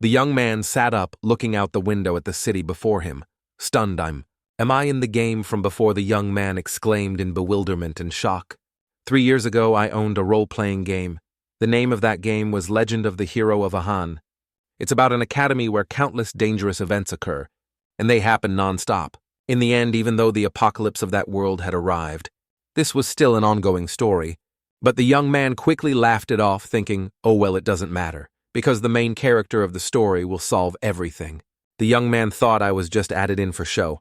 The young man sat up, looking out the window at the city before him. Stunned, Am I in the game from before? The young man exclaimed in bewilderment and shock. 3 years ago, I owned a role-playing game. The name of that game was Legend of the Hero of Ahan. It's about an academy where countless dangerous events occur, and they happen non-stop. In the end, even though the apocalypse of that world had arrived, this was still an ongoing story. But the young man quickly laughed it off, thinking, oh well, it doesn't matter, because the main character of the story will solve everything. The young man thought I was just added in for show.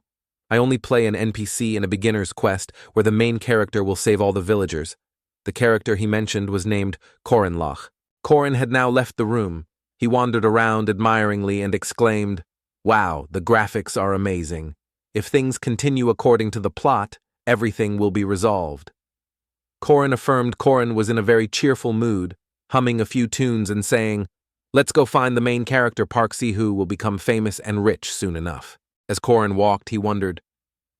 I only play an NPC in a beginner's quest where the main character will save all the villagers. The character he mentioned was named Korenloch. Koren had now left the room. He wandered around admiringly and exclaimed, wow, the graphics are amazing. If things continue according to the plot, everything will be resolved. Koren affirmed Koren was in a very cheerful mood, humming a few tunes and saying, let's go find the main character. Park Si-hoo will become famous and rich soon enough. As Koren walked, he wondered,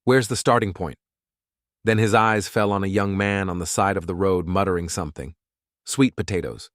where's the starting point? Then his eyes fell on a young man on the side of the road muttering something. Sweet potatoes.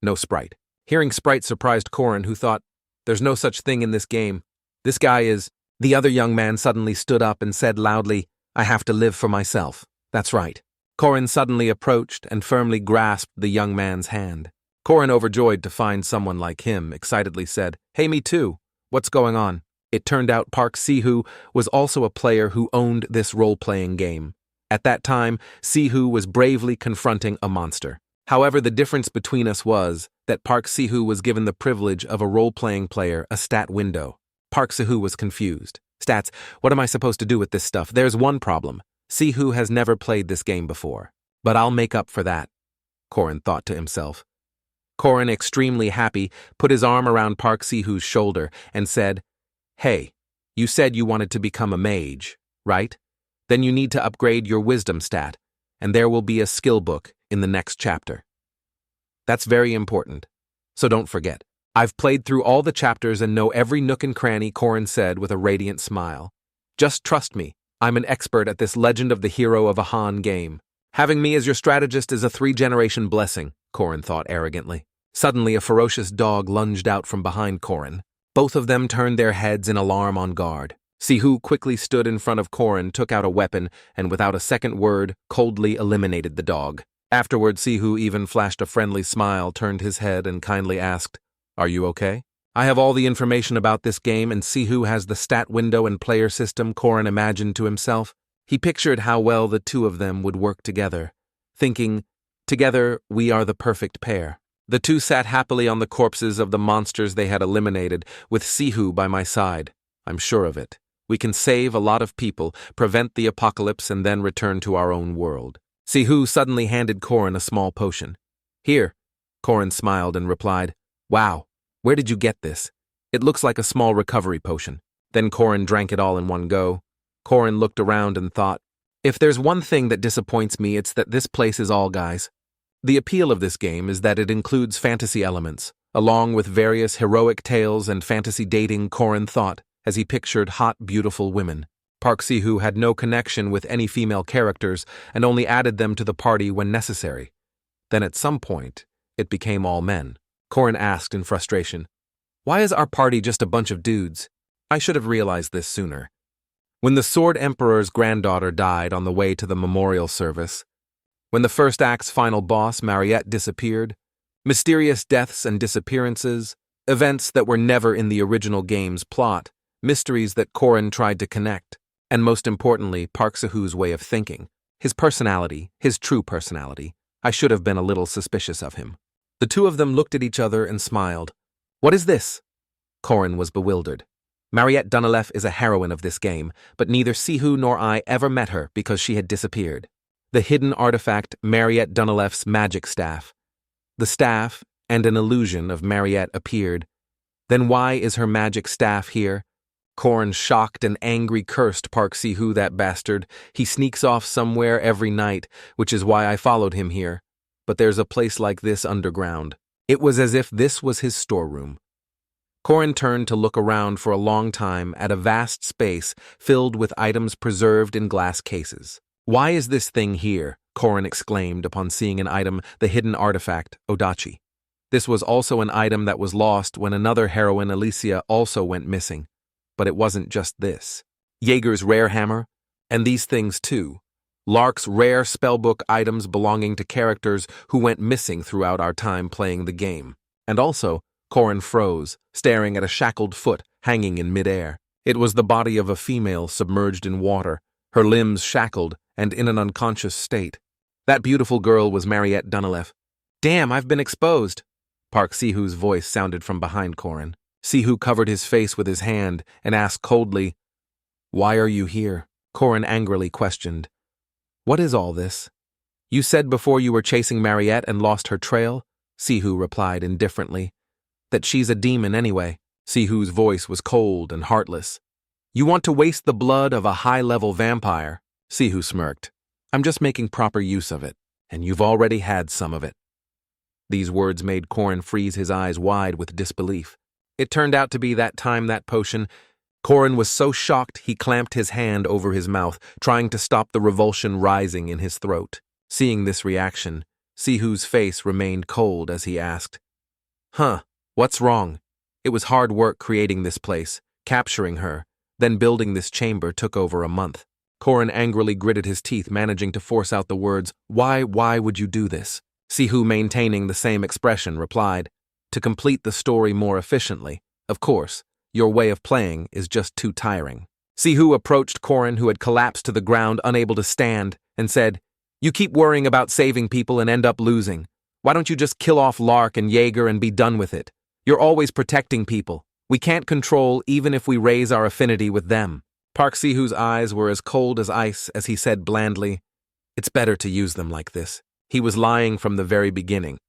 No Sprite. Hearing Sprite surprised Koren, who thought, there's no such thing in this game. This guy is... The other young man suddenly stood up and said loudly, I have to live for myself. That's right. Koren suddenly approached and firmly grasped the young man's hand. Koren, overjoyed to find someone like him, excitedly said, hey, me too. What's going on? It turned out Park Si-hoo was also a player who owned this role-playing game. At that time, Si-hoo was bravely confronting a monster. However, the difference between us was that Park Si-hoo was given the privilege of a role-playing player a stat window. Park Si-hoo was confused. Stats, what am I supposed to do with this stuff? There's one problem. Si-hoo has never played this game before. But I'll make up for that, Koren thought to himself. Koren, extremely happy, put his arm around Park Si-hoo's shoulder and said, hey, you said you wanted to become a mage, right? Then you need to upgrade your wisdom stat, and there will be a skill book in the next chapter. That's very important, so don't forget. I've played through all the chapters and know every nook and cranny, Koren said with a radiant smile. Just trust me, I'm an expert at this Legend of the Hero of Ahan game. Having me as your strategist is a 3-generation blessing, Koren thought arrogantly. Suddenly, a ferocious dog lunged out from behind Koren. Both of them turned their heads in alarm on guard. Si-hoo quickly stood in front of Koren, took out a weapon, and without a second word, coldly eliminated the dog. Afterward, Si-hoo even flashed a friendly smile, turned his head, and kindly asked, are you okay? I have all the information about this game, and Si-hoo has the stat window and player system, Koren imagined to himself. He pictured how well the two of them would work together, thinking, together we are the perfect pair. The two sat happily on the corpses of the monsters they had eliminated, with Si-hoo by my side. I'm sure of it. We can save a lot of people, prevent the apocalypse, and then return to our own world. Si-hoo suddenly handed Koren a small potion. Here, Koren smiled and replied, wow, where did you get this? It looks like a small recovery potion. Then Koren drank it all in one go. Koren looked around and thought, if there's one thing that disappoints me, it's that this place is all guys. The appeal of this game is that it includes fantasy elements, along with various heroic tales and fantasy dating, Koren thought, as he pictured hot, beautiful women. Park Si-hoo had no connection with any female characters and only added them to the party when necessary. Then at some point, it became all men. Koren asked in frustration, why is our party just a bunch of dudes? I should have realized this sooner. When the Sword Emperor's granddaughter died on the way to the memorial service, when the first act's final boss, Mariette, disappeared, mysterious deaths and disappearances, events that were never in the original game's plot, mysteries that Koren tried to connect, and most importantly, Park Si-hoo's way of thinking, his personality, his true personality. I should have been a little suspicious of him. The two of them looked at each other and smiled. What is this? Koren was bewildered. Mariette Dunilef is a heroine of this game, but neither Si-hoo nor I ever met her because she had disappeared. The hidden artifact, Mariette Dunilef's magic staff. The staff and an illusion of Mariette appeared. Then why is her magic staff here? Koren, shocked and angry, cursed Park Si-hoo, that bastard. He sneaks off somewhere every night, which is why I followed him here. But there's a place like this underground. It was as if this was his storeroom. Koren turned to look around for a long time at a vast space filled with items preserved in glass cases. Why is this thing here? Koren exclaimed upon seeing an item, the hidden artifact, Odachi. This was also an item that was lost when another heroine, Alicia, also went missing. But it wasn't just this. Jaeger's rare hammer, and these things too. Lark's rare spellbook items belonging to characters who went missing throughout our time playing the game. And also, Corin froze, staring at a shackled foot hanging in midair. It was the body of a female submerged in water, her limbs shackled and in an unconscious state. That beautiful girl was Mariette Dunilef. "Damn, I've been exposed." Park Sihu's voice sounded from behind Corin. Sihu covered his face with his hand and asked coldly, "Why are you here?" Corin angrily questioned, "What is all this?" "You said before you were chasing Mariette and lost her trail," Sihu replied indifferently. "That she's a demon anyway." Sihu's voice was cold and heartless. "You want to waste the blood of a high-level vampire," Sihu smirked. "I'm just making proper use of it, and you've already had some of it." These words made Corin freeze his eyes wide with disbelief. It turned out to be that potion. Corin was so shocked he clamped his hand over his mouth, trying to stop the revulsion rising in his throat. Seeing this reaction, Sihu's face remained cold as he asked, "Huh, what's wrong? It was hard work creating this place, capturing her, then building this chamber took over a month." Corin angrily gritted his teeth, managing to force out the words, Why would you do this?" Sihu, maintaining the same expression, replied, "To complete the story more efficiently. Of course, your way of playing is just too tiring." Sihu approached Corin, who had collapsed to the ground, unable to stand, and said, "You keep worrying about saving people and end up losing. Why don't you just kill off Lark and Jaeger and be done with it? You're always protecting people. We can't control even if we raise our affinity with them." Park Sihu's eyes were as cold as ice as he said blandly, "It's better to use them like this." He was lying from the very beginning.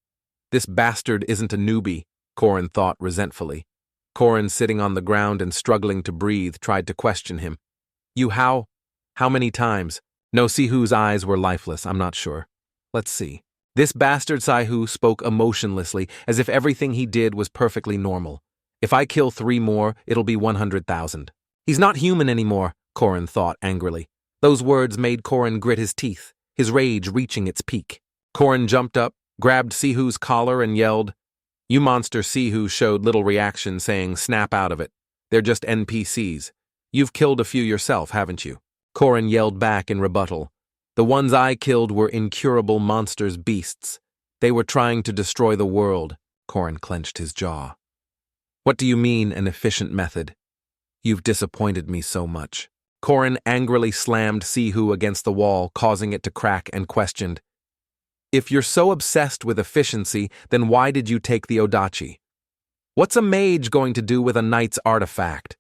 This bastard isn't a newbie, Corin thought resentfully. Corin, sitting on the ground and struggling to breathe, tried to question him. "You how many times?" No, Sihu's eyes were lifeless, I'm not sure. "Let's see." This bastard Sihu spoke emotionlessly, as if everything he did was perfectly normal. "If I kill 3 more, it'll be 100,000. He's not human anymore, Corin thought angrily. Those words made Corin grit his teeth, his rage reaching its peak. Corin jumped up, grabbed Sihu's collar and yelled. "You monster!" Sihu showed little reaction, saying, "Snap out of it. They're just NPCs. You've killed a few yourself, haven't you?" Corin yelled back in rebuttal. "The ones I killed were incurable monsters, beasts. They were trying to destroy the world." Corin clenched his jaw. "What do you mean, an efficient method? You've disappointed me so much." Corin angrily slammed Sihu against the wall, causing it to crack, and questioned, "If you're so obsessed with efficiency, then why did you take the Odachi? What's a mage going to do with a knight's artifact?"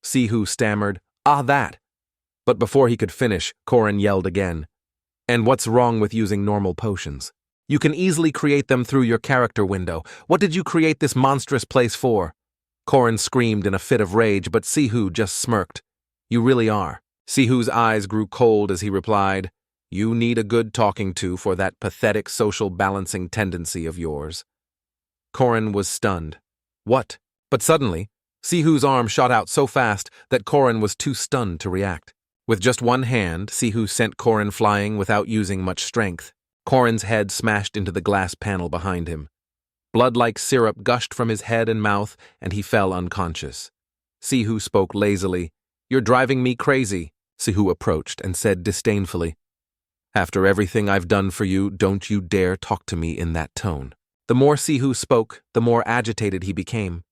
Sihu stammered, that." But before he could finish, Corin yelled again, "And what's wrong with using normal potions? You can easily create them through your character window. What did you create this monstrous place for?" Corin screamed in a fit of rage, but Sihu just smirked. "You really are." Sihu's eyes grew cold as he replied, "You need a good talking to for that pathetic social balancing tendency of yours." Corin was stunned. "What?" But suddenly, Sihu's arm shot out so fast that Corin was too stunned to react. With just one hand, Sihu sent Corin flying without using much strength. Corin's head smashed into the glass panel behind him. Blood like syrup gushed from his head and mouth, and he fell unconscious. Sihu spoke lazily. "You're driving me crazy." Sihu approached and said disdainfully, "After everything I've done for you, don't you dare talk to me in that tone." The more Sihu spoke, the more agitated he became.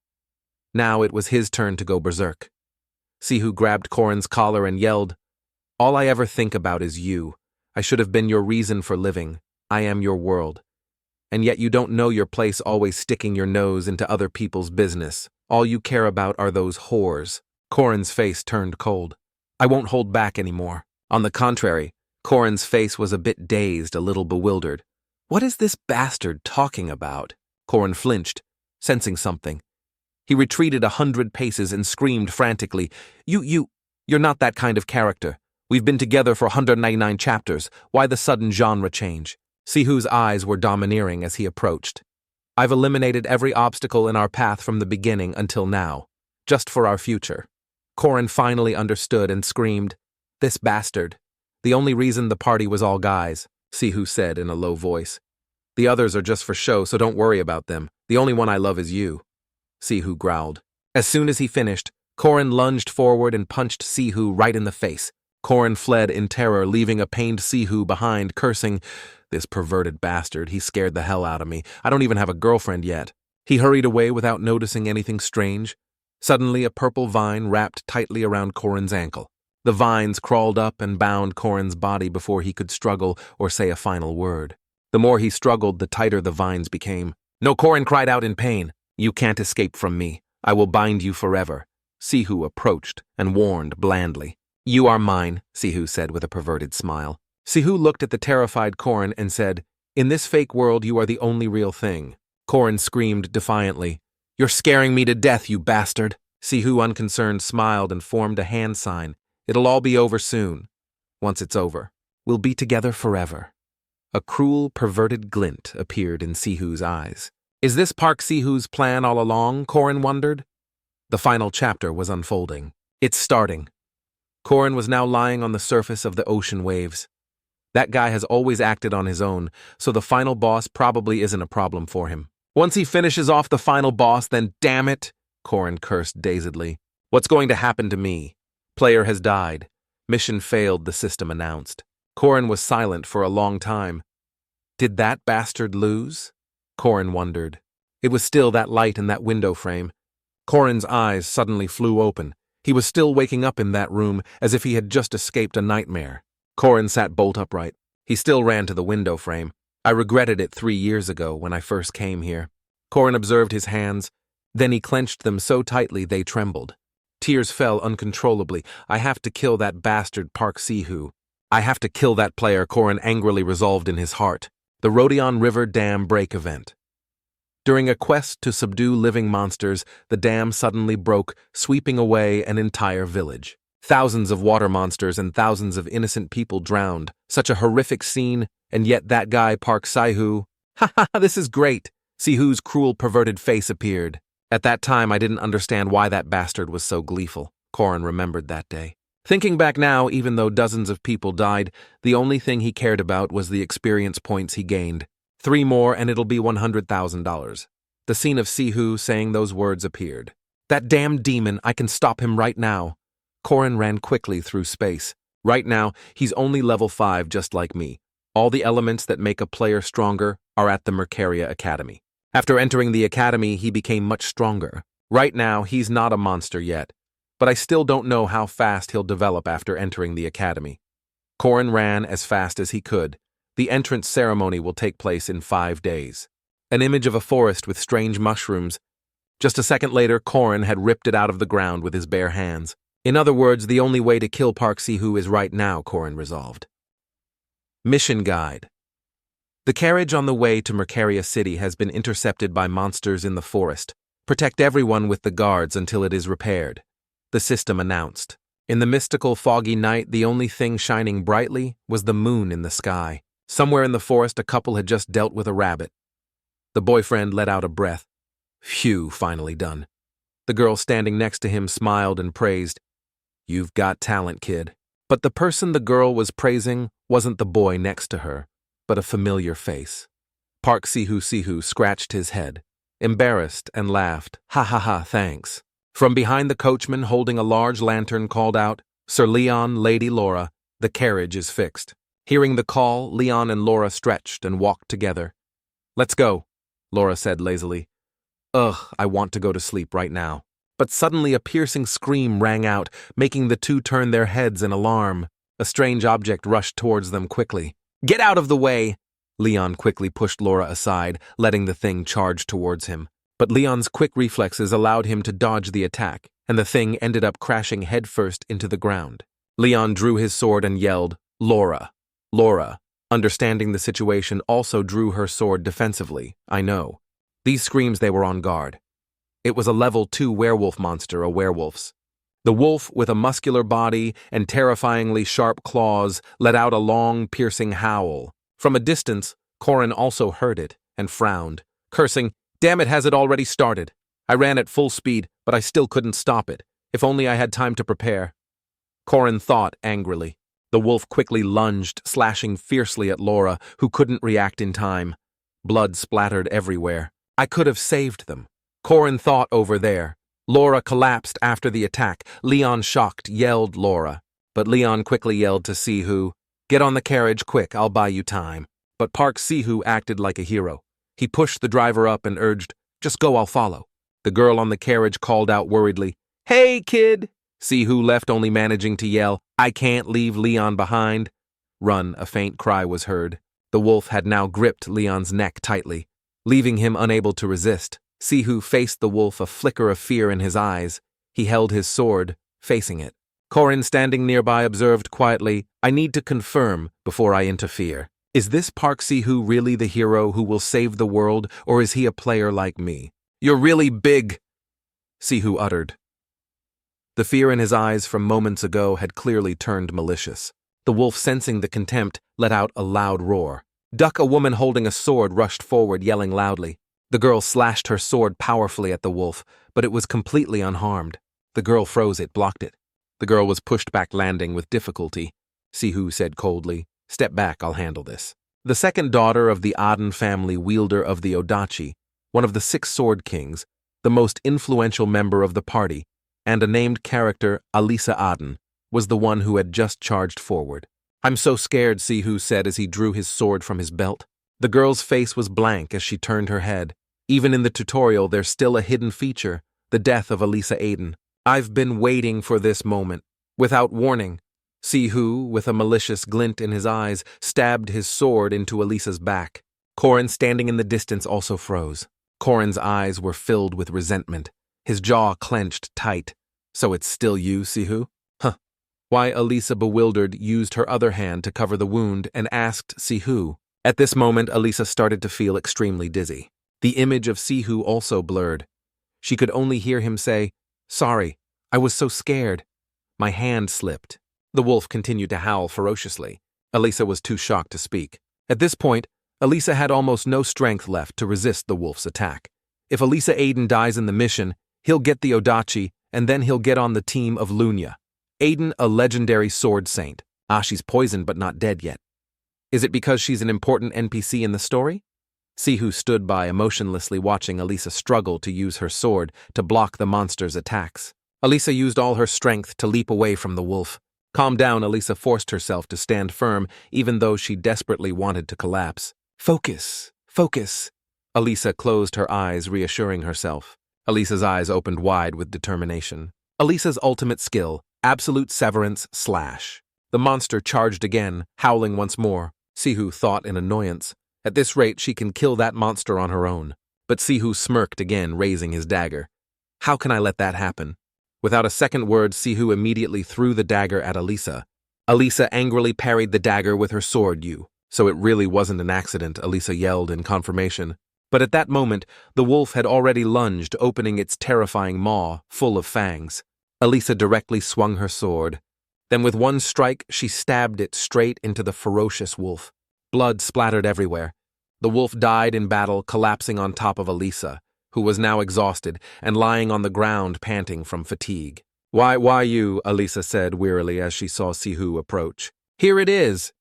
Now it was his turn to go berserk. Sihu grabbed Corin's collar and yelled, "All I ever think about is you. I should have been your reason for living. I am your world. And yet you don't know your place, always sticking your nose into other people's business. All you care about are those whores." Corin's face turned cold. "I won't hold back anymore." On the contrary, Corin's face was a bit dazed, a little bewildered. "What is this bastard talking about?" Corin flinched, sensing something. He retreated 100 paces and screamed frantically, You're not that kind of character. We've been together for 199 chapters. Why the sudden genre change?" Sihu's eyes were domineering as he approached. "I've eliminated every obstacle in our path from the beginning until now, just for our future." Corin finally understood and screamed, "This bastard. The only reason the party was all guys," Sihu said in a low voice. "The others are just for show, so don't worry about them. The only one I love is you, Sihu growled. As soon as he finished, Korin lunged forward and punched Sihu right in the face. Korin fled in terror, leaving a pained Sihu behind, cursing, "This perverted bastard, he scared the hell out of me. I don't even have a girlfriend yet." He hurried away without noticing anything strange. Suddenly, a purple vine wrapped tightly around Korin's ankle. The vines crawled up and bound Korin's body before he could struggle or say a final word. The more he struggled, the tighter the vines became. "No," Korin cried out in pain. "You can't escape from me. I will bind you forever." Sihu approached and warned blandly. "You are mine," Sihu said with a perverted smile. Sihu looked at the terrified Korin and said, "In this fake world, you are the only real thing." Korin screamed defiantly, "You're scaring me to death, you bastard." Sihu, unconcerned, smiled and formed a hand sign. "It'll all be over soon. Once it's over, we'll be together forever." A cruel, perverted glint appeared in Sihu's eyes. Is this Park Sihu's plan all along, Korin wondered? The final chapter was unfolding. It's starting. Korin was now lying on the surface of the ocean waves. That guy has always acted on his own, so the final boss probably isn't a problem for him. Once he finishes off the final boss, then damn it, Korin cursed dazedly. What's going to happen to me? Player has died. Mission failed, the system announced. Korin was silent for a long time. Did that bastard lose? Korin wondered. It was still that light in that window frame. Korin's eyes suddenly flew open. He was still waking up in that room as if he had just escaped a nightmare. Korin sat bolt upright. He still ran to the window frame. I regretted it 3 years ago when I first came here. Korin observed his hands. Then he clenched them so tightly they trembled. Tears fell uncontrollably. I have to kill that bastard Park Sihu. I have to kill that player, Korin angrily resolved in his heart. The Rodion River Dam Break Event. During a quest to subdue living monsters, the dam suddenly broke, sweeping away an entire village. Thousands of water monsters and thousands of innocent people drowned. Such a horrific scene, and yet that guy, Park Sihu. Ha ha, this is great. Sihu's cruel, perverted face appeared. At that time, I didn't understand why that bastard was so gleeful. Korin remembered that day. Thinking back now, even though dozens of people died, the only thing he cared about was the experience points he gained. 3 more and it'll be $100,000. The scene of Sihu saying those words appeared. That damn demon, I can stop him right now. Korin ran quickly through space. Right now, he's only level 5 just like me. All the elements that make a player stronger are at the Mercaria Academy. After entering the academy, he became much stronger. Right now, he's not a monster yet, but I still don't know how fast he'll develop after entering the academy. Korin ran as fast as he could. The entrance ceremony will take place in 5 days. An image of a forest with strange mushrooms. Just a second later, Korin had ripped it out of the ground with his bare hands. In other words, the only way to kill Park Sihu is right now, Korin resolved. Mission Guide. The carriage on the way to Mercaria City has been intercepted by monsters in the forest. Protect everyone with the guards until it is repaired. The system announced. In the mystical, foggy night, the only thing shining brightly was the moon in the sky. Somewhere in the forest, a couple had just dealt with a rabbit. The boyfriend let out a breath. Phew, finally done. The girl standing next to him smiled and praised. You've got talent, kid. But the person the girl was praising wasn't the boy next to her, but a familiar face. Park Sihu scratched his head, embarrassed, and laughed. Ha ha ha, thanks. From behind the coachman holding a large lantern called out, Sir Leon, Lady Laura, the carriage is fixed. Hearing the call, Leon and Laura stretched and walked together. Let's go, Laura said lazily. Ugh, I want to go to sleep right now. But suddenly a piercing scream rang out, making the two turn their heads in alarm. A strange object rushed towards them quickly. Get out of the way! Leon quickly pushed Laura aside, letting the thing charge towards him. But Leon's quick reflexes allowed him to dodge the attack, and the thing ended up crashing headfirst into the ground. Leon drew his sword and yelled, Laura! Laura, understanding the situation, also drew her sword defensively, I know. These screams, they were on guard. It was a level 2 werewolf monster, a werewolf's. The wolf, with a muscular body and terrifyingly sharp claws, let out a long, piercing howl. From a distance, Korin also heard it and frowned, cursing, Damn it, has it already started? I ran at full speed, but I still couldn't stop it. If only I had time to prepare. Korin thought angrily. The wolf quickly lunged, slashing fiercely at Laura, who couldn't react in time. Blood splattered everywhere. I could have saved them. Corin thought over there. Laura collapsed after the attack. Leon, shocked, yelled Laura. But Leon quickly yelled to Sihu, "Get on the carriage quick, I'll buy you time." But Park Sihu acted like a hero. He pushed the driver up and urged, "Just go, I'll follow." The girl on the carriage called out worriedly, "Hey, kid!" Sihu left, only managing to yell, "I can't leave Leon behind." "Run," a faint cry was heard. The wolf had now gripped Leon's neck tightly, leaving him unable to resist. Sihu faced the wolf, a flicker of fear in his eyes. He held his sword, facing it. Corin, standing nearby, observed quietly, "I need to confirm before I interfere. Is this Park Sihu really the hero who will save the world, or is he a player like me?" "You're really big," Sihu uttered. The fear in his eyes from moments ago had clearly turned malicious. The wolf, sensing the contempt, let out a loud roar. Duck, a woman holding a sword, rushed forward, yelling loudly. The girl slashed her sword powerfully at the wolf, but it was completely unharmed. The girl froze it, blocked it. The girl was pushed back, landing with difficulty. Sihu said coldly, "Step back, I'll handle this." The second daughter of the Aden family, wielder of the Odachi, one of the 6 sword kings, the most influential member of the party, and a named character, Alisa Aden, was the one who had just charged forward. "I'm so scared," Sihu said as he drew his sword from his belt. The girl's face was blank as she turned her head. Even in the tutorial, there's still a hidden feature, the death of Alisa Aden. "I've been waiting for this moment." Without warning, Sihu, with a malicious glint in his eyes, stabbed his sword into Alisa's back. Corin, standing in the distance, also froze. Corin's eyes were filled with resentment. His jaw clenched tight. "So it's still you, Sihu?" "Huh." Why, Alisa, bewildered, used her other hand to cover the wound and asked Sihu. At this moment, Alisa started to feel extremely dizzy. The image of Sihu also blurred. She could only hear him say, "Sorry, I was so scared. My hand slipped." The wolf continued to howl ferociously. Alisa was too shocked to speak. At this point, Alisa had almost no strength left to resist the wolf's attack. If Alisa Aden dies in the mission, he'll get the Odachi, and then he'll get on the team of Lunya. Aden, a legendary sword saint. She's poisoned but not dead yet. Is it because she's an important NPC in the story? Sihu stood by, emotionlessly watching Alisa struggle to use her sword to block the monster's attacks. Alisa used all her strength to leap away from the wolf. Calm down, Alisa forced herself to stand firm, even though she desperately wanted to collapse. "Focus, focus." Alisa closed her eyes, reassuring herself. Alisa's eyes opened wide with determination. Alisa's ultimate skill, absolute severance slash. The monster charged again, howling once more. Sihu thought in annoyance. At this rate, she can kill that monster on her own. But Sihu smirked again, raising his dagger. "How can I let that happen?" Without a second word, Sihu immediately threw the dagger at Alisa. Alisa angrily parried the dagger with her sword. So it really wasn't an accident," Alisa yelled in confirmation. But at that moment, the wolf had already lunged, opening its terrifying maw, full of fangs. Alisa directly swung her sword. Then with one strike, she stabbed it straight into the ferocious wolf. Blood splattered everywhere. The wolf died in battle, collapsing on top of Alisa, who was now exhausted and lying on the ground panting from fatigue. Why you?" Alisa said wearily as she saw Sihu approach. "Here it is."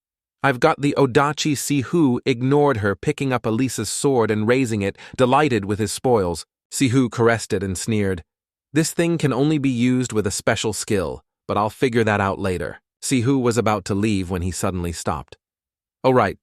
"I've got the Odachi." Sihu ignored her, picking up Alisa's sword and raising it, delighted with his spoils. Sihu caressed it and sneered. "This thing can only be used with a special skill, but I'll figure that out later." Sihu was about to leave when he suddenly stopped. "Oh right,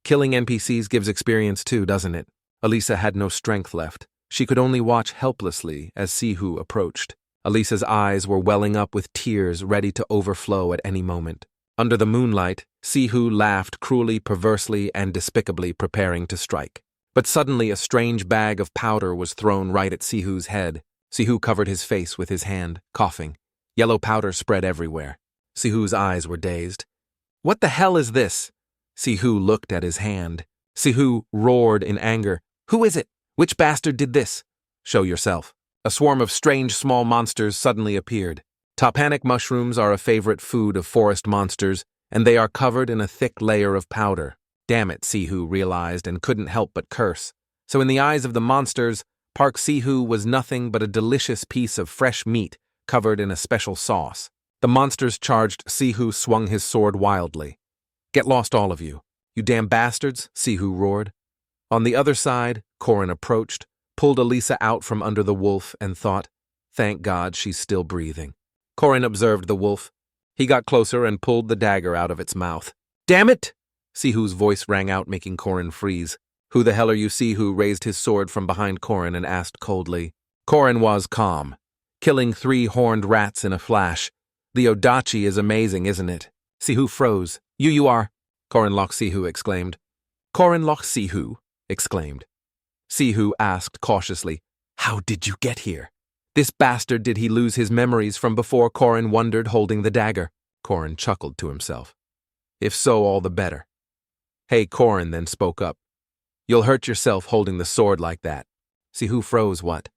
killing NPCs gives experience too, doesn't it?" Alisa had no strength left. She could only watch helplessly as Sihu approached. Alisa's eyes were welling up with tears ready to overflow at any moment. Under the moonlight, Sihu laughed cruelly, perversely, and despicably, preparing to strike. But suddenly a strange bag of powder was thrown right at Sihu's head. Sihu covered his face with his hand, coughing. Yellow powder spread everywhere. Sihu's eyes were dazed. "What the hell is this?" Sihu looked at his hand. Sihu roared in anger. "Who is it? Which bastard did this?" "Show yourself." A swarm of strange small monsters suddenly appeared. Topanic mushrooms are a favorite food of forest monsters, and they are covered in a thick layer of powder. Damn it, Sihu realized and couldn't help but curse. So in the eyes of the monsters, Park Sihu was nothing but a delicious piece of fresh meat covered in a special sauce. The monsters charged. Sihu swung his sword wildly. "Get lost, all of you. You damn bastards," Sihu roared. On the other side, Corin approached, pulled Elisa out from under the wolf and thought, thank God she's still breathing. Korin observed the wolf. He got closer and pulled the dagger out of its mouth. Damn it! Sihu's voice rang out, making Korin freeze. Who the hell are you? Sihu raised his sword from behind Korin and asked coldly. Korin was calm. Killing 3 horned rats in a flash. The Odachi is amazing, isn't it? Sihu froze. You are. Korin Lock Sihu exclaimed. Korin Lock Sihu exclaimed. Sihu asked cautiously, how did you get here? This bastard, did he lose his memories from before? Korin wondered, holding the dagger. Korin chuckled to himself. If so, all the better. Hey, Korin then spoke up. You'll hurt yourself holding the sword like that. Sihu froze. What?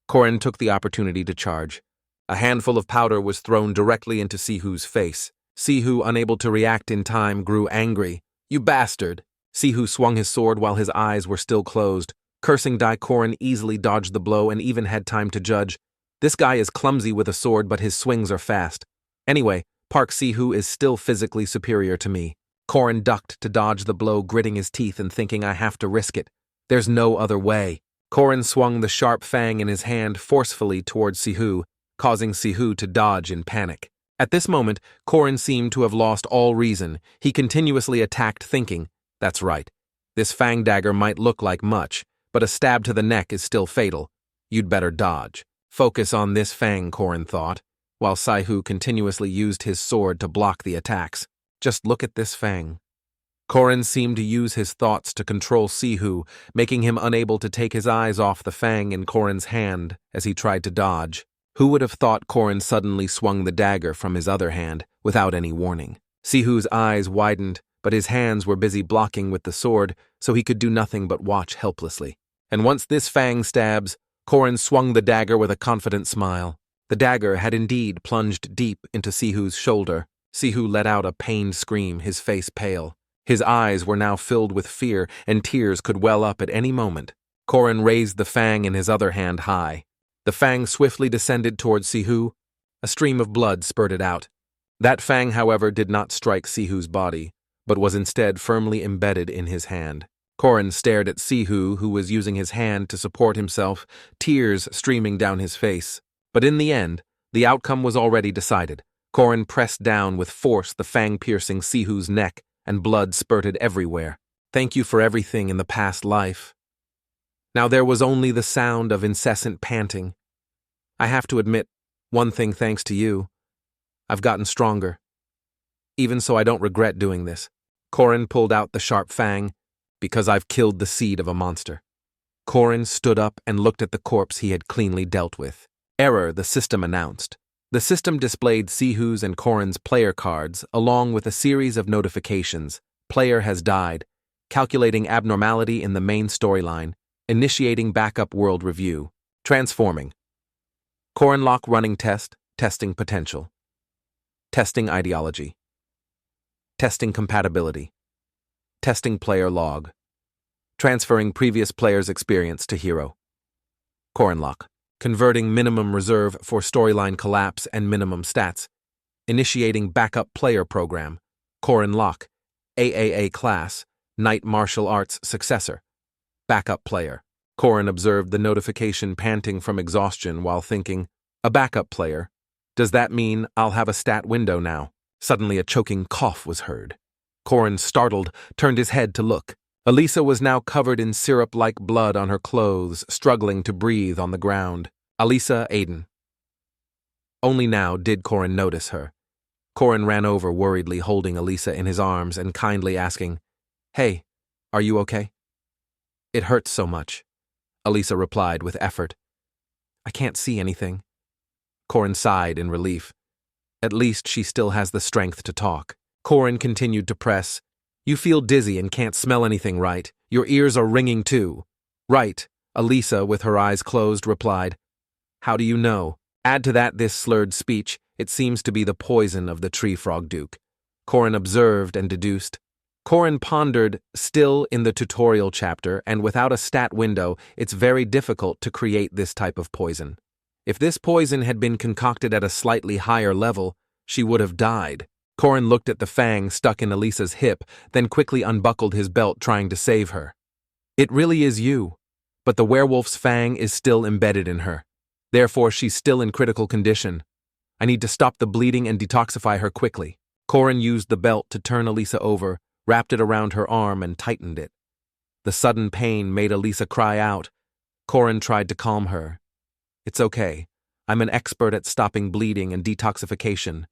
Korin took the opportunity to charge. A handful of powder was thrown directly into Sihu's face. Sihu, unable to react in time, grew angry. You bastard! Sihu swung his sword while his eyes were still closed. Cursing Dai, Korin easily dodged the blow and even had time to judge. This guy is clumsy with a sword, but his swings are fast. Anyway, Park Sihu is still physically superior to me. Korin ducked to dodge the blow, gritting his teeth and thinking, I have to risk it. There's no other way. Korin swung the sharp fang in his hand forcefully towards Sihu, causing Sihu to dodge in panic. At this moment, Korin seemed to have lost all reason. He continuously attacked, thinking, that's right. This fang dagger might look like much, but a stab to the neck is still fatal. You'd better dodge. Focus on this fang, Korin thought, while Sihu continuously used his sword to block the attacks. Just look at this fang. Korin seemed to use his thoughts to control Sihu, making him unable to take his eyes off the fang in Korin's hand as he tried to dodge. Who would have thought Korin suddenly swung the dagger from his other hand without any warning? Sihu's eyes widened, but his hands were busy blocking with the sword, so he could do nothing but watch helplessly. And once this fang stabs, Korin swung the dagger with a confident smile. The dagger had indeed plunged deep into Sihu's shoulder. Sihu let out a pained scream, his face pale. His eyes were now filled with fear, and tears could well up at any moment. Korin raised the fang in his other hand high. The fang swiftly descended towards Sihu. A stream of blood spurted out. That fang, however, did not strike Sihu's body, but was instead firmly embedded in his hand. Korin stared at Sihu, who was using his hand to support himself, tears streaming down his face. But in the end, the outcome was already decided. Korin pressed down with force the fang-piercing Sihu's neck, and blood spurted everywhere. Thank you for everything in the past life. Now there was only the sound of incessant panting. I have to admit, one thing thanks to you. I've gotten stronger. Even so, I don't regret doing this. Korin pulled out the sharp fang, because I've killed the seed of a monster. Korin stood up and looked at the corpse he had cleanly dealt with. Error, the system announced. The system displayed Sihu's and Korin's player cards, along with a series of notifications. Player has died. Calculating abnormality in the main storyline. Initiating backup world review. Transforming. Korin lock running test. Testing potential. Testing ideology. Testing compatibility. Testing player log. Transferring previous player's experience to hero. Korin lock. Converting minimum reserve for storyline collapse and minimum stats. Initiating backup player program. Korin lock. AAA class. Knight Martial Arts successor. Backup player. Korin observed the notification, panting from exhaustion while thinking, a backup player? Does that mean I'll have a stat window now? Suddenly a choking cough was heard. Korin, startled, turned his head to look. Elisa was now covered in syrup-like blood on her clothes, struggling to breathe on the ground. Elisa Aiden. Only now did Korin notice her. Korin ran over worriedly, holding Elisa in his arms and kindly asking, Hey, are you okay? It hurts so much, Elisa replied with effort. I can't see anything. Korin sighed in relief. At least she still has the strength to talk. Korin continued to press. You feel dizzy and can't smell anything, right? Your ears are ringing too. Right, Elisa, with her eyes closed, replied. How do you know? Add to that this slurred speech. It seems to be the poison of the tree frog duke. Korin observed and deduced. Korin pondered, still in the tutorial chapter, and without a stat window, it's very difficult to create this type of poison. If this poison had been concocted at a slightly higher level, she would have died. Korin looked at the fang stuck in Elisa's hip, then quickly unbuckled his belt, trying to save her. It really is you. but the werewolf's fang is still embedded in her. Therefore, she's still in critical condition. I need to stop the bleeding and detoxify her quickly. Corin used the belt to turn Elisa over, wrapped it around her arm, and tightened it. The sudden pain made Elisa cry out. Corin tried to calm her. It's okay. I'm an expert at stopping bleeding and detoxification.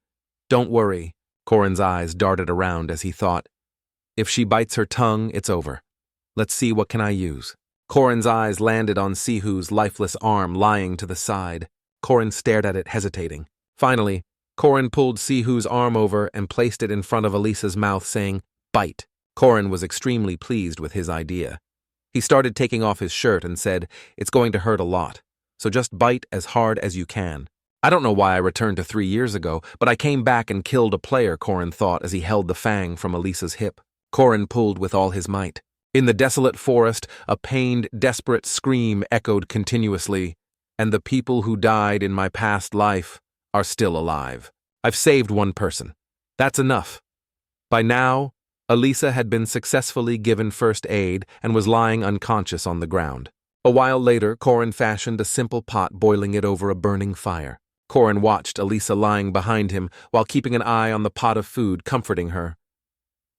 Don't worry. Corin's eyes darted around as he thought. If she bites her tongue, it's over. Let's see, what can I use? Corin's eyes landed on Sihu's lifeless arm lying to the side. Corin stared at it, hesitating. Finally, Corin pulled Sihu's arm over and placed it in front of Elisa's mouth, saying, "Bite." Corin was extremely pleased with his idea. He started taking off his shirt and said, "It's going to hurt a lot, so just bite as hard as you can." I don't know why I returned to 3 years ago, but I came back and killed a player, Corin thought as he held the fang from Elisa's hip. Corin pulled with all his might. In the desolate forest, a pained, desperate scream echoed continuously, and the people who died in my past life are still alive. I've saved one person. That's enough. By now, Elisa had been successfully given first aid and was lying unconscious on the ground. A while later, Corin fashioned a simple pot, boiling it over a burning fire. Corin watched Elisa lying behind him while keeping an eye on the pot of food, comforting her.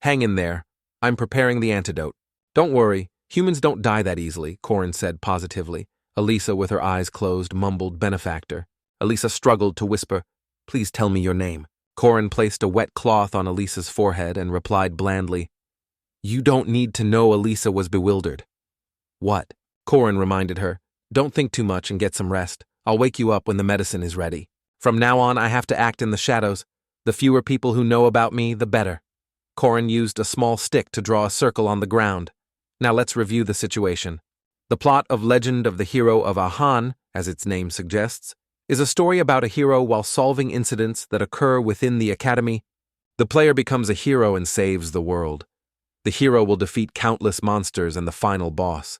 "Hang in there. I'm preparing the antidote." "Don't worry, humans don't die that easily," Corin said positively. Elisa, with her eyes closed, mumbled, "Benefactor." Elisa struggled to whisper, "Please tell me your name." Corin placed a wet cloth on Elisa's forehead and replied blandly, "You don't need to know." Elisa was bewildered. "What?" Corin reminded her. "Don't think too much and get some rest. I'll wake you up when the medicine is ready. From now on, I have to act in the shadows. The fewer people who know about me, the better." Corin used a small stick to draw a circle on the ground. Now let's review the situation. The plot of Legend of the Hero of Ahan, as its name suggests, is a story about a hero while solving incidents that occur within the academy. The player becomes a hero and saves the world. The hero will defeat countless monsters and the final boss.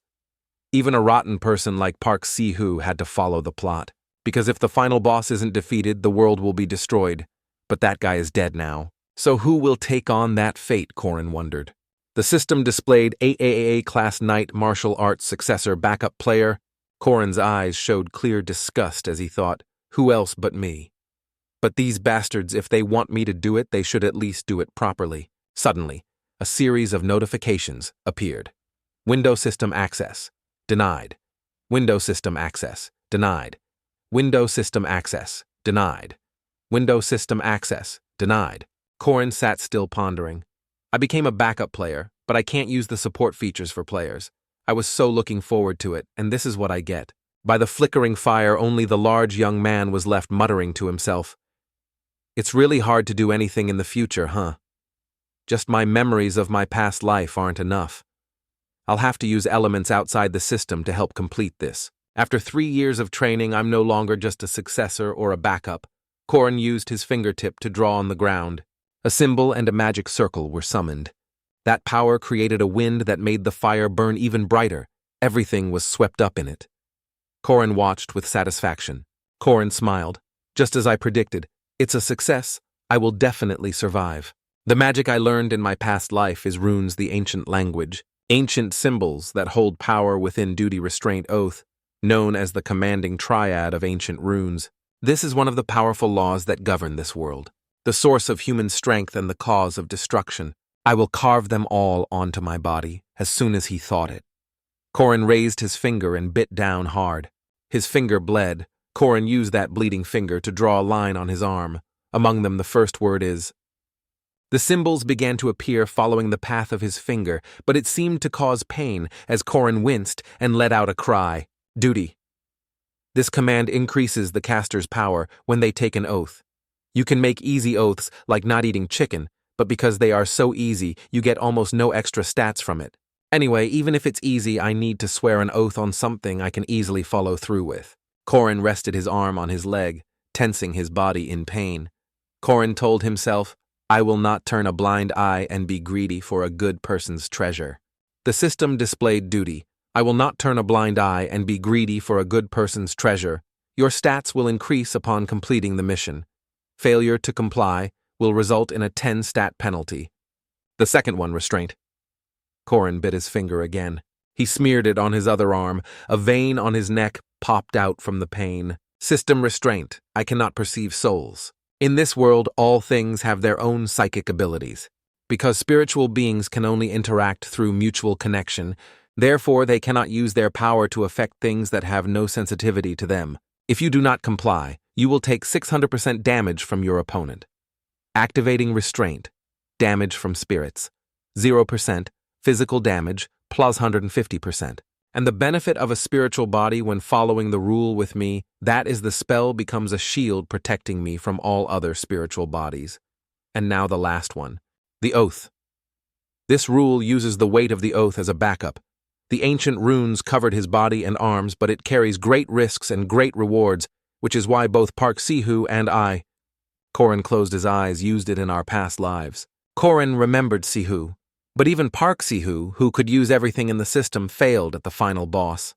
Even a rotten person like Park Si-hoo had to follow the plot, because if the final boss isn't defeated, the world will be destroyed. But that guy is dead now. So who will take on that fate, Corin wondered. The system displayed AAA Class Knight Martial Arts Successor Backup Player. Corin's eyes showed clear disgust as he thought, who else but me? But these bastards, if they want me to do it, they should at least do it properly. Suddenly, a series of notifications appeared. Window system access. Denied. Window system access. Denied. Window system access. Denied. Window system access. Denied. Corin sat still pondering. I became a backup player, but I can't use the support features for players. I was so looking forward to it, and this is what I get. By the flickering fire, only the large young man was left muttering to himself. It's really hard to do anything in the future, huh? Just my memories of my past life aren't enough. I'll have to use elements outside the system to help complete this. After 3 years of training, I'm no longer just a successor or a backup. Corin used his fingertip to draw on the ground. A symbol and a magic circle were summoned. That power created a wind that made the fire burn even brighter. Everything was swept up in it. Corin watched with satisfaction. Corin smiled. Just as I predicted. It's a success. I will definitely survive. The magic I learned in my past life is runes, the ancient language. Ancient symbols that hold power within duty, restraint, oath, known as the commanding triad of ancient runes. This is one of the powerful laws that govern this world. The source of human strength and the cause of destruction. I will carve them all onto my body as soon as he thought it. Corin raised his finger and bit down hard. His finger bled. Corin used that bleeding finger to draw a line on his arm. Among them, the first word is. The symbols began to appear following the path of his finger, but it seemed to cause pain as Corin winced and let out a cry. Duty. This command increases the caster's power when they take an oath. You can make easy oaths like not eating chicken, but because they are so easy, you get almost no extra stats from it. Anyway, even if it's easy, I need to swear an oath on something I can easily follow through with. Corin rested his arm on his leg, tensing his body in pain. Corin told himself, I will not turn a blind eye and be greedy for a good person's treasure. The system displayed duty. I will not turn a blind eye and be greedy for a good person's treasure. Your stats will increase upon completing the mission. Failure to comply will result in a 10 stat penalty. The second one, restraint. Corin bit his finger again. He smeared it on his other arm. A vein on his neck popped out from the pain. System restraint. I cannot perceive souls. In this world, all things have their own psychic abilities. Because spiritual beings can only interact through mutual connection, therefore they cannot use their power to affect things that have no sensitivity to them. If you do not comply, you will take 600% damage from your opponent. Activating restraint. Damage from spirits. 0%. Physical damage, plus 150%. And the benefit of a spiritual body when following the rule with me, that is the spell becomes a shield protecting me from all other spiritual bodies. And now the last one. The oath. This rule uses the weight of the oath as a backup. The ancient runes covered his body and arms, but it carries great risks and great rewards, which is why both Park Sihu and I, Korin closed his eyes, used it in our past lives. Korin remembered Sihu, but even Park Sihu, who could use everything in the system, failed at the final boss.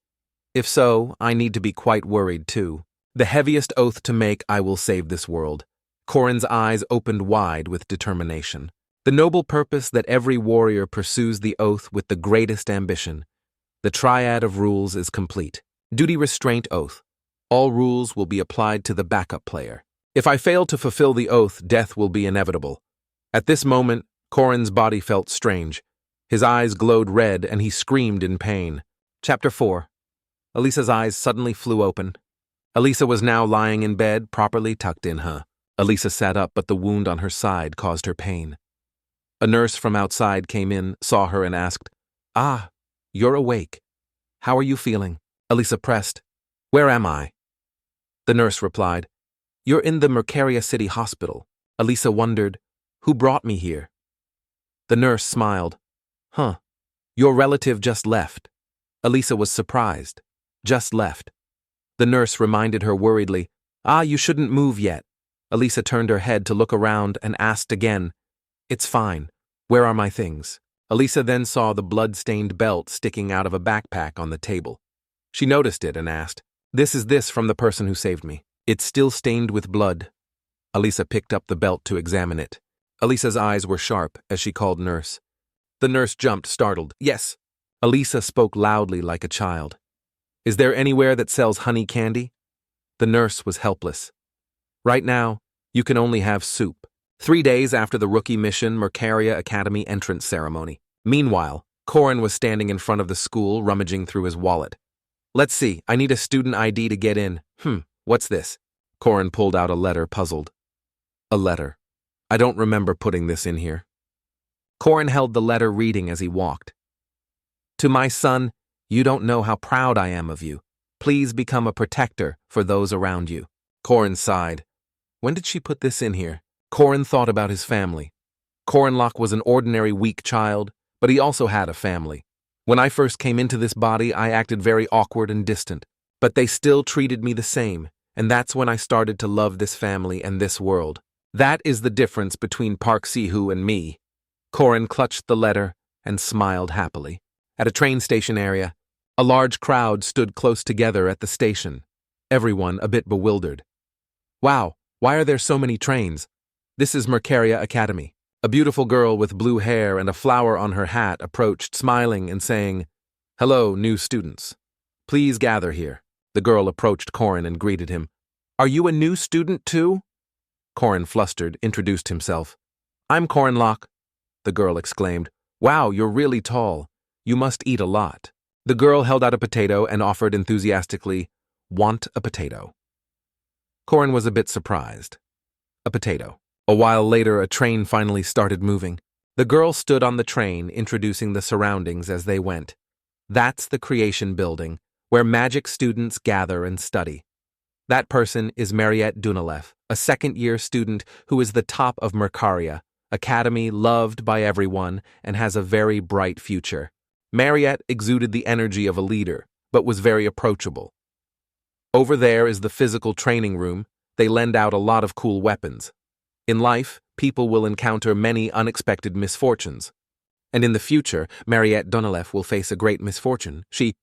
If so, I need to be quite worried too. The heaviest oath to make, I will save this world. Korin's eyes opened wide with determination. The noble purpose that every warrior pursues the oath with the greatest ambition. The triad of rules is complete. Duty restraint oath. All rules will be applied to the backup player. If I fail to fulfill the oath, death will be inevitable. At this moment, Korin's body felt strange. His eyes glowed red and he screamed in pain. Chapter 4. Elisa's eyes suddenly flew open. Elisa was now lying in bed, properly tucked in her. Elisa sat up, but the wound on her side caused her pain. A nurse from outside came in, saw her and asked, "Ah, you're awake. How are you feeling?" Elisa pressed, "Where am I?" The nurse replied, "You're in the Mercaria City Hospital." Elisa wondered, "Who brought me here?" The nurse smiled. "Huh, your relative just left." Elisa was surprised. Just left. The nurse reminded her worriedly, "Ah, you shouldn't move yet." Elisa turned her head to look around and asked again, "It's fine. Where are my things?" Elisa then saw the blood-stained belt sticking out of a backpack on the table. She noticed it and asked, "This is this from the person who saved me. It's still stained with blood." Elisa picked up the belt to examine it. Elisa's eyes were sharp as she called nurse. The nurse jumped, startled. "Yes." Elisa spoke loudly like a child. "Is there anywhere that sells honey candy?" The nurse was helpless. "Right now, you can only have soup." 3 days after the rookie mission Mercaria Academy entrance ceremony. Meanwhile, Korin was standing in front of the school, rummaging through his wallet. "Let's see, I need a student ID to get in. What's this?" Korin pulled out a letter, puzzled. A letter. I don't remember putting this in here. Korin held the letter, reading as he walked. "To my son, you don't know how proud I am of you. Please become a protector for those around you." Korin sighed. When did she put this in here? Korin thought about his family. Korinlock was an ordinary weak child, but he also had a family. When I first came into this body, I acted very awkward and distant, but they still treated me the same, and that's when I started to love this family and this world. That is the difference between Park Sihu and me. Korin clutched the letter and smiled happily. At a train station area, a large crowd stood close together at the station, everyone a bit bewildered. "Wow, why are there so many trains? This is Mercaria Academy." A beautiful girl with blue hair and a flower on her hat approached, smiling and saying, "Hello, new students. Please gather here." The girl approached Korin and greeted him. "Are you a new student too?" Korin, flustered, introduced himself. "I'm Korinlock," the girl exclaimed. "Wow, you're really tall. You must eat a lot." The girl held out a potato and offered enthusiastically, "Want a potato?" Korin was a bit surprised. A potato. A while later, a train finally started moving. The girl stood on the train, introducing the surroundings as they went. That's the Creation Building, where magic students gather and study. That person is Mariette Dunalev, a second-year student who is the top of Mercaria Academy, loved by everyone, and has a very bright future. Mariette exuded the energy of a leader, but was very approachable. Over there is the physical training room. They lend out a lot of cool weapons. In life, people will encounter many unexpected misfortunes. And in the future, Mariette Dunalev will face a great misfortune. She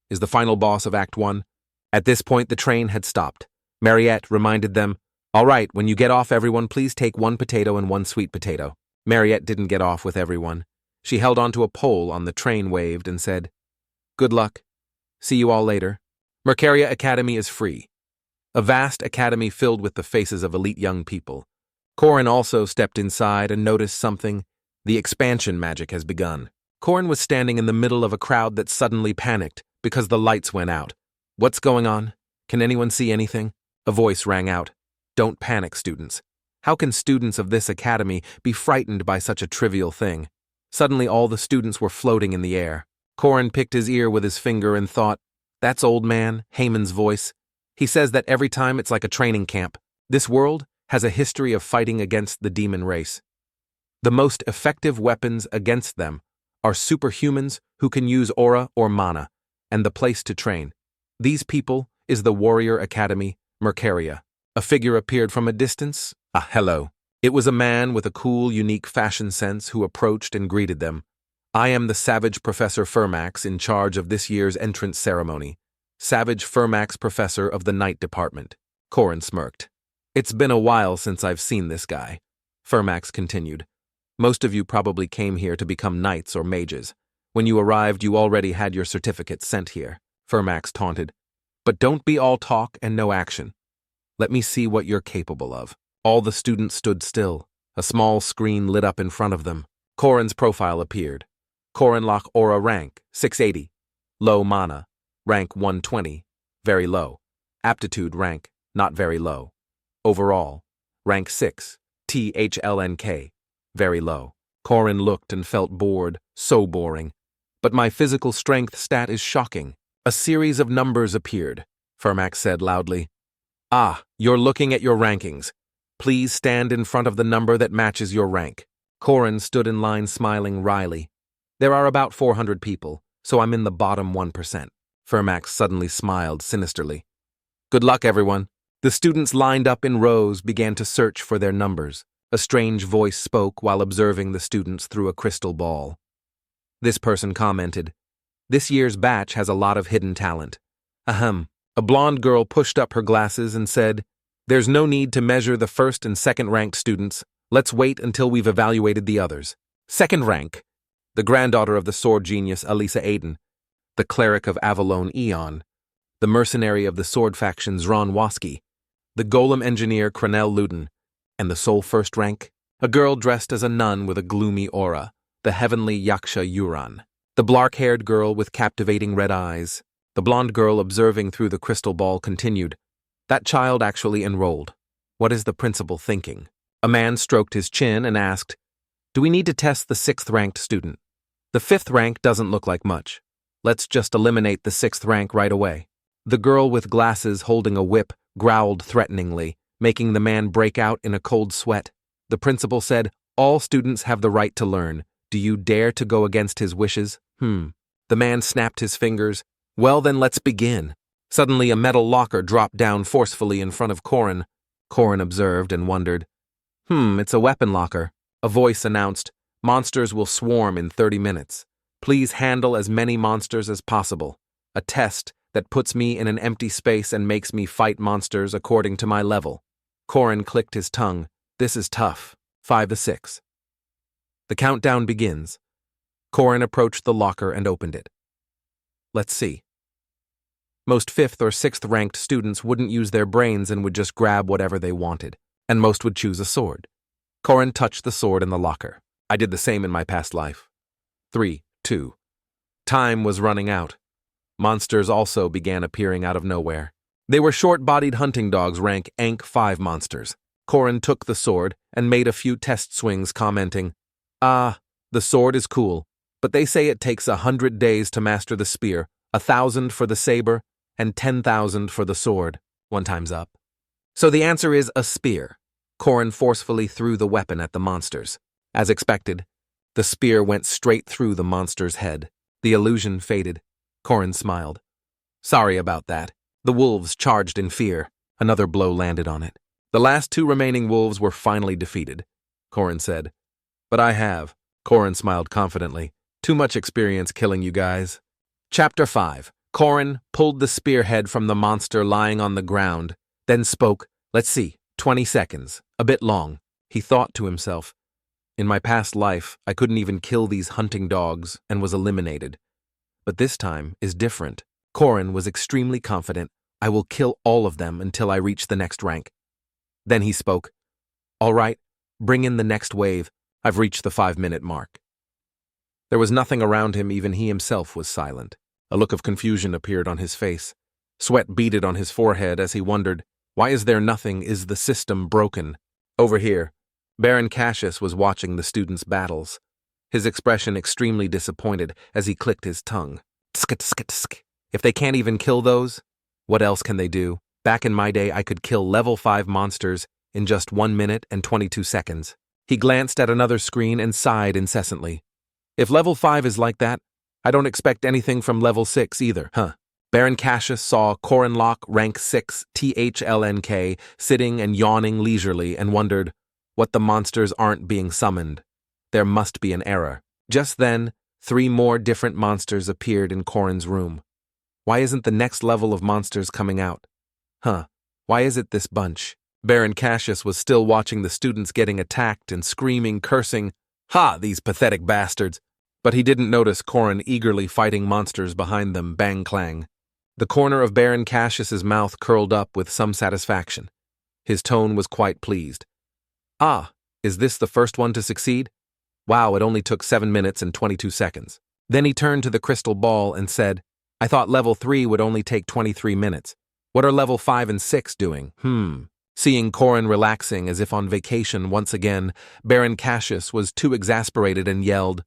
is the final boss of Act 1. At this point, the train had stopped. Mariette reminded them, "All right, when you get off, everyone, please take 1 potato and 1 sweet potato." Mariette didn't get off with everyone. She held onto a pole on the train, waved, and said, Good luck. See you all later. Mercaria Academy is free. A vast academy filled with the faces of elite young people. Corin also stepped inside and noticed something. The expansion magic has begun. Corin was standing in the middle of a crowd that suddenly panicked because the lights went out. What's going on? Can anyone see anything? A voice rang out. Don't panic, students. How can students of this academy be frightened by such a trivial thing? Suddenly all the students were floating in the air. Corin picked his ear with his finger and thought, that's old man, Haman's voice. He says that every time it's like a training camp. This world has a history of fighting against the demon race. The most effective weapons against them are superhumans who can use aura or mana, and the place to train. These people is the Warrior Academy, Mercaria. A figure appeared from a distance. Yahello. It was a man with a cool, unique fashion sense who approached and greeted them. I am the Savage Professor Fermax in charge of this year's entrance ceremony. Savage Fermax Professor of the Night Department. Corin smirked. It's been a while since I've seen this guy. Fermax continued. Most of you probably came here to become knights or mages. When you arrived, you already had your certificates sent here. Fermax taunted. But don't be all talk and no action. Let me see what you're capable of. All the students stood still. A small screen lit up in front of them. Corin's profile appeared. Corin Lock Aura rank, 680. Low mana, rank 120, very low. Aptitude rank, not very low. Overall, rank 6, THLNK, very low. Corin looked and felt bored, so boring. But my physical strength stat is shocking. A series of numbers appeared. Fermax said loudly. Ah, you're looking at your rankings. Please stand in front of the number that matches your rank. Corin stood in line smiling wryly. There are about 400 people, so I'm in the bottom 1%. Fermax suddenly smiled sinisterly. Good luck, everyone. The students lined up in rows began to search for their numbers. A strange voice spoke while observing the students through a crystal ball. This person commented, This year's batch has a lot of hidden talent. Ahem. A blonde girl pushed up her glasses and said, There's no need to measure the first and second ranked students. Let's wait until we've evaluated the others. Second rank. The granddaughter of the sword genius Alisa Aiden, the cleric of Avalon Eon, the mercenary of the sword faction Zron Waski, the golem engineer Cranel Luden, and the sole first rank, a girl dressed as a nun with a gloomy aura, the heavenly Yaksha Yuran, the blark-haired girl with captivating red eyes. The blonde girl observing through the crystal ball continued, That child actually enrolled. What is the principal thinking? A man stroked his chin and asked, Do we need to test the 6th-ranked student? The 5th rank doesn't look like much. Let's just eliminate the 6th rank right away. The girl with glasses holding a whip growled threateningly, making the man break out in a cold sweat. The principal said, All students have the right to learn. Do you dare to go against his wishes? The man snapped his fingers. Well then, let's begin. Suddenly a metal locker dropped down forcefully in front of Corin. Corin observed and wondered. It's a weapon locker. A voice announced, Monsters will swarm in 30 minutes. Please handle as many monsters as possible. A test that puts me in an empty space and makes me fight monsters according to my level. Corin clicked his tongue. This is tough. 5 to 6. The countdown begins. Corin approached the locker and opened it. Let's see. Most 5th or 6th ranked students wouldn't use their brains and would just grab whatever they wanted, and most would choose a sword. Corin touched the sword in the locker. I did the same in my past life. 3, 2. Time was running out. Monsters also began appearing out of nowhere. They were short-bodied hunting dogs rank Ank 5 monsters. Corin took the sword and made a few test swings commenting, the sword is cool, but they say it takes 100 days to master the spear, 1,000 for the saber, and 10,000 for the sword. 1 time's up. So the answer is a spear. Corin forcefully threw the weapon at the monsters. As expected, the spear went straight through the monster's head. The illusion faded. Corin smiled. Sorry about that. The wolves charged in fear. Another blow landed on it. The last 2 remaining wolves were finally defeated. Corin said, But I have. Corin smiled confidently. Too much experience killing you guys. Chapter 5. Corin pulled the spearhead from the monster lying on the ground, then spoke, Let's see, 20 seconds. A bit long. He thought to himself, In my past life, I couldn't even kill these hunting dogs and was eliminated. But this time is different. Korin was extremely confident. I will kill all of them until I reach the next rank. Then he spoke. All right, bring in the next wave. I've reached the 5-minute mark. There was nothing around him, even he himself was silent. A look of confusion appeared on his face. Sweat beaded on his forehead as he wondered, why is there nothing? Is the system broken? Over here, Baron Cassius was watching the students' battles, his expression extremely disappointed as he clicked his tongue. Tsk, tsk, tsk. If they can't even kill those, what else can they do? Back in my day, I could kill level 5 monsters in just 1 minute and 22 seconds. He glanced at another screen and sighed incessantly. If level 5 is like that, I don't expect anything from level 6 either, huh? Baron Cassius saw Korinlock rank 6 THLNK sitting and yawning leisurely and wondered what the monsters aren't being summoned. There must be an error. Just then, 3 more different monsters appeared in Korin's room. Why isn't the next level of monsters coming out? Huh, why is it this bunch? Baron Cassius was still watching the students getting attacked and screaming, cursing, "Ha, these pathetic bastards!" But he didn't notice Korin eagerly fighting monsters behind them, bang-clang. The corner of Baron Cassius's mouth curled up with some satisfaction. His tone was quite pleased. Ah, is this the first one to succeed? Wow, it only took 7 minutes and 22 seconds. Then he turned to the crystal ball and said, I thought level 3 would only take 23 minutes. What are level 5 and 6 doing? Seeing Korin relaxing as if on vacation once again, Baron Cassius was too exasperated and yelled,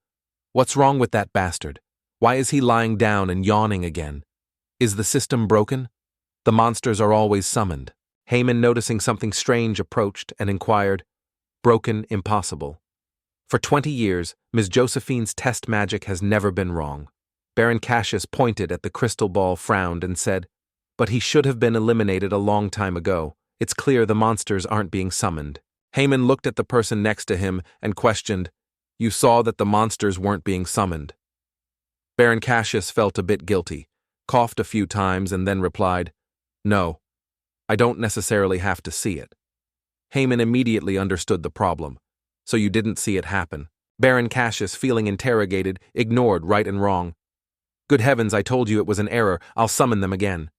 What's wrong with that bastard? Why is he lying down and yawning again? Is the system broken? The monsters are always summoned. Haman, noticing something strange, approached and inquired, Broken, impossible. For 20 years, Ms. Josephine's test magic has never been wrong. Baron Cassius pointed at the crystal ball, frowned, and said, But he should have been eliminated a long time ago. It's clear the monsters aren't being summoned. Haman looked at the person next to him and questioned, You saw that the monsters weren't being summoned. Baron Cassius felt a bit guilty, coughed a few times, and then replied, No, I don't necessarily have to see it. Haman immediately understood the problem. So you didn't see it happen. Baron Cassius, feeling interrogated, ignored right and wrong. Good heavens, I told you it was an error. I'll summon them again.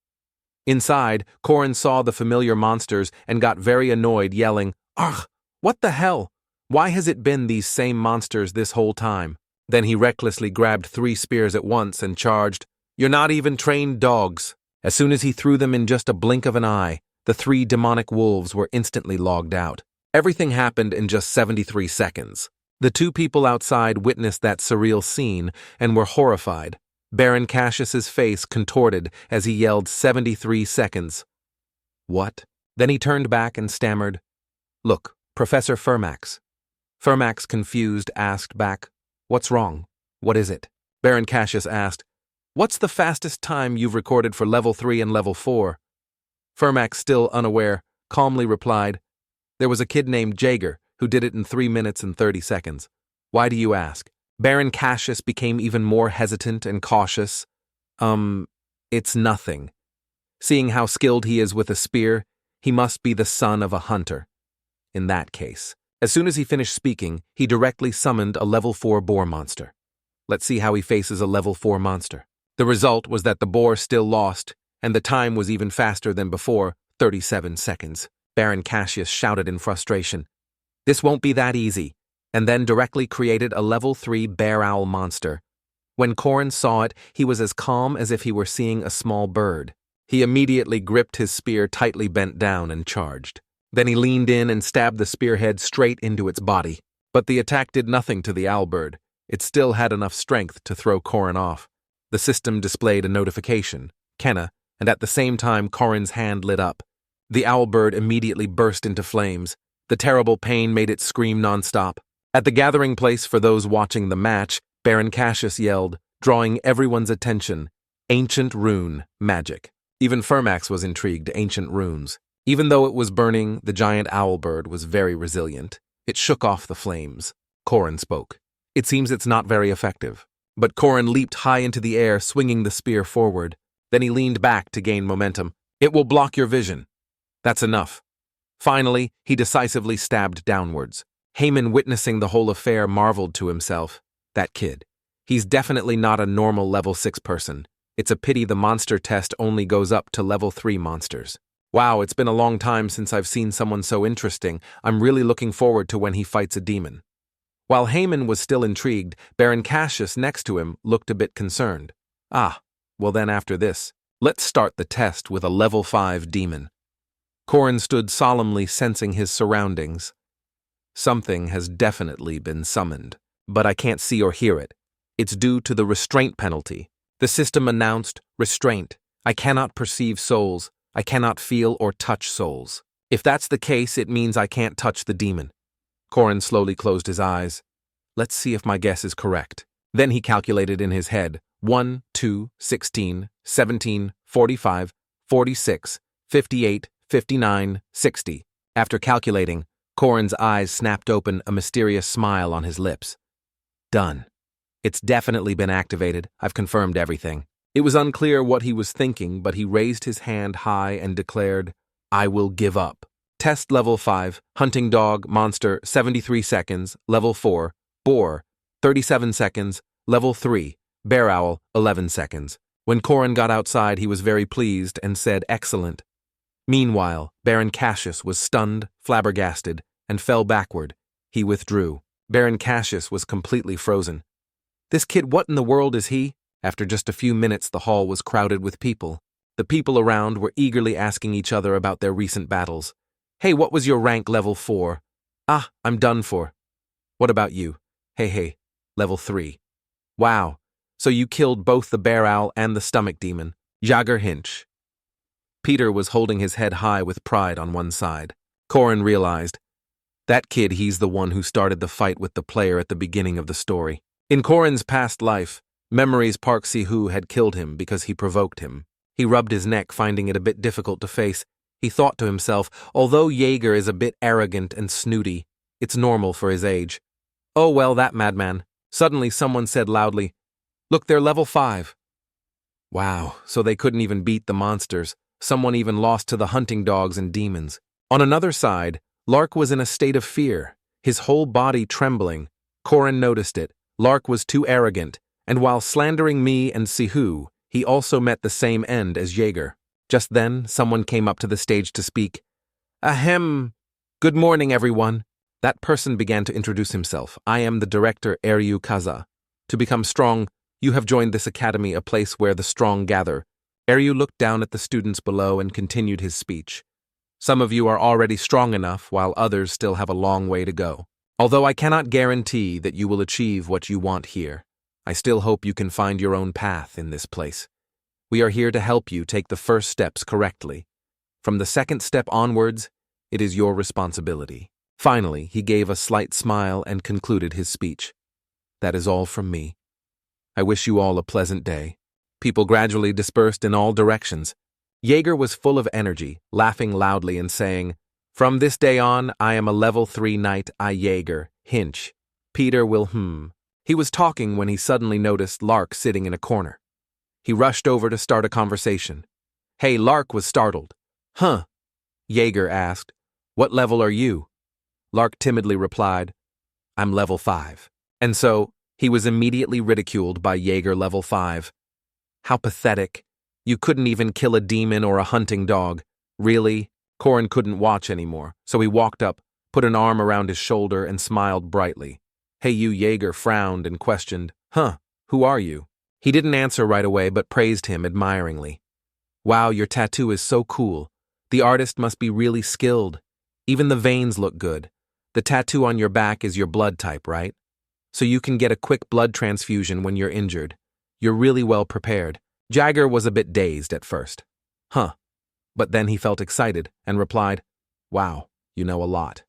Inside, Korin saw the familiar monsters and got very annoyed, yelling, Ugh, what the hell? Why has it been these same monsters this whole time? Then he recklessly grabbed 3 spears at once and charged, You're not even trained dogs. As soon as he threw them in just a blink of an eye, the 3 demonic wolves were instantly logged out. Everything happened in just 73 seconds. The 2 people outside witnessed that surreal scene and were horrified. Baron Cassius's face contorted as he yelled 73 seconds. What? Then he turned back and stammered, Look, Professor Fermax. Fermax, confused, asked back, What's wrong? What is it? Baron Cassius asked, What's the fastest time you've recorded for level 3 and level 4? Fermax, still unaware, calmly replied, There was a kid named Jaeger who did it in 3 minutes and 30 seconds. Why do you ask? Baron Cassius became even more hesitant and cautious. It's nothing. Seeing how skilled he is with a spear, he must be the son of a hunter. In that case, as soon as he finished speaking, he directly summoned a level 4 boar monster. Let's see how he faces a level 4 monster. The result was that the boar still lost, and the time was even faster than before, 37 seconds. Baron Cassius shouted in frustration, This won't be that easy, and then directly created a level 3 bear owl monster. When Korin saw it, he was as calm as if he were seeing a small bird. He immediately gripped his spear tightly bent down and charged. Then he leaned in and stabbed the spearhead straight into its body. But the attack did nothing to the owlbird. It still had enough strength to throw Korin off. The system displayed a notification, Kenna, and at the same time Korin's hand lit up. The owlbird immediately burst into flames. The terrible pain made it scream nonstop. At the gathering place for those watching the match, Baron Cassius yelled, drawing everyone's attention, Ancient Rune Magic. Even Fermax was intrigued, ancient runes. Even though it was burning, the giant owlbird was very resilient. It shook off the flames. Korin spoke. It seems it's not very effective. But Korin leaped high into the air, swinging the spear forward. Then he leaned back to gain momentum. It will block your vision. That's enough. Finally, he decisively stabbed downwards. Haman, witnessing the whole affair, marveled to himself. That kid. He's definitely not a normal level 6 person. It's a pity the monster test only goes up to level 3 monsters. Wow, it's been a long time since I've seen someone so interesting. I'm really looking forward to when he fights a demon. While Haman was still intrigued, Baron Cassius next to him looked a bit concerned. Ah, well then after this, let's start the test with a level 5 demon. Corin stood solemnly sensing his surroundings. Something has definitely been summoned, but I can't see or hear it. It's due to the restraint penalty. The system announced, restraint. I cannot perceive souls. I cannot feel or touch souls. If that's the case, it means I can't touch the demon. Corin slowly closed his eyes. Let's see if my guess is correct. Then he calculated in his head 1, 2, 16, 17, 45, 46, 58, 59, 60. After calculating, Corin's eyes snapped open, a mysterious smile on his lips. Done. It's definitely been activated. I've confirmed everything. It was unclear what he was thinking, but he raised his hand high and declared, I will give up. Test level 5, hunting dog, monster, 73 seconds, level 4, boar, 37 seconds, level 3, bear owl, 11 seconds. When Corin got outside, he was very pleased and said, excellent. Meanwhile, Baron Cassius was stunned, flabbergasted, and fell backward. He withdrew. Baron Cassius was completely frozen. This kid, what in the world is he? After just a few minutes, the hall was crowded with people. The people around were eagerly asking each other about their recent battles. Hey, what was your rank level 4? Ah, I'm done for. What about you? Hey, level 3. Wow, so you killed both the bear owl and the stomach demon. Jager Hinch. Peter was holding his head high with pride on one side. Corin realized, that kid, he's the one who started the fight with the player at the beginning of the story. In Corin's past life, Memories Park Si-Hu had killed him because he provoked him. He rubbed his neck, finding it a bit difficult to face. He thought to himself, although Jaeger is a bit arrogant and snooty, it's normal for his age. Oh well, that madman. Suddenly someone said loudly, look, they're level 5. Wow, so they couldn't even beat the monsters. Someone even lost to the hunting dogs and demons. On another side, Lark was in a state of fear, his whole body trembling. Corin noticed it. Lark was too arrogant, and while slandering me and Si-Hu, he also met the same end as Jaeger. Just then, someone came up to the stage to speak. Ahem. Good morning, everyone. That person began to introduce himself. I am the director, Ryu Kaza. To become strong, you have joined this academy, a place where the strong gather. Ryu looked down at the students below and continued his speech. Some of you are already strong enough, while others still have a long way to go. Although I cannot guarantee that you will achieve what you want here, I still hope you can find your own path in this place. We are here to help you take the first steps correctly. From the second step onwards, it is your responsibility. Finally, he gave a slight smile and concluded his speech. That is all from me. I wish you all a pleasant day. People gradually dispersed in all directions. Jaeger was full of energy, laughing loudly and saying, From this day on, I am a level 3 knight, Jaeger Hinch. Peter will He was talking when he suddenly noticed Lark sitting in a corner. He rushed over to start a conversation. Hey, Lark was startled. Huh? Jaeger asked, What level are you? Lark timidly replied, I'm level 5. And so, he was immediately ridiculed by Jaeger level 5. How pathetic. You couldn't even kill a demon or a hunting dog. Really? Corin couldn't watch anymore, so he walked up, put an arm around his shoulder, and smiled brightly. Hey, you. Jaeger frowned and questioned, Who are you? He didn't answer right away, but praised him admiringly. Wow, your tattoo is so cool. The artist must be really skilled. Even the veins look good. The tattoo on your back is your blood type, right? So you can get a quick blood transfusion when you're injured. You're really well prepared. Jaeger was a bit dazed at first. But then he felt excited and replied, Wow, you know a lot.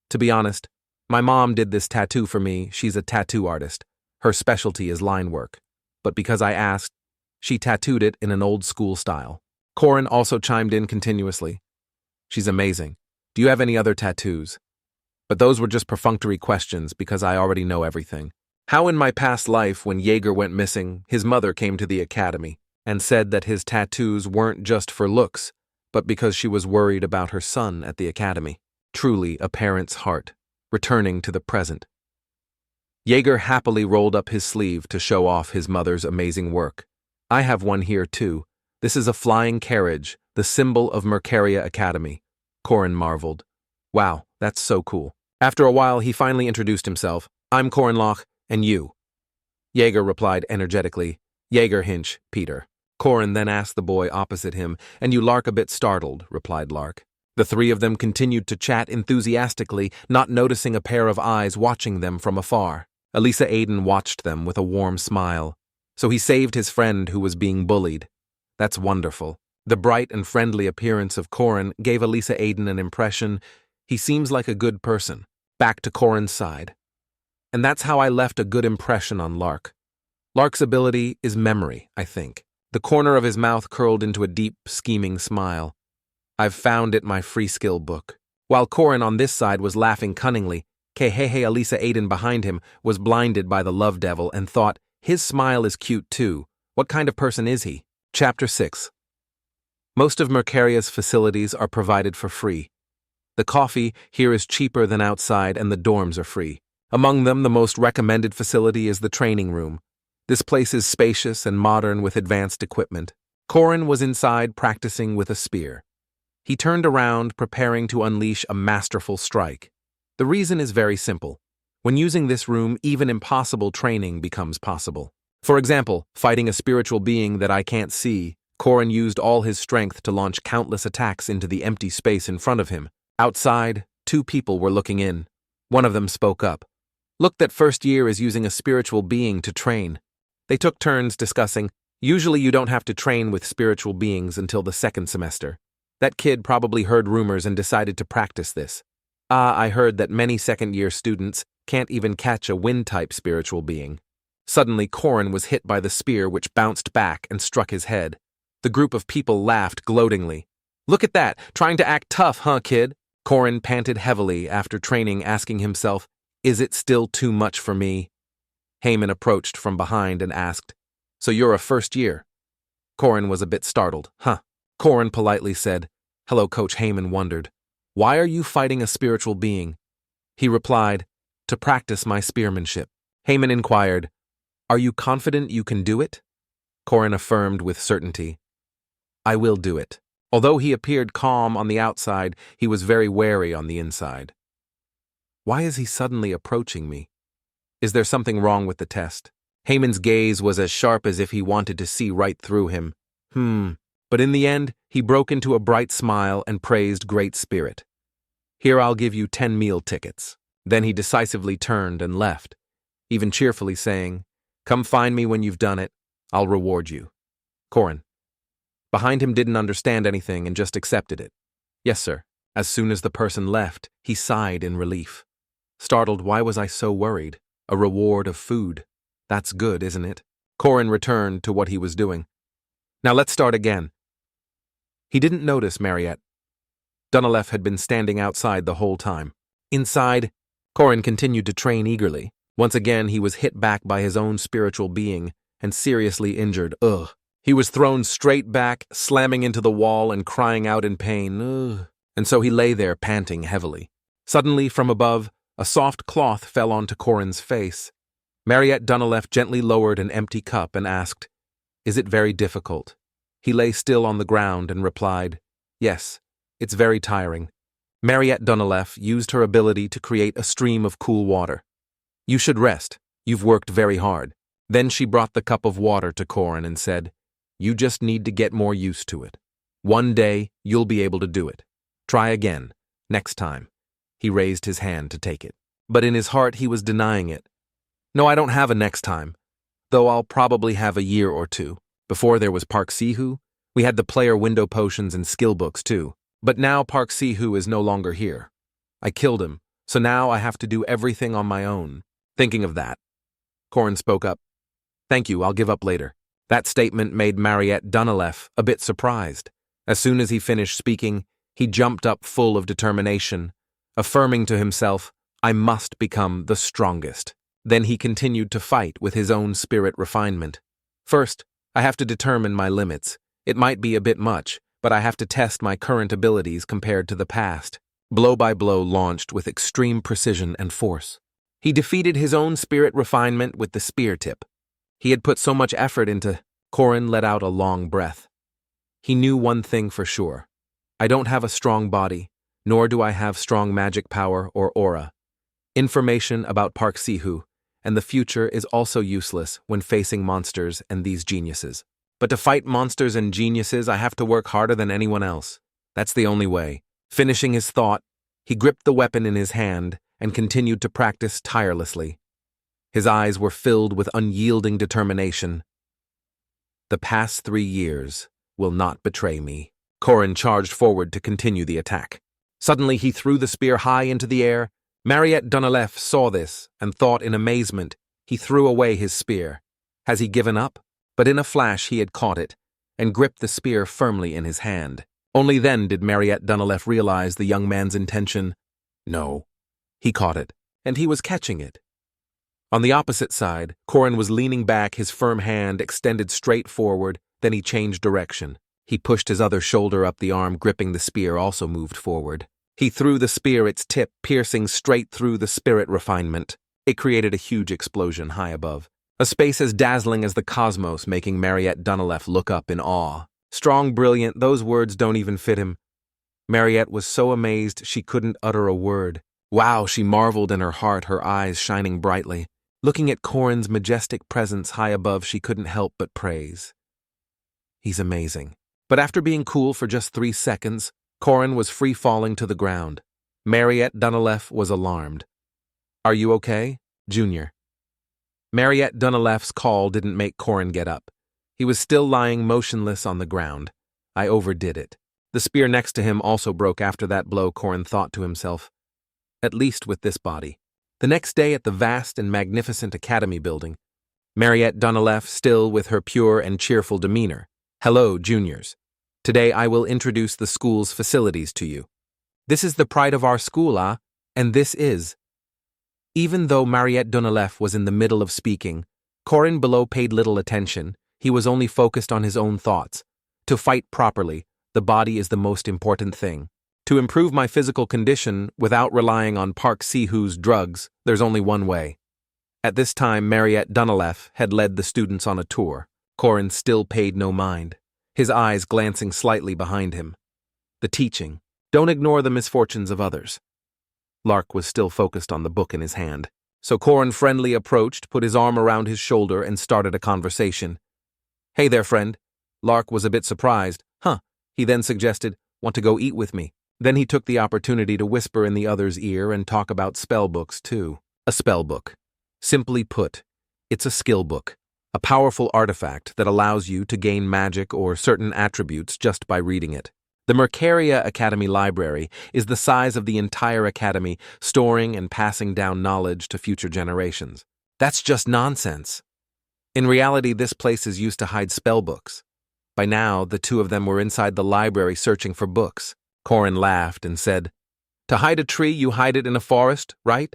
To be honest, my mom did this tattoo for me. She's a tattoo artist. Her specialty is line work. But because I asked, she tattooed it in an old school style. Corin also chimed in continuously. She's amazing. Do you have any other tattoos? But those were just perfunctory questions because I already know everything. How in my past life, when Jaeger went missing, his mother came to the academy and said that his tattoos weren't just for looks, but because she was worried about her son at the academy. Truly a parent's heart, returning to the present. Jaeger happily rolled up his sleeve to show off his mother's amazing work. I have one here too. This is a flying carriage, the symbol of Mercaria Academy. Corin marveled. Wow, that's so cool. After a while, he finally introduced himself. I'm Corin Loch, and you? Jaeger replied energetically. Jaeger Hinch, Peter. Corin then asked the boy opposite him, and you Lark a bit startled, replied Lark. The three of them continued to chat enthusiastically, not noticing a pair of eyes watching them from afar. Elisa Aiden watched them with a warm smile. So he saved his friend who was being bullied. That's wonderful. The bright and friendly appearance of Corin gave Elisa Aiden an impression. He seems like a good person. Back to Corin's side. And that's how I left a good impression on Lark. Lark's ability is memory, I think. The corner of his mouth curled into a deep, scheming smile. I've found it my free skill book. While Corin on this side was laughing cunningly, Kehehe Elisa Aiden behind him was blinded by the love devil and thought, his smile is cute too. What kind of person is he? Chapter 6. Most of Mercaria's facilities are provided for free. The coffee here is cheaper than outside and the dorms are free. Among them, the most recommended facility is the training room. This place is spacious and modern with advanced equipment. Corin was inside practicing with a spear. He turned around, preparing to unleash a masterful strike. The reason is very simple. When using this room, even impossible training becomes possible. For example, fighting a spiritual being that I can't see, Corin used all his strength to launch countless attacks into the empty space in front of him. Outside, 2 people were looking in. One of them spoke up. Look, that first year is using a spiritual being to train. They took turns discussing, usually you don't have to train with spiritual beings until the 2nd semester. That kid probably heard rumors and decided to practice this. I heard that many second-year students can't even catch a wind-type spiritual being. Suddenly, Corin was hit by the spear which bounced back and struck his head. The group of people laughed gloatingly. Look at that, trying to act tough, huh, kid? Corin panted heavily after training, asking himself, is it still too much for me? Heyman approached from behind and asked, so you're a first year? Corin was a bit startled. Huh. Corin politely said, hello. Coach Heyman wondered, why are you fighting a spiritual being? He replied, to practice my spearmanship. Heyman inquired, are you confident you can do it? Corin affirmed with certainty, I will do it. Although he appeared calm on the outside, he was very wary on the inside. Why is he suddenly approaching me? Is there something wrong with the test? Heyman's gaze was as sharp as if he wanted to see right through him. But in the end, he broke into a bright smile and praised Great Spirit. Here, I'll give you 10 meal tickets. Then he decisively turned and left, even cheerfully saying, come find me when you've done it. I'll reward you. Corin. Behind him didn't understand anything and just accepted it. Yes, sir. As soon as the person left, he sighed in relief. Startled, why was I so worried? A reward of food. That's good, isn't it? Corin returned to what he was doing. Now let's start again. He didn't notice Mariette. Dunalef had been standing outside the whole time. Inside, Corin continued to train eagerly. Once again, he was hit back by his own spiritual being and seriously injured. Ugh. He was thrown straight back, slamming into the wall and crying out in pain. Ugh. And so he lay there panting heavily. Suddenly, from above, a soft cloth fell onto Corin's face. Mariette Dunalef gently lowered an empty cup and asked, is it very difficult? He lay still on the ground and replied, yes, it's very tiring. Mariette Dunalef used her ability to create a stream of cool water. You should rest. You've worked very hard. Then she brought the cup of water to Corin and said, you just need to get more used to it. One day, you'll be able to do it. Try again, next time. He raised his hand to take it. But in his heart, he was denying it. No, I don't have a next time. Though I'll probably have a year or 2. Before there was Park Sihu, we had the player window potions and skill books too. But now Park Sihu is no longer here. I killed him, so now I have to do everything on my own. Thinking of that, Corin spoke up. Thank you, I'll give up later. That statement made Mariette Dunalef a bit surprised. As soon as he finished speaking, he jumped up full of determination, affirming to himself, I must become the strongest. Then he continued to fight with his own spirit refinement. First, I have to determine my limits. It might be a bit much, but I have to test my current abilities compared to the past. Blow by blow launched with extreme precision and force. He defeated his own spirit refinement with the spear tip. He had put so much effort into. Corin let out a long breath. He knew one thing for sure. I don't have a strong body, nor do I have strong magic power or aura. Information about Park Sihu and the future is also useless when facing monsters and these geniuses. But to fight monsters and geniuses, I have to work harder than anyone else. That's the only way. Finishing his thought, he gripped the weapon in his hand and continued to practice tirelessly. His eyes were filled with unyielding determination. The past 3 years will not betray me. Corin charged forward to continue the attack. Suddenly he threw the spear high into the air. Mariette Dunalef saw this and thought in amazement. He threw away his spear. Has he given up? But in a flash he had caught it and gripped the spear firmly in his hand. Only then did Mariette Dunalef realize the young man's intention. No. He caught it, and he was catching it. On the opposite side, Corin was leaning back, his firm hand extended straight forward. Then he changed direction. He pushed his other shoulder up, the arm gripping the spear also moved forward. He threw the spear, its tip piercing straight through the spirit refinement. It created a huge explosion high above. A space as dazzling as the cosmos, making Mariette Dunalef look up in awe. Strong, brilliant, those words don't even fit him. Mariette was so amazed she couldn't utter a word. Wow, she marveled in her heart, her eyes shining brightly. Looking at Corin's majestic presence high above, she couldn't help but praise. He's amazing. But after being cool for just 3 seconds, Corin was free falling to the ground. Mariette Dunalef was alarmed. Are you okay, Junior? Mariette Dunalef's call didn't make Corin get up. He was still lying motionless on the ground. I overdid it. The spear next to him also broke after that blow, Corin thought to himself. At least with this body. The next day at the vast and magnificent academy building, Mariette Dunalef still with her pure and cheerful demeanor. Hello, juniors. Today I will introduce the school's facilities to you. This is the pride of our school, and this is. Even though Mariette Dunalef was in the middle of speaking, Corin below paid little attention. He was only focused on his own thoughts. To fight properly, the body is the most important thing. To improve my physical condition without relying on Park Sihu's drugs, there's only one way. At this time, Mariette Dunalef had led the students on a tour. Corin still paid no mind, his eyes glancing slightly behind him. The teaching. Don't ignore the misfortunes of others. Lark was still focused on the book in his hand. So Corin friendly approached, put his arm around his shoulder, and started a conversation. Hey there, friend. Lark was a bit surprised. He then suggested, want to go eat with me? Then he took the opportunity to whisper in the other's ear and talk about spell books too. A spell book. Simply put, it's a skill book. A powerful artifact that allows you to gain magic or certain attributes just by reading it. The Mercaria Academy Library is the size of the entire academy, storing and passing down knowledge to future generations. That's just nonsense. In reality, this place is used to hide spell books. By now, the two of them were inside the library searching for books. Corin laughed and said, To hide a tree, you hide it in a forest, right?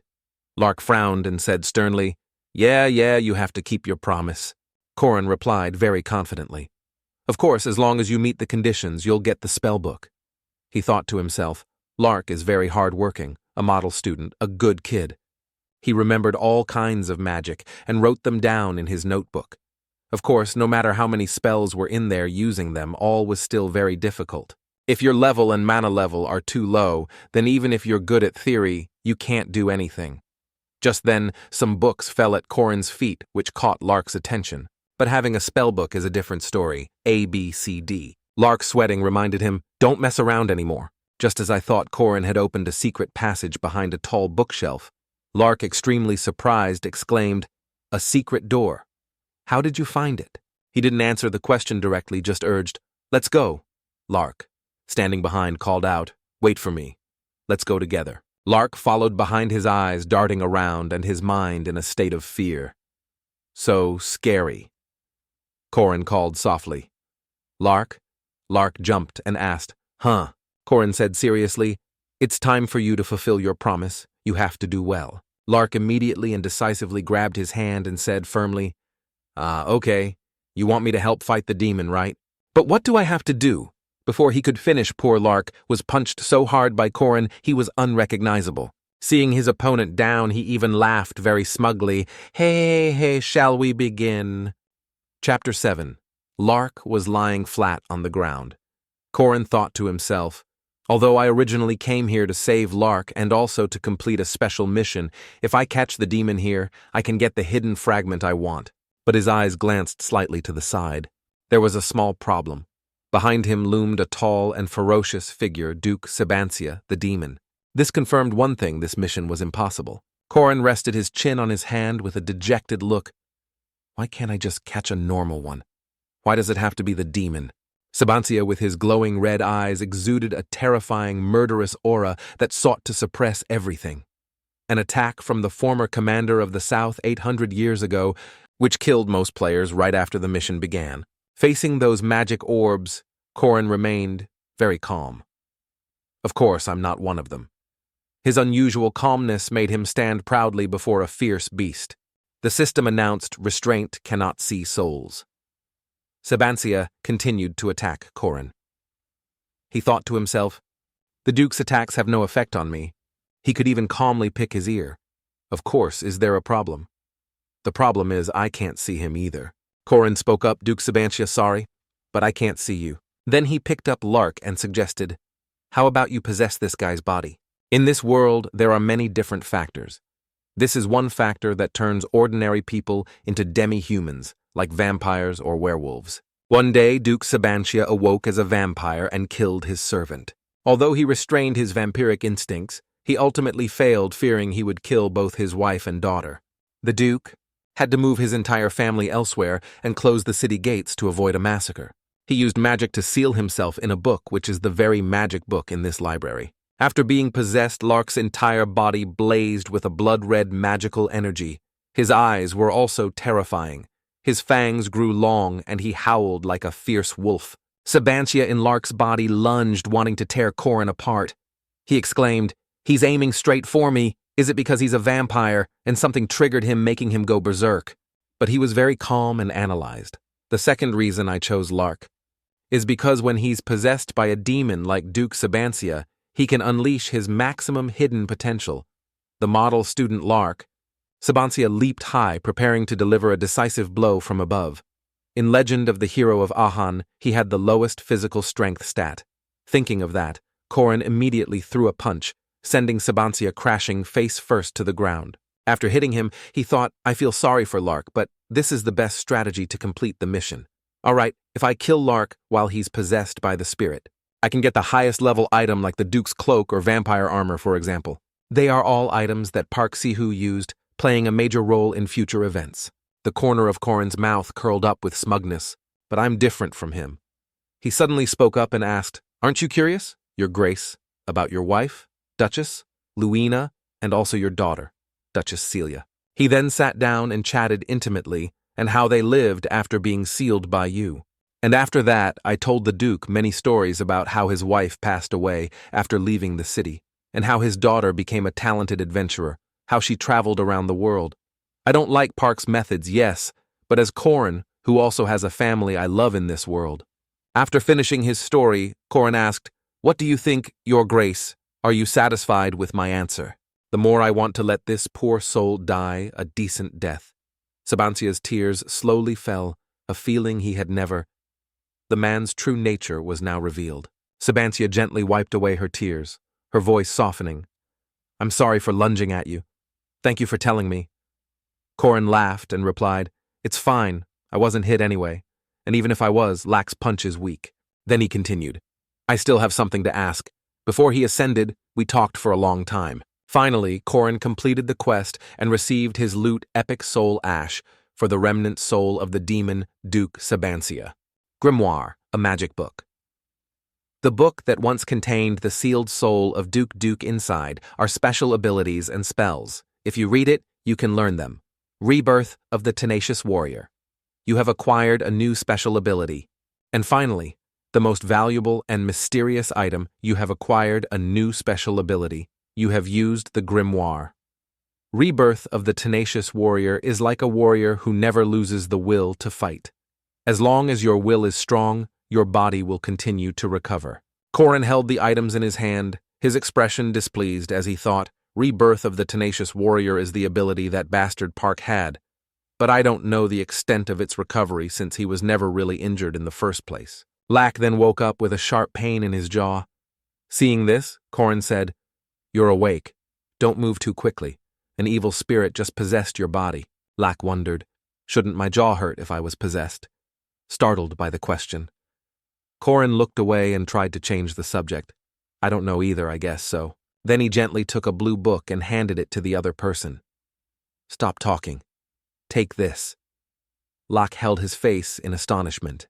Lark frowned and said sternly, Yeah, you have to keep your promise. Corin replied very confidently. Of course, as long as you meet the conditions, you'll get the spell book. He thought to himself, Lark is very hard-working, a model student, a good kid. He remembered all kinds of magic and wrote them down in his notebook. Of course, no matter how many spells were in there, using them, all was still very difficult. If your level and mana level are too low, then even if you're good at theory, you can't do anything. Just then, some books fell at Corin's feet, which caught Lark's attention. But having a spellbook is a different story. A, B, C, D. Lark, sweating, reminded him, Don't mess around anymore. Just as I thought, Corin had opened a secret passage behind a tall bookshelf. Lark, extremely surprised, exclaimed, A secret door. How did you find it? He didn't answer the question directly, just urged, Let's go. Lark, standing behind, called out, Wait for me. Let's go together. Lark followed behind, his eyes darting around and his mind in a state of fear. So scary. Corin called softly. Lark? Lark jumped and asked, Corin said seriously, It's time for you to fulfill your promise. You have to do well. Lark immediately and decisively grabbed his hand and said firmly, Okay. You want me to help fight the demon, right? But what do I have to do? Before he could finish, poor Lark was punched so hard by Corin he was unrecognizable. Seeing his opponent down, he even laughed very smugly. Hey, shall we begin? Chapter 7. Lark was lying flat on the ground. Corin thought to himself, although I originally came here to save Lark and also to complete a special mission, if I catch the demon here, I can get the hidden fragment I want. But his eyes glanced slightly to the side. There was a small problem. Behind him loomed a tall and ferocious figure, Duke Sabancia, the demon. This confirmed one thing: this mission was impossible. Corin rested his chin on his hand with a dejected look. Why can't I just catch a normal one? Why does it have to be the demon? Sabancia, with his glowing red eyes, exuded a terrifying, murderous aura that sought to suppress everything. An attack from the former commander of the South 800 years ago, which killed most players right after the mission began. Facing those magic orbs, Corin remained very calm. Of course, I'm not one of them. His unusual calmness made him stand proudly before a fierce beast. The system announced restraint cannot see souls. Sabancia continued to attack Corin. He thought to himself, the Duke's attacks have no effect on me. He could even calmly pick his ear. Of course, is there a problem? The problem is I can't see him either. Corin spoke up. Duke Sabancia, sorry, but I can't see you. Then he picked up Lark and suggested, how about you possess this guy's body? In this world, there are many different factors. This is one factor that turns ordinary people into demi-humans, like vampires or werewolves. One day, Duke Sabancia awoke as a vampire and killed his servant. Although he restrained his vampiric instincts, he ultimately failed, fearing he would kill both his wife and daughter. The Duke had to move his entire family elsewhere and close the city gates to avoid a massacre. He used magic to seal himself in a book, which is the very magic book in this library. After being possessed, Lark's entire body blazed with a blood-red magical energy. His eyes were also terrifying. His fangs grew long, and he howled like a fierce wolf. Sabancia in Lark's body lunged, wanting to tear Corin apart. He exclaimed, he's aiming straight for me. Is it because he's a vampire, and something triggered him, making him go berserk? But he was very calm and analyzed. The second reason I chose Lark is because when he's possessed by a demon like Duke Sabancia, he can unleash his maximum hidden potential. The model student Lark, Sabancia leaped high, preparing to deliver a decisive blow from above. In Legend of the Hero of Ahan, he had the lowest physical strength stat. Thinking of that, Corin immediately threw a punch, sending Sabancia crashing face first to the ground. After hitting him, he thought, I feel sorry for Lark, but this is the best strategy to complete the mission. Alright, if I kill Lark while he's possessed by the spirit, I can get the highest level item like the Duke's cloak or vampire armor, for example. They are all items that Park Si-hoo used, playing a major role in future events. The corner of Corin's mouth curled up with smugness, but I'm different from him. He suddenly spoke up and asked, aren't you curious, Your Grace, about your wife, Duchess, Luina, and also your daughter, Duchess Celia? He then sat down and chatted intimately, and how they lived after being sealed by you. And after that, I told the Duke many stories about how his wife passed away after leaving the city, and how his daughter became a talented adventurer, how she traveled around the world. I don't like Park's methods, yes, but as Corin, who also has a family I love in this world. After finishing his story, Corin asked, what do you think, Your Grace? Are you satisfied with my answer? The more I want to let this poor soul die a decent death. Sabancia's tears slowly fell, a feeling he had never. The man's true nature was now revealed. Sabancia gently wiped away her tears, her voice softening. I'm sorry for lunging at you. Thank you for telling me. Corin laughed and replied, it's fine, I wasn't hit anyway, and even if I was, Lack's punch is weak. Then he continued, I still have something to ask. Before he ascended, we talked for a long time. Finally, Corin completed the quest and received his loot Epic Soul Ash for the remnant soul of the demon Duke Sabancia. Grimoire, a magic book. The book that once contained the sealed soul of Duke inside are special abilities and spells. If you read it, you can learn them. Rebirth of the Tenacious Warrior. You have acquired a new special ability. And finally, the most valuable and mysterious item, you have acquired a new special ability. You have used the Grimoire. Rebirth of the Tenacious Warrior is like a warrior who never loses the will to fight. As long as your will is strong, your body will continue to recover. Corin held the items in his hand, his expression displeased as he thought, Rebirth of the tenacious warrior is the ability that Bastard Park had, but I don't know the extent of its recovery since he was never really injured in the first place. Lack then woke up with a sharp pain in his jaw. Seeing this, Corin said, "You're awake. Don't move too quickly. An evil spirit just possessed your body." Lack wondered, shouldn't my jaw hurt if I was possessed? Startled by the question. Corin looked away and tried to change the subject. I don't know either, I guess so. Then he gently took a blue book and handed it to the other person. Stop talking. Take this. Locke held his face in astonishment.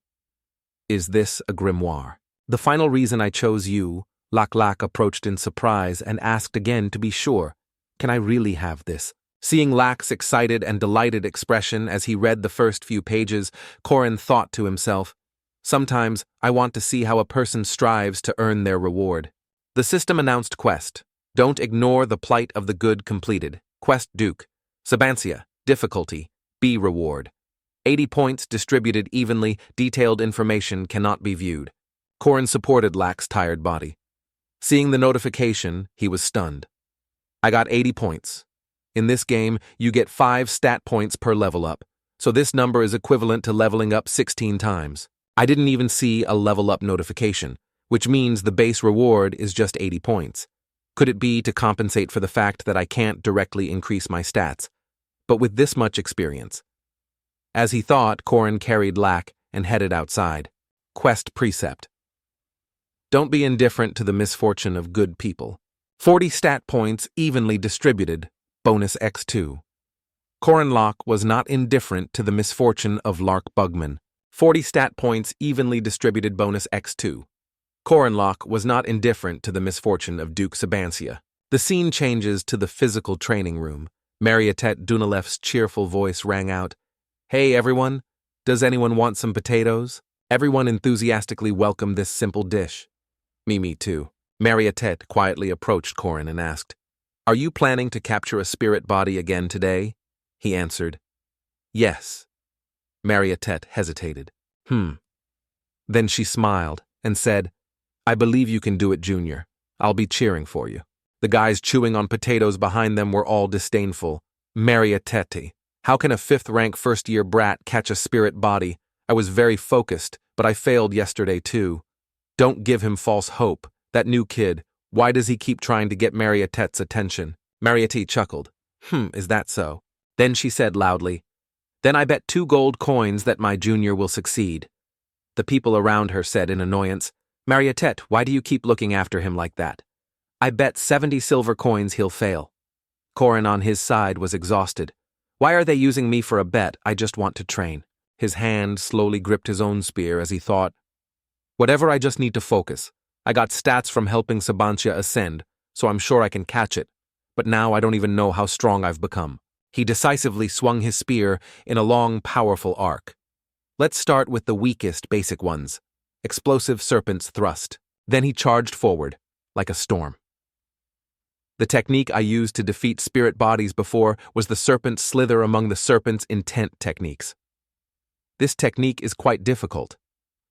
Is this a grimoire? The final reason I chose you, Locke approached in surprise and asked again to be sure. Can I really have this? Seeing Locke's excited and delighted expression as he read the first few pages, Corin thought to himself, sometimes I want to see how a person strives to earn their reward. The system announced quest. Don't ignore the plight of the good completed. Quest Duke. Sabancia. Difficulty. B reward. 80 points distributed evenly. Detailed information cannot be viewed. Corin supported Locke's tired body. Seeing the notification, he was stunned. I got 80 points. In this game, you get 5 stat points per level up, so this number is equivalent to leveling up 16 times. I didn't even see a level up notification, which means the base reward is just 80 points. Could it be to compensate for the fact that I can't directly increase my stats? But with this much experience. As he thought, Corin carried Locke and headed outside. Quest Precept. Don't be indifferent to the misfortune of good people. 40 stat points evenly distributed, bonus X2. Corin Locke was not indifferent to the misfortune of Lark Bugman. 40 stat points evenly distributed, bonus X2. Corin Locke was not indifferent to the misfortune of Duke Sabancia. The scene changes to the physical training room. Mariette Dunalef's cheerful voice rang out, "Hey everyone, does anyone want some potatoes?" Everyone enthusiastically welcomed this simple dish. Me too. Mariette quietly approached Corin and asked, "Are you planning to capture a spirit body again today?" He answered, "Yes." Mariette hesitated. Then she smiled and said, "I believe you can do it, Junior. I'll be cheering for you." The guys chewing on potatoes behind them were all disdainful. Mariette, how can a 5th-rank first-year brat catch a spirit body? I was very focused, but I failed yesterday too. Don't give him false hope. That new kid, why does he keep trying to get Mariette's attention? Mariette chuckled. Is that so? Then she said loudly, "Then I bet 2 gold coins that my junior will succeed." The people around her said in annoyance, "Mariette, why do you keep looking after him like that? I bet 70 silver coins he'll fail." Corin on his side was exhausted. "Why are they using me for a bet? I just want to train." His hand slowly gripped his own spear as he thought, "Whatever, I just need to focus. I got stats from helping Sabancia ascend, so I'm sure I can catch it. But now I don't even know how strong I've become." He decisively swung his spear in a long, powerful arc. Let's start with the weakest basic ones. Explosive Serpent's Thrust. Then he charged forward, like a storm. The technique I used to defeat spirit bodies before was the Serpent Slither among the Serpent's Intent techniques. This technique is quite difficult,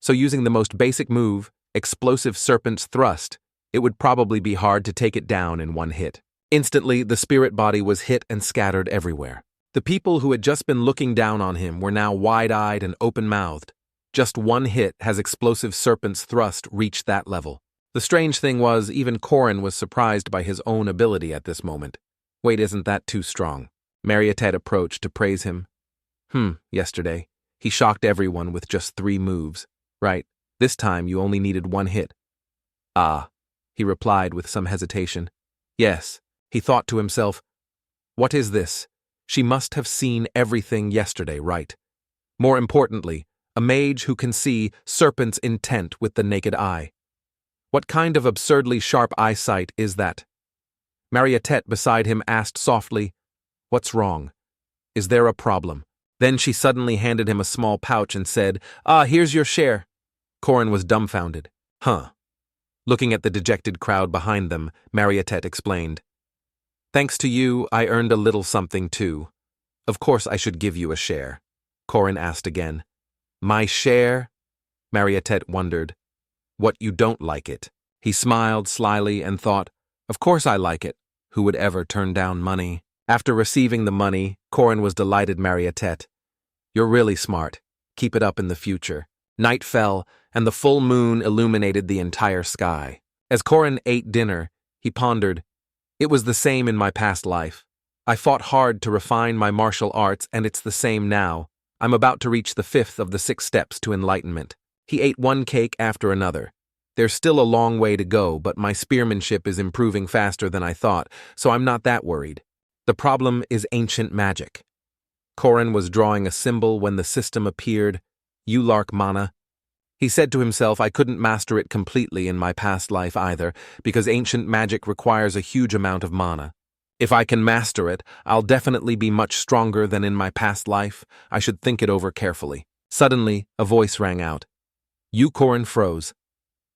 so using the most basic move, Explosive Serpent's Thrust, it would probably be hard to take it down in one hit. Instantly, the spirit body was hit and scattered everywhere. The people who had just been looking down on him were now wide-eyed and open-mouthed. Just one hit has Explosive Serpent's Thrust reached that level. The strange thing was, even Corin was surprised by his own ability at this moment. Wait, isn't that too strong? Mariette approached to praise him. Yesterday, he shocked everyone with just 3 moves. Right, this time you only needed 1 hit. Ah, he replied with some hesitation. Yes, he thought to himself, what is this? She must have seen everything yesterday, right? More importantly, a mage who can see Serpent's Intent with the naked eye. What kind of absurdly sharp eyesight is that? Mariette beside him asked softly, "What's wrong? Is there a problem?" Then she suddenly handed him a small pouch and said, "Here's your share." Corin was dumbfounded. Looking at the dejected crowd behind them, Mariette explained, "Thanks to you, I earned a little something too. Of course I should give you a share." Corin asked again. "My share?" Mariette wondered. "What, you don't like it?" He smiled slyly and thought, "Of course I like it. Who would ever turn down money? After receiving the money, Corin was delighted. Mariette, you're really smart. Keep it up in the future. Night fell, and the full moon illuminated the entire sky. As Corin ate dinner, he pondered, it was the same in my past life. I fought hard to refine my martial arts, and it's the same now. I'm about to reach the 5th of the 6 steps to enlightenment. He ate one cake after another. There's still a long way to go, but my spearmanship is improving faster than I thought, so I'm not that worried. The problem is ancient magic. Corin was drawing a symbol when the system appeared, Ulark mana. He said to himself, I couldn't master it completely in my past life either, because ancient magic requires a huge amount of mana. If I can master it, I'll definitely be much stronger than in my past life. I should think it over carefully. Suddenly, a voice rang out. Corin froze.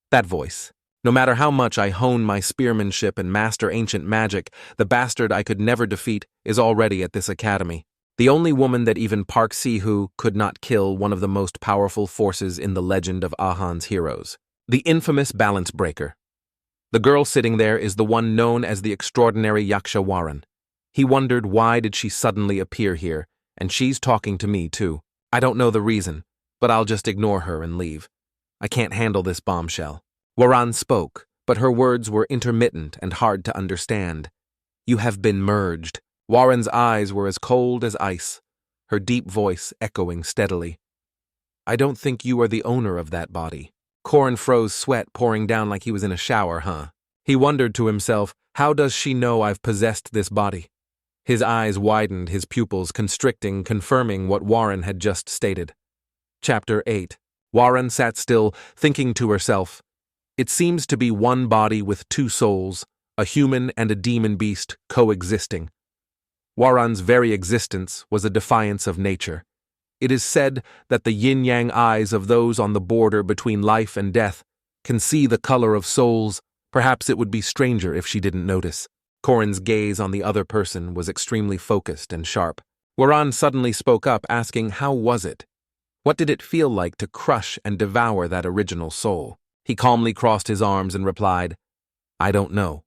That voice. No matter how much I hone my spearmanship and master ancient magic, the bastard I could never defeat is already at this academy. The only woman that even Park Si-hoo could not kill, one of the most powerful forces in the legend of Ahan's heroes. The infamous balance breaker. The girl sitting there is the one known as the extraordinary Yaksha Warren. He wondered, why did she suddenly appear here, and she's talking to me too. I don't know the reason, but I'll just ignore her and leave. I can't handle this bombshell. Warren spoke, but her words were intermittent and hard to understand. You have been merged. Warren's eyes were as cold as ice, her deep voice echoing steadily. I don't think you are the owner of that body. Corin froze, sweat pouring down like he was in a shower, huh? He wondered to himself, how does she know I've possessed this body? His eyes widened, his pupils constricting, confirming what Warren had just stated. Chapter 8. Warren sat still, thinking to herself, it seems to be one body with 2 souls, a human and a demon beast, coexisting. Warren's very existence was a defiance of nature. It is said that the yin-yang eyes of those on the border between life and death can see the color of souls. Perhaps it would be stranger if she didn't notice. Corin's gaze on the other person was extremely focused and sharp. Warren suddenly spoke up, asking, how was it? What did it feel like to crush and devour that original soul? He calmly crossed his arms and replied, I don't know.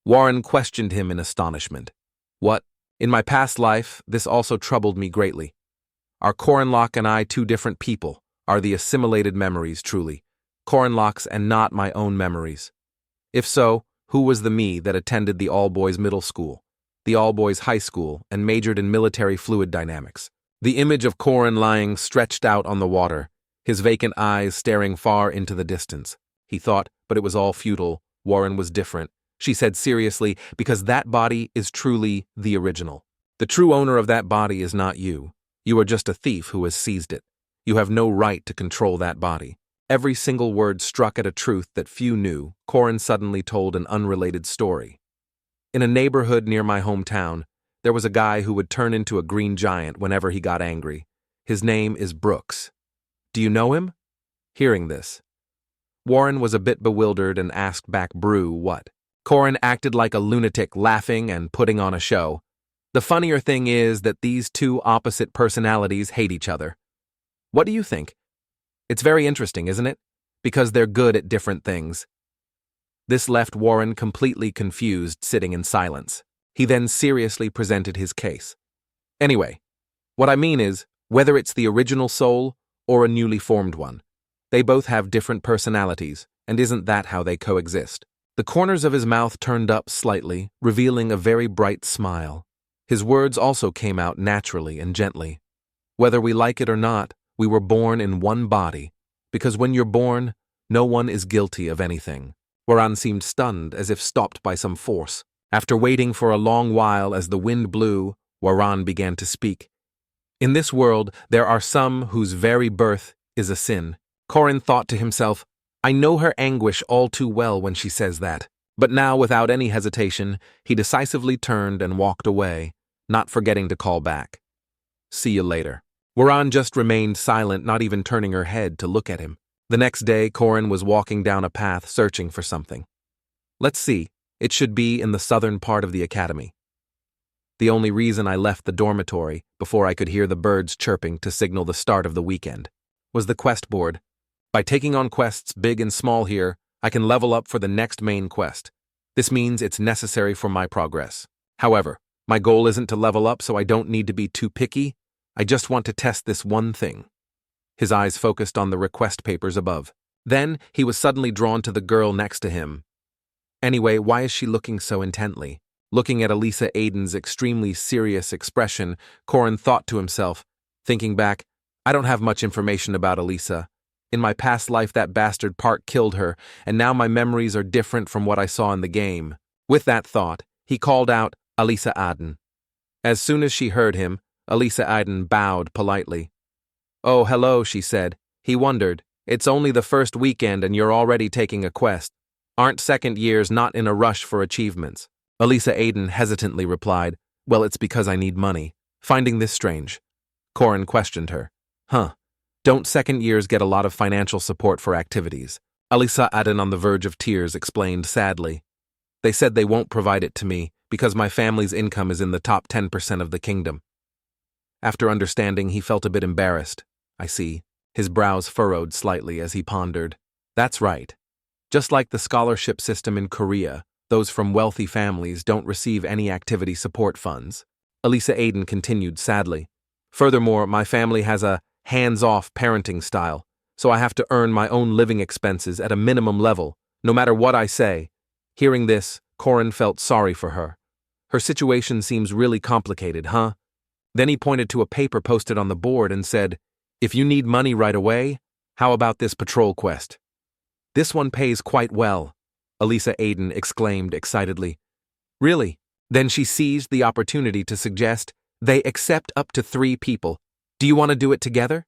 Warren questioned him in astonishment. What? In my past life, this also troubled me greatly. Are Corinlock and I 2 different people? Are the assimilated memories truly Corinlock's and not my own memories? If so, who was the me that attended the all-boys middle school, the all-boys high school, and majored in military fluid dynamics? The image of Corin lying stretched out on the water, his vacant eyes staring far into the distance. He thought, but it was all futile. Warren was different. She said seriously, because that body is truly the original. The true owner of that body is not you. You are just a thief who has seized it. You have no right to control that body. Every single word struck at a truth that few knew. Corin suddenly told an unrelated story. In a neighborhood near my hometown, there was a guy who would turn into a green giant whenever he got angry. His name is Brooks. Do you know him? Hearing this, Warren was a bit bewildered and asked back, Brew, what? Corin acted like a lunatic, laughing and putting on a show. The funnier thing is that these 2 opposite personalities hate each other. What do you think? It's very interesting, isn't it? Because they're good at different things. This left Warren completely confused, sitting in silence. He then seriously presented his case. Anyway, what I mean is, whether it's the original soul or a newly formed one, they both have different personalities, and isn't that how they coexist? The corners of his mouth turned up slightly, revealing a very bright smile. His words also came out naturally and gently. Whether we like it or not, we were born in one body, because when you're born, no one is guilty of anything. Warren seemed stunned, as if stopped by some force. After waiting for a long while as the wind blew, Warren began to speak. In this world, there are some whose very birth is a sin. Corin thought to himself, I know her anguish all too well when she says that. But now, without any hesitation, he decisively turned and walked away, not forgetting to call back. See you later. Warren just remained silent, not even turning her head to look at him. The next day, Corin was walking down a path searching for something. Let's see, it should be in the southern part of the academy. The only reason I left the dormitory before I could hear the birds chirping to signal the start of the weekend was the quest board. By taking on quests big and small here, I can level up for the next main quest. This means it's necessary for my progress. However, my goal isn't to level up, so I don't need to be too picky. I just want to test this one thing. His eyes focused on the request papers above. Then, he was suddenly drawn to the girl next to him. Anyway, why is she looking so intently? Looking at Elisa Aiden's extremely serious expression, Corin thought to himself, thinking back, I don't have much information about Elisa. In my past life, that bastard Park killed her, and now my memories are different from what I saw in the game. With that thought, he called out, Elisa Aiden. As soon as she heard him, Elisa Aiden bowed politely. Oh, hello, she said. He wondered, it's only the first weekend and you're already taking a quest. Aren't second years not in a rush for achievements? Elisa Aiden hesitantly replied, well, it's because I need money. Finding this strange. Corin questioned her. Huh. Don't second years get a lot of financial support for activities? Elisa Aiden, on the verge of tears, explained sadly. They said they won't provide it to me because my family's income is in the top 10% of the kingdom. After understanding, he felt a bit embarrassed. I see. His brows furrowed slightly as he pondered. That's right. Just like the scholarship system in Korea, those from wealthy families don't receive any activity support funds. Elisa Aiden continued sadly. Furthermore, my family has a hands-off parenting style, so I have to earn my own living expenses at a minimum level, no matter what I say. Hearing this, Corin felt sorry for her. Her situation seems really complicated, huh? Then he pointed to a paper posted on the board and said, if you need money right away, how about this patrol quest? This one pays quite well, Elisa Aiden exclaimed excitedly. Really? Then she seized the opportunity to suggest, they accept up to 3 people. Do you want to do it together?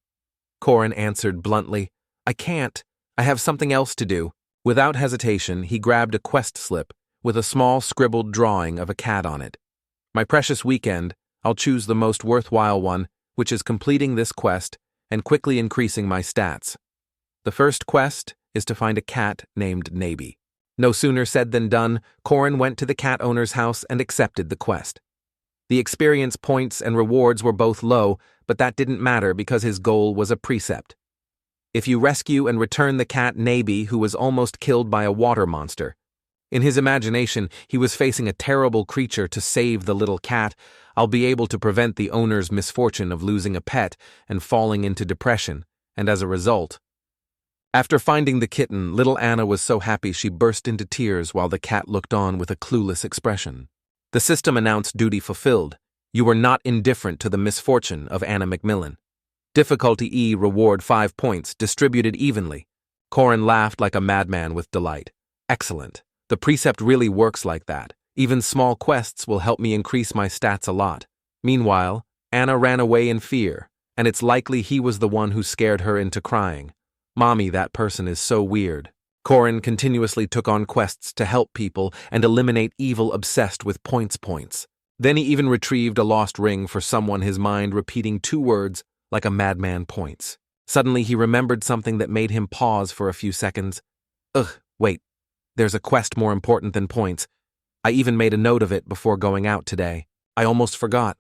Corin answered bluntly, I can't. I have something else to do. Without hesitation, he grabbed a quest slip with a small scribbled drawing of a cat on it. My precious weekend, I'll choose the most worthwhile one, which is completing this quest and quickly increasing my stats. The first quest is to find a cat named Naby. No sooner said than done, Corin went to the cat owner's house and accepted the quest. The experience points and rewards were both low, but that didn't matter because his goal was a precept. If you rescue and return the cat Naby, who was almost killed by a water monster. In his imagination, he was facing a terrible creature to save the little cat. I'll be able to prevent the owner's misfortune of losing a pet and falling into depression, and as a result. After finding the kitten, little Anna was so happy she burst into tears while the cat looked on with a clueless expression. The system announced duty fulfilled. You were not indifferent to the misfortune of Anna Macmillan. Difficulty E, reward 5 points, distributed evenly. Corin laughed like a madman with delight. Excellent. The precept really works like that. Even small quests will help me increase my stats a lot. Meanwhile, Anna ran away in fear, and it's likely he was the one who scared her into crying. Mommy, that person is so weird. Corin continuously took on quests to help people and eliminate evil obsessed with points. Then he even retrieved a lost ring for someone, his mind repeating 2 words like a madman points. Suddenly he remembered something that made him pause for a few seconds. Wait. There's a quest more important than points. I even made a note of it before going out today. I almost forgot.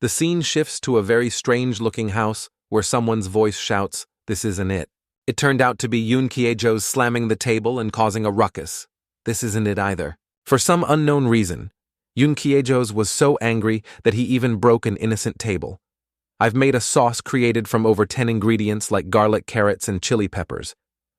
The scene shifts to a very strange-looking house where someone's voice shouts, "This isn't it." It turned out to be Yoon Kye-jo's slamming the table and causing a ruckus. This isn't it either. For some unknown reason, Yoon Kye-jo's was so angry that he even broke an innocent table. I've made a sauce created from over 10 ingredients like garlic, carrots, and chili peppers.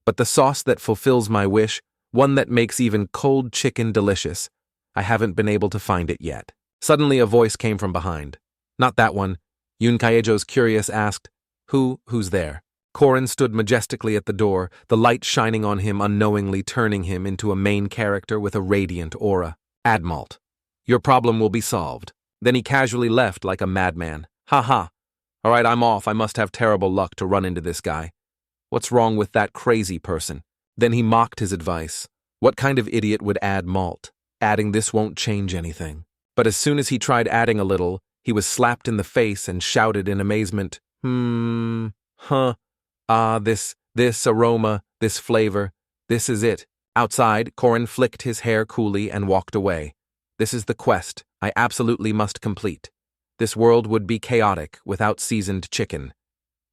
But the sauce that fulfills my wish, one that makes even cold chicken delicious, I haven't been able to find it yet. Suddenly a voice came from behind. Not that one. Yoon Kye-jo's curious asked, Who's there? Corin stood majestically at the door, the light shining on him unknowingly turning him into a main character with a radiant aura. Admalt. Your problem will be solved. Then he casually left like a madman. Ha. All right, I'm off. I must have terrible luck to run into this guy. What's wrong with that crazy person? Then he mocked his advice. What kind of idiot would add malt? Adding this won't change anything. But as soon as he tried adding a little, he was slapped in the face and shouted in amazement, this aroma, this flavor, this is it. Outside, Corin flicked his hair coolly and walked away. This is the quest I absolutely must complete. This world would be chaotic without seasoned chicken.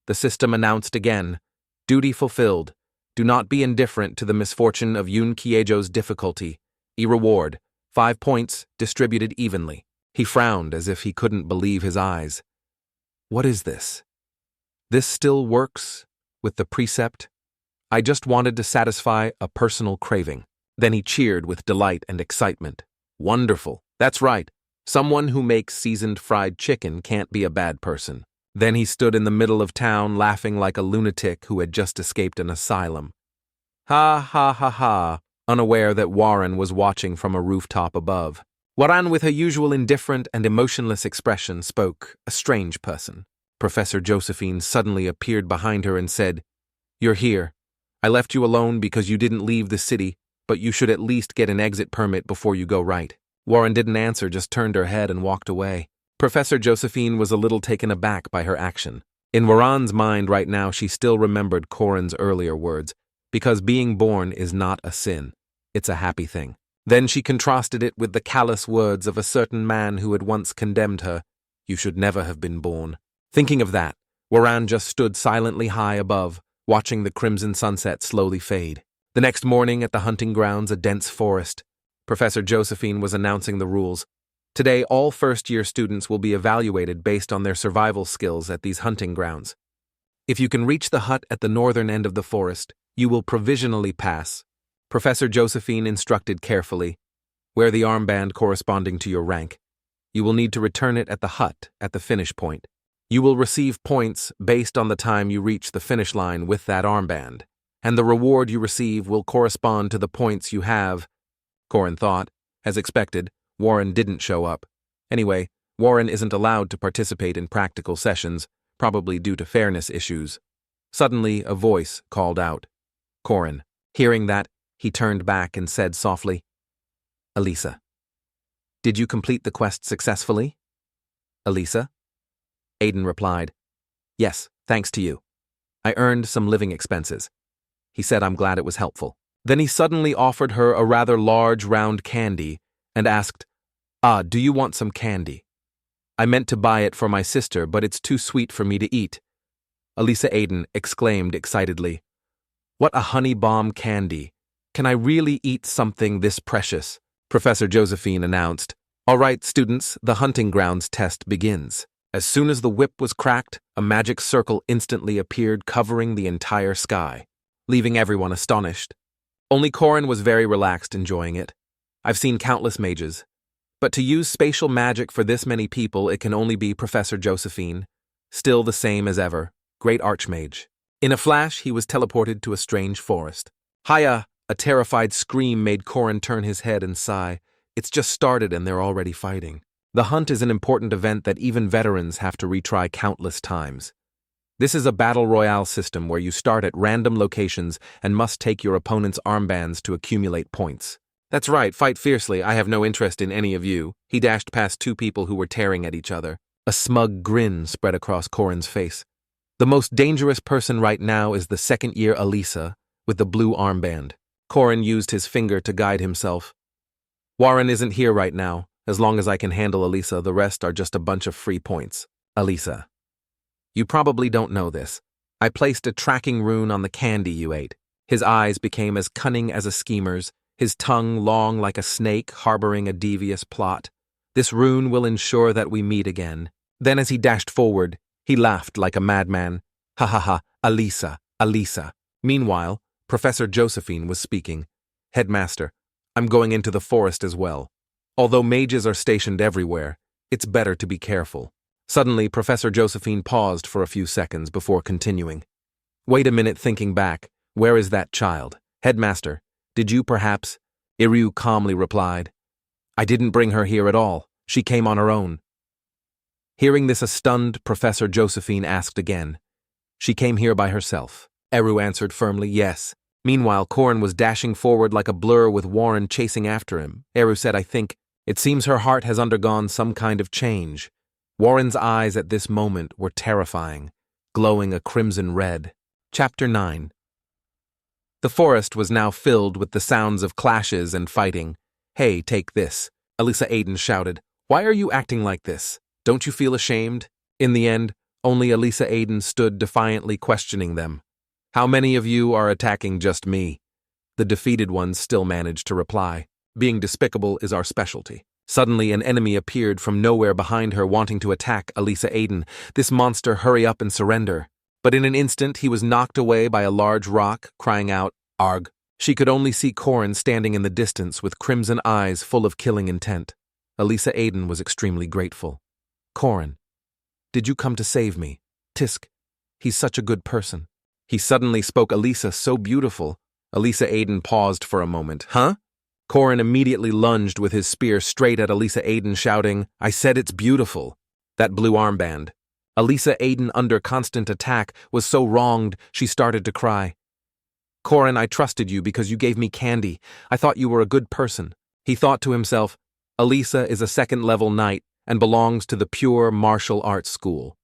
The system announced again, duty fulfilled. Do not be indifferent to the misfortune of Yoon Kye-jo's difficulty. Reward, 5 points, distributed evenly. He frowned as if he couldn't believe his eyes. What is this? This still works with the precept? I just wanted to satisfy a personal craving. Then he cheered with delight and excitement. Wonderful. That's right. Someone who makes seasoned fried chicken can't be a bad person. Then he stood in the middle of town laughing like a lunatic who had just escaped an asylum. Ha ha ha ha, unaware that Warren was watching from a rooftop above. Warren, with her usual indifferent and emotionless expression, spoke, a strange person. Professor Josephine suddenly appeared behind her and said, "You're here. I left you alone because you didn't leave the city, but you should at least get an exit permit before you go right." Warren didn't answer, just turned her head and walked away. Professor Josephine was a little taken aback by her action. In Warren's mind right now, she still remembered Corin's earlier words, because being born is not a sin. It's a happy thing. Then she contrasted it with the callous words of a certain man who had once condemned her, "You should never have been born." Thinking of that, Warren just stood silently high above, watching the crimson sunset slowly fade. The next morning at the hunting grounds, a dense forest, Professor Josephine was announcing the rules. Today, all first-year students will be evaluated based on their survival skills at these hunting grounds. If you can reach the hut at the northern end of the forest, you will provisionally pass. Professor Josephine instructed carefully. Wear the armband corresponding to your rank. You will need to return it at the hut at the finish point. You will receive points based on the time you reach the finish line with that armband, and the reward you receive will correspond to the points you have. Corin thought. As expected, Warren didn't show up. Anyway, Warren isn't allowed to participate in practical sessions, probably due to fairness issues. Suddenly, a voice called out. Corin. Hearing that, he turned back and said softly, "Elisa. Did you complete the quest successfully?" "Elisa?" Aiden replied, "Yes, thanks to you. I earned some living expenses." He said, "I'm glad it was helpful." Then he suddenly offered her a rather large round candy and asked, do you want some candy? I meant to buy it for my sister, but it's too sweet for me to eat." Elisa Aiden exclaimed excitedly, "What a honey bomb candy! Can I really eat something this precious?" Professor Josephine announced, "All right, students, the hunting grounds test begins." As soon as the whip was cracked, a magic circle instantly appeared covering the entire sky, leaving everyone astonished. Only Corin was very relaxed, enjoying it. I've seen countless mages, but to use spatial magic for this many people, it can only be Professor Josephine, still the same as ever, great archmage. In a flash, he was teleported to a strange forest. Hiya! A terrified scream made Corin turn his head and sigh. It's just started and they're already fighting. The hunt is an important event that even veterans have to retry countless times. This is a battle royale system where you start at random locations and must take your opponent's armbands to accumulate points. That's right, fight fiercely, I have no interest in any of you. He dashed past two people who were tearing at each other. A smug grin spread across Corin's face. The most dangerous person right now is the second-year Elisa with the blue armband. Corin used his finger to guide himself. Warren isn't here right now. As long as I can handle Elisa, the rest are just a bunch of free points. Elisa. You probably don't know this. I placed a tracking rune on the candy you ate. His eyes became as cunning as a schemer's, his tongue long like a snake harboring a devious plot. This rune will ensure that we meet again. Then as he dashed forward, he laughed like a madman. Ha ha ha, Elisa, Elisa. Meanwhile, Professor Josephine was speaking. Headmaster, I'm going into the forest as well. Although mages are stationed everywhere, it's better to be careful. Suddenly, Professor Josephine paused for a few seconds before continuing. Wait a minute, thinking back. Where is that child? Headmaster, did you perhaps? Iryu calmly replied. I didn't bring her here at all. She came on her own. Hearing this, a stunned Professor Josephine asked again. She came here by herself. Eru answered firmly, yes. Meanwhile, Corin was dashing forward like a blur with Warren chasing after him. Eru said, I think, it seems her heart has undergone some kind of change. Warren's eyes at this moment were terrifying, glowing a crimson red. Chapter 9. The forest was now filled with the sounds of clashes and fighting. Hey, take this, Elisa Aiden shouted. Why are you acting like this? Don't you feel ashamed? In the end, only Elisa Aiden stood defiantly questioning them. How many of you are attacking just me? The defeated ones still managed to reply. Being despicable is our specialty. Suddenly, an enemy appeared from nowhere behind her, wanting to attack Elisa Aiden. This monster, hurry up and surrender. But in an instant, he was knocked away by a large rock, crying out, "Arg!" She could only see Corin standing in the distance with crimson eyes full of killing intent. Elisa Aiden was extremely grateful. "Corin, did you come to save me? Tisk, he's such a good person." He suddenly spoke Elisa so beautiful. Elisa Aiden paused for a moment. "Huh?" Corin immediately lunged with his spear straight at Elisa Aiden, shouting, "I said it's beautiful." That blue armband. Elisa Aiden, under constant attack, was so wronged she started to cry. "Corin, I trusted you because you gave me candy. I thought you were a good person." He thought to himself, Elisa is a second-level knight and belongs to the pure martial arts school.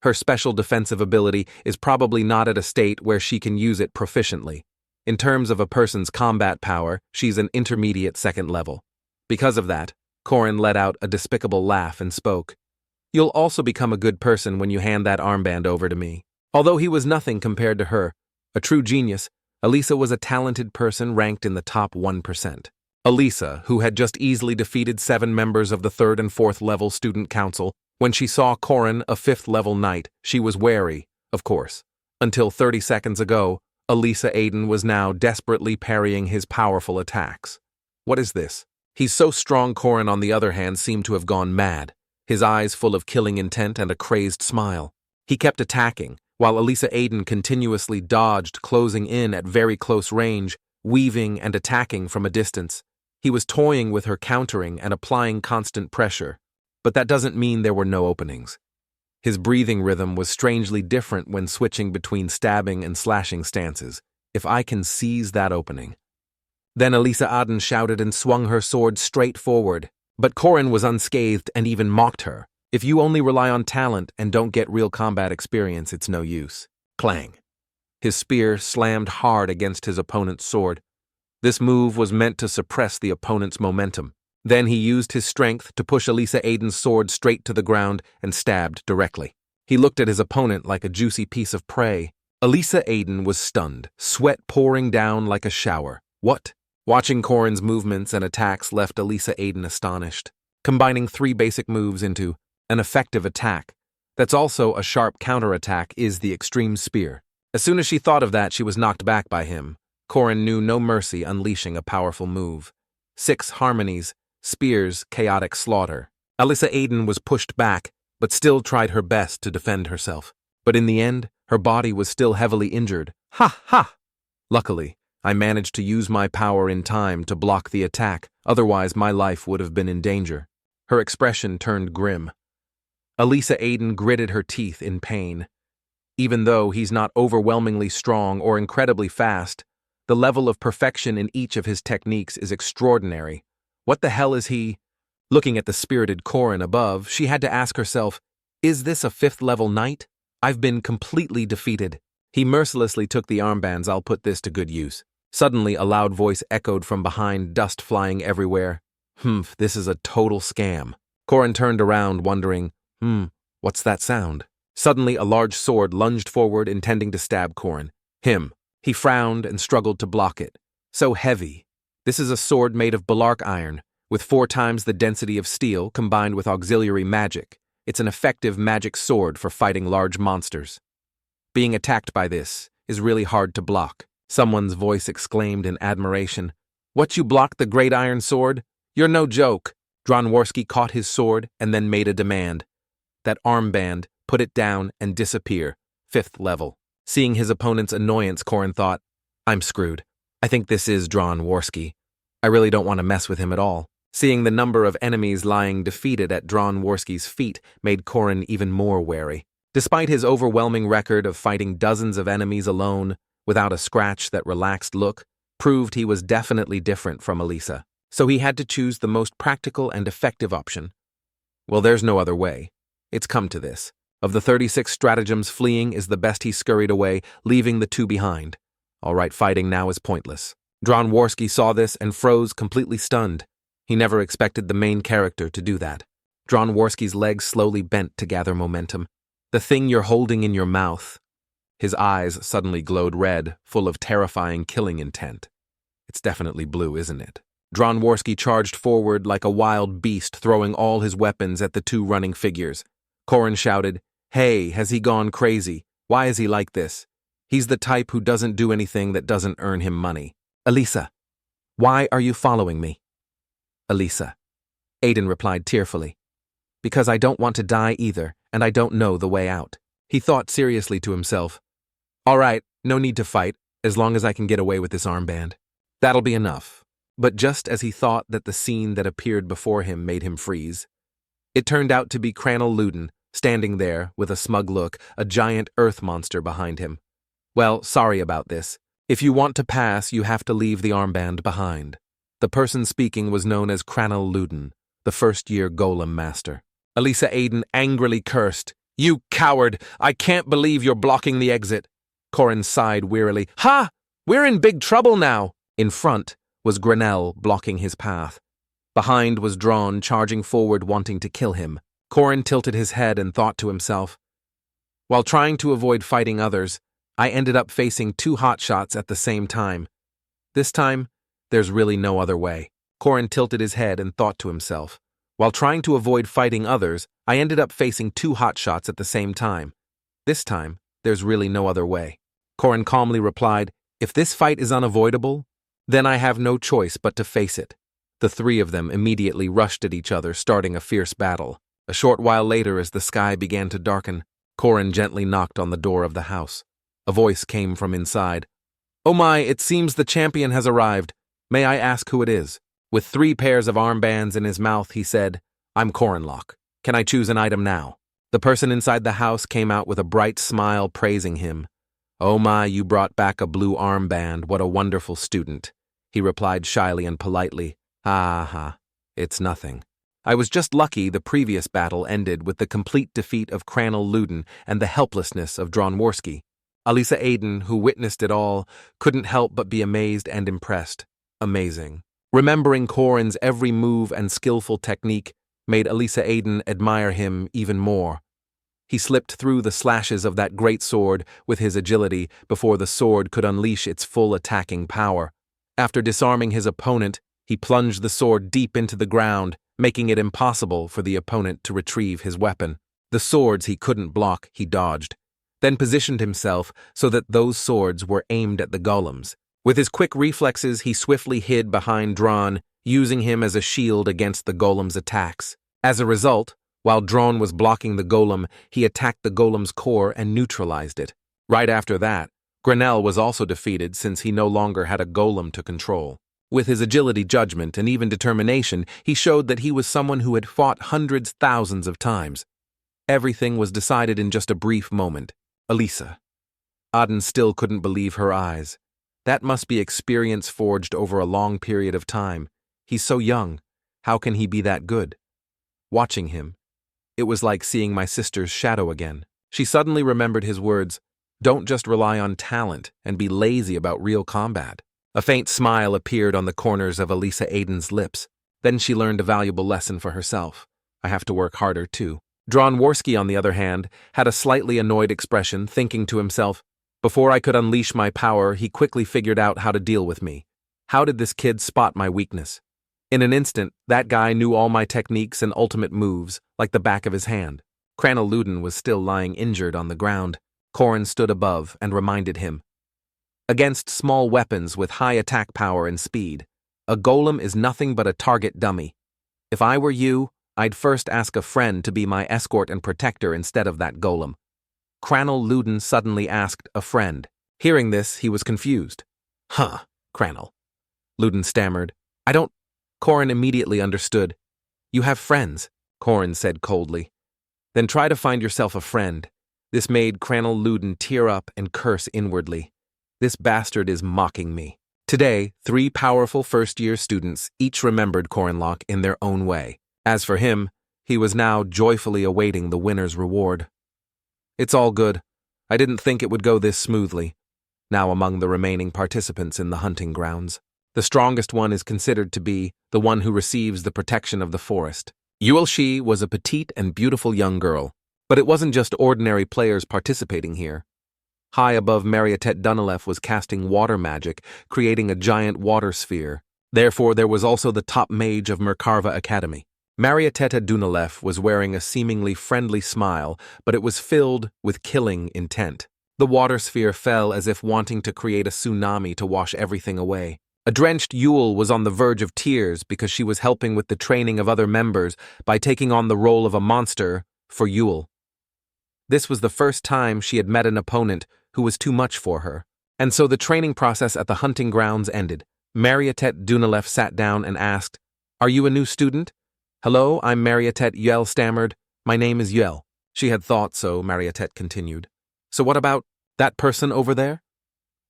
Her special defensive ability is probably not at a state where she can use it proficiently. In terms of a person's combat power, she's an intermediate second level. Because of that, Corin let out a despicable laugh and spoke. "You'll also become a good person when you hand that armband over to me." Although he was nothing compared to her, a true genius, Elisa was a talented person ranked in the top 1%. Elisa, who had just easily defeated 7 members of the 3rd and 4th level student council, when she saw Corin, a 5th level knight, she was wary, of course. Until 30 seconds ago, Elisa Aiden was now desperately parrying his powerful attacks. What is this? He's so strong. Corin, on the other hand, seemed to have gone mad, his eyes full of killing intent and a crazed smile. He kept attacking, while Elisa Aiden continuously dodged, closing in at very close range, weaving and attacking from a distance. He was toying with her, countering and applying constant pressure, but that doesn't mean there were no openings. His breathing rhythm was strangely different when switching between stabbing and slashing stances. If I can seize that opening. Then Elisa Aiden shouted and swung her sword straight forward. But Corin was unscathed and even mocked her. If you only rely on talent and don't get real combat experience, it's no use. Clang. His spear slammed hard against his opponent's sword. This move was meant to suppress the opponent's momentum. Then he used his strength to push Elisa Aiden's sword straight to the ground and stabbed directly. He looked at his opponent like a juicy piece of prey. Elisa Aiden was stunned, sweat pouring down like a shower. What? Watching Corin's movements and attacks left Elisa Aiden astonished. Combining 3 basic moves into an effective attack that's also a sharp counterattack is the extreme spear. As soon as she thought of that, she was knocked back by him. Corin knew no mercy, unleashing a powerful move. 6 harmonies. Spears, chaotic slaughter. Elisa Aiden was pushed back, but still tried her best to defend herself. But in the end, her body was still heavily injured. Ha ha! Luckily, I managed to use my power in time to block the attack, otherwise my life would have been in danger. Her expression turned grim. Elisa Aiden gritted her teeth in pain. Even though he's not overwhelmingly strong or incredibly fast, the level of perfection in each of his techniques is extraordinary. What the hell is he? Looking at the spirited Corin above, she had to ask herself, is this a 5th level knight? I've been completely defeated. He mercilessly took the armbands. I'll put this to good use. Suddenly, a loud voice echoed from behind, dust flying everywhere. This is a total scam. Corin turned around, wondering, what's that sound? Suddenly, a large sword lunged forward, intending to stab Corin. He frowned and struggled to block it. So heavy. This is a sword made of balark iron, with 4 times the density of steel combined with auxiliary magic. It's an effective magic sword for fighting large monsters. Being attacked by this is really hard to block. Someone's voice exclaimed in admiration. What, you blocked the great iron sword? You're no joke. Dronzer caught his sword and then made a demand. That armband, put it down and disappear. 5th level. Seeing his opponent's annoyance, Corin thought, I'm screwed. I think this is Dronzer. I really don't want to mess with him at all. Seeing the number of enemies lying defeated at Dronzer's feet made Corin even more wary. Despite his overwhelming record of fighting dozens of enemies alone, without a scratch, that relaxed look proved he was definitely different from Elisa. So he had to choose the most practical and effective option. Well, there's no other way. It's come to this. Of the 36 stratagems, fleeing is the best. He scurried away, leaving the 2 behind. All right, fighting now is pointless. Dronzer saw this and froze, completely stunned. He never expected the main character to do that. Dronzer's legs slowly bent to gather momentum. The thing you're holding in your mouth. His eyes suddenly glowed red, full of terrifying killing intent. It's definitely blue, isn't it? Dronworski charged forward like a wild beast, throwing all his weapons at the two running figures. Corin shouted, "Hey, has he gone crazy? Why is he like this? He's the type who doesn't do anything that doesn't earn him money." "Elisa, why are you following me?" "Elisa," Aiden replied tearfully. "Because I don't want to die either, and I don't know the way out." He thought seriously to himself, "All right, no need to fight, as long as I can get away with this armband. That'll be enough." But just as he thought that the scene that appeared before him made him freeze, it turned out to be Cranel Luden, standing there with a smug look, a giant earth monster behind him. "Well, sorry about this. If you want to pass, you have to leave the armband behind." The person speaking was known as Cranel Luden, the first-year golem master. Elisa Aiden angrily cursed, "You coward! I can't believe you're blocking the exit." Corin sighed wearily. "Ha! We're in big trouble now." In front was Grenell blocking his path. Behind was Dron charging forward wanting to kill him. Corin tilted his head and thought to himself, "While trying to avoid fighting others, I ended up facing two hotshots at the same time. This time, there's really no other way." Corin tilted his head and thought to himself, "While trying to avoid fighting others, I ended up facing two hotshots at the same time. This time, there's really no other way." Corin calmly replied, "If this fight is unavoidable, then I have no choice but to face it." The three of them immediately rushed at each other, starting a fierce battle. A short while later, as the sky began to darken, Corin gently knocked on the door of the house. A voice came from inside. "Oh my, it seems the champion has arrived. May I ask who it is?" With 3 pairs of armbands in his mouth, he said, "I'm Corinlock. Can I choose an item now?" The person inside the house came out with a bright smile praising him. "Oh my, you brought back a blue armband. What a wonderful student," he replied shyly and politely. "Ha, it's nothing. I was just lucky the previous battle ended with the complete defeat of Cranel Luden and the helplessness of Dronworski." Elisa Aiden, who witnessed it all, couldn't help but be amazed and impressed. Amazing. Remembering Corin's every move and skillful technique made Elisa Aiden admire him even more. He slipped through the slashes of that great sword with his agility before the sword could unleash its full attacking power. After disarming his opponent, he plunged the sword deep into the ground, making it impossible for the opponent to retrieve his weapon. The swords he couldn't block, he dodged, then positioned himself so that those swords were aimed at the golems. With his quick reflexes, he swiftly hid behind Dron, using him as a shield against the golem's attacks. As a result, while Dron was blocking the golem, he attacked the golem's core and neutralized it. Right after that, Grenell was also defeated since he no longer had a golem to control. With his agility, judgment, and even determination, he showed that he was someone who had fought hundreds, thousands of times. Everything was decided in just a brief moment. Elisa. Aden still couldn't believe her eyes. That must be experience forged over a long period of time. He's so young. How can he be that good? Watching him, it was like seeing my sister's shadow again. She suddenly remembered his words, "Don't just rely on talent and be lazy about real combat." A faint smile appeared on the corners of Elisa Aiden's lips. Then she learned a valuable lesson for herself. I have to work harder too. Dronworski, on the other hand, had a slightly annoyed expression, thinking to himself, "Before I could unleash my power, he quickly figured out how to deal with me. How did this kid spot my weakness?" In an instant, that guy knew all my techniques and ultimate moves, like the back of his hand. Cranel Luden was still lying injured on the ground. Corin stood above and reminded him, "Against small weapons with high attack power and speed, a golem is nothing but a target dummy. If I were you, I'd first ask a friend to be my escort and protector instead of that golem." Cranel Luden suddenly asked a friend. Hearing this, he was confused. "Huh, Cranel," Luden stammered. "I don't—" Corin immediately understood. "You have friends," Corin said coldly. "Then try to find yourself a friend." This made Cranel Luden tear up and curse inwardly. This bastard is mocking me. Today, 3 powerful first-year students each remembered Corinlock in their own way. As for him, he was now joyfully awaiting the winner's reward. "It's all good. I didn't think it would go this smoothly." Now among the remaining participants in the hunting grounds, the strongest one is considered to be the one who receives the protection of the forest. Yuelshi was a petite and beautiful young girl, but it wasn't just ordinary players participating here. High above Marietet Dunilef was casting water magic, creating a giant water sphere. Therefore, there was also the top mage of Merkava Academy. Marieteta Dunalev was wearing a seemingly friendly smile, but it was filled with killing intent. The water sphere fell as if wanting to create a tsunami to wash everything away. A drenched Yule was on the verge of tears because she was helping with the training of other members by taking on the role of a monster for Yule. This was the first time she had met an opponent who was too much for her. And so the training process at the hunting grounds ended. Marietet Dunalev sat down and asked, "Are you a new student?" "Hello, I'm Marietet," Yael stammered. "My name is Yael." She had thought so, Marietet continued. "So what about that person over there?"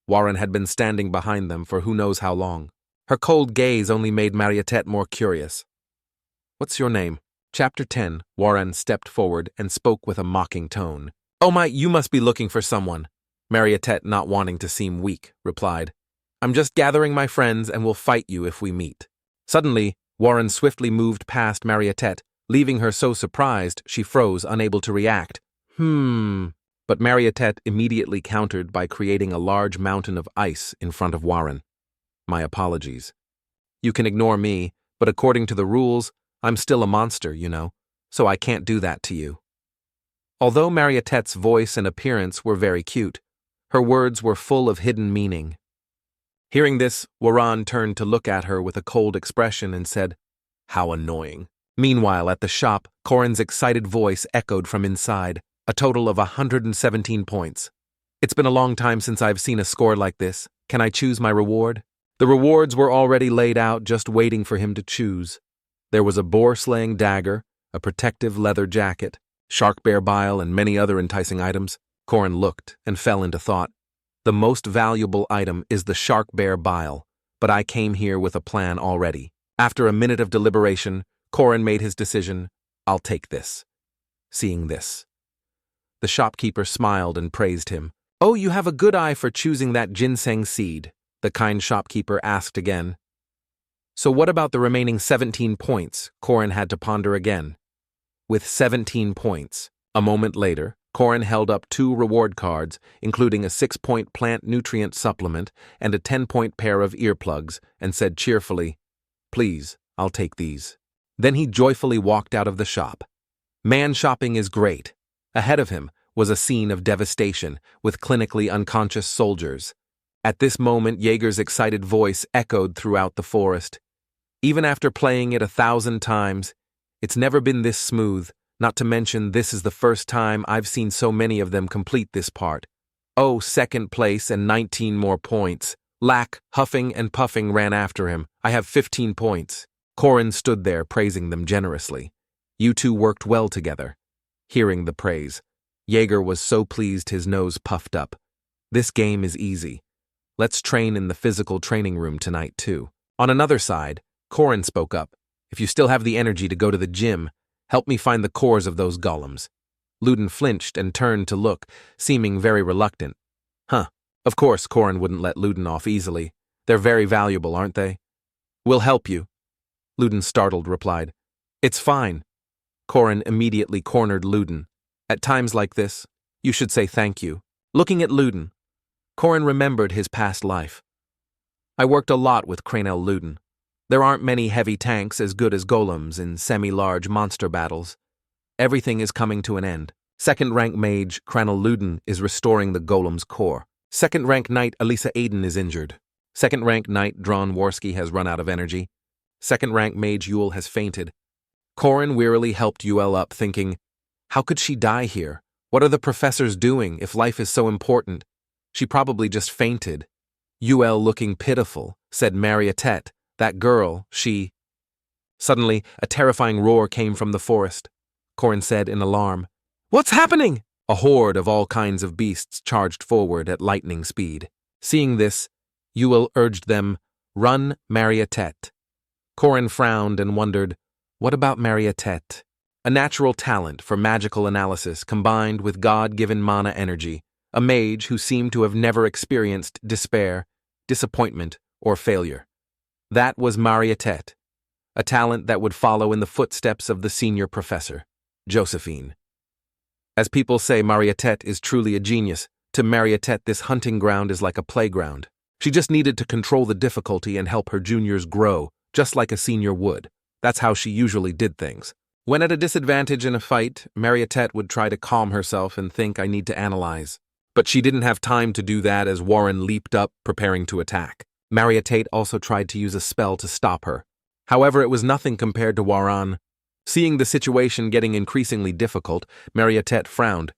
Warren had been standing behind them for who knows how long. Her cold gaze only made Marietet more curious. "What's your name?" Chapter 10, Warren stepped forward and spoke with a mocking tone. "Oh my, you must be looking for someone." Marietet, not wanting to seem weak, replied, "I'm just gathering my friends and will fight you if we meet." Suddenly, Warren swiftly moved past Marietet, leaving her so surprised she froze, unable to react. But Marietet immediately countered by creating a large mountain of ice in front of Warren. "My apologies. You can ignore me, but according to the rules, I'm still a monster, you know, so I can't do that to you." Although Marietet's voice and appearance were very cute, her words were full of hidden meaning. Hearing this, Warren turned to look at her with a cold expression and said, "How annoying." Meanwhile, at the shop, Corin's excited voice echoed from inside, a total of 117 points. "It's been a long time since I've seen a score like this. Can I choose my reward?" The rewards were already laid out, just waiting for him to choose. There was a boar-slaying dagger, a protective leather jacket, shark bear bile, and many other enticing items. Corin looked and fell into thought. The most valuable item is the shark bear bile, but I came here with a plan already. After a minute of deliberation, Corin made his decision. I'll take this. Seeing this, the shopkeeper smiled and praised him. "Oh, you have a good eye for choosing that ginseng seed," the kind shopkeeper asked again. "So what about the remaining 17 points?" Corin had to ponder again. With 17 points. A moment later, Corin held up 2 reward cards, including a 6-point plant nutrient supplement and a 10-point pair of earplugs, and said cheerfully, "Please, I'll take these." Then he joyfully walked out of the shop. Man shopping is great. Ahead of him was a scene of devastation with clinically unconscious soldiers. At this moment, Jaeger's excited voice echoed throughout the forest. "Even after playing it 1,000 times, it's never been this smooth. Not to mention, this is the first time I've seen so many of them complete this part. Oh, second place and 19 more points. Lack, huffing and puffing ran after him. I have 15 points. Corin stood there praising them generously. You two worked well together. Hearing the praise, Jaeger was so pleased his nose puffed up. This game is easy. Let's train in the physical training room tonight too. On another side, Corin spoke up. If you still have the energy to go to the gym, help me find the cores of those golems. Luden flinched and turned to look, seeming very reluctant. Of course Corin wouldn't let Luden off easily. They're very valuable, aren't they? We'll help you. Luden, startled, replied. It's fine. Corin immediately cornered Luden. At times like this, you should say thank you. Looking at Luden, Corin remembered his past life. I worked a lot with Cranel Luden. There aren't many heavy tanks as good as golems in semi-large monster battles. Everything is coming to an end. Second-rank mage Cranel Luden is restoring the golem's core. Second-rank knight Elisa Aiden is injured. Second-rank knight Dron Worski has run out of energy. Second-rank mage Yule has fainted. Corin wearily helped Yuel up, thinking, how could she die here? What are the professors doing if life is so important? She probably just fainted. Yuel, looking pitiful, said Marietet, that girl, she... Suddenly, a terrifying roar came from the forest. Corin said in alarm, What's happening? A horde of all kinds of beasts charged forward at lightning speed. Seeing this, Yuel urged them, Run, Marietet. Corin frowned and wondered, what about Marietet? A natural talent for magical analysis combined with God-given mana energy, a mage who seemed to have never experienced despair, disappointment, or failure. That was Marietet, a talent that would follow in the footsteps of the senior professor, Josephine. As people say, Marietet is truly a genius. To Marietet, this hunting ground is like a playground. She just needed to control the difficulty and help her juniors grow, just like a senior would. That's how she usually did things. When at a disadvantage in a fight, Mariette would try to calm herself and think, I need to analyze. But she didn't have time to do that as Warren leaped up, preparing to attack. Mariette also tried to use a spell to stop her. However, it was nothing compared to Warren. Seeing the situation getting increasingly difficult, Mariette frowned.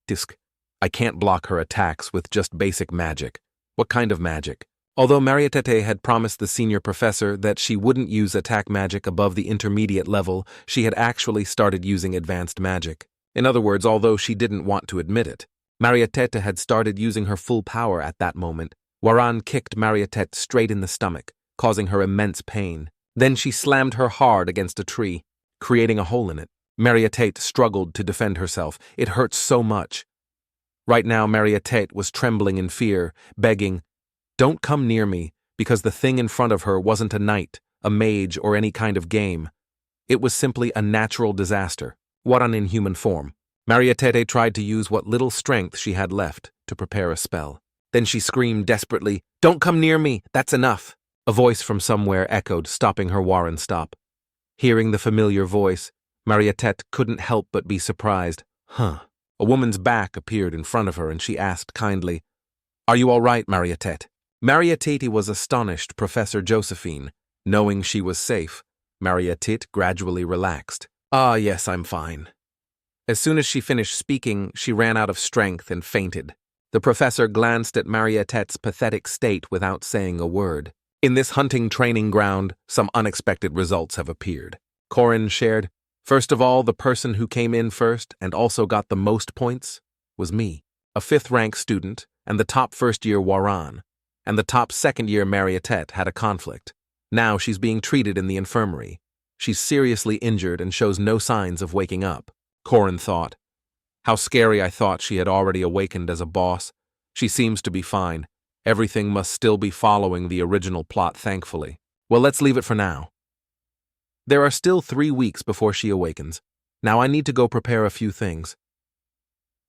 Disc. I can't block her attacks with just basic magic. What kind of magic? Although Mariette had promised the senior professor that she wouldn't use attack magic above the intermediate level, she had actually started using advanced magic. In other words, although she didn't want to admit it, Mariette had started using her full power at that moment. Warren kicked Mariette straight in the stomach, causing her immense pain. Then she slammed her hard against a tree, creating a hole in it. Mariette struggled to defend herself. It hurt so much. Right now, Mariette was trembling in fear, begging, don't come near me, because the thing in front of her wasn't a knight, a mage, or any kind of game. It was simply a natural disaster. What an inhuman form. Mariette tried to use what little strength she had left to prepare a spell. Then she screamed desperately, don't come near me, that's enough. A voice from somewhere echoed, stopping her. Warren, stop. Hearing the familiar voice, Mariette couldn't help but be surprised. A woman's back appeared in front of her and she asked kindly, are you all right, Mariette? Mariette was astonished. Professor Josephine. Knowing she was safe, Mariette gradually relaxed. Ah, yes, I'm fine. As soon as she finished speaking, she ran out of strength and fainted. The professor glanced at Mariette's pathetic state without saying a word. In this hunting training ground, some unexpected results have appeared. Corin shared, first of all, the person who came in first and also got the most points was me, a 5th-rank student, and the top first-year Warren, and the top second-year Mariette had a conflict. Now she's being treated in the infirmary. She's seriously injured and shows no signs of waking up. Corin thought. How scary. I thought she had already awakened as a boss. She seems to be fine. Everything must still be following the original plot, thankfully. Well, let's leave it for now. There are still 3 weeks before she awakens. Now I need to go prepare a few things.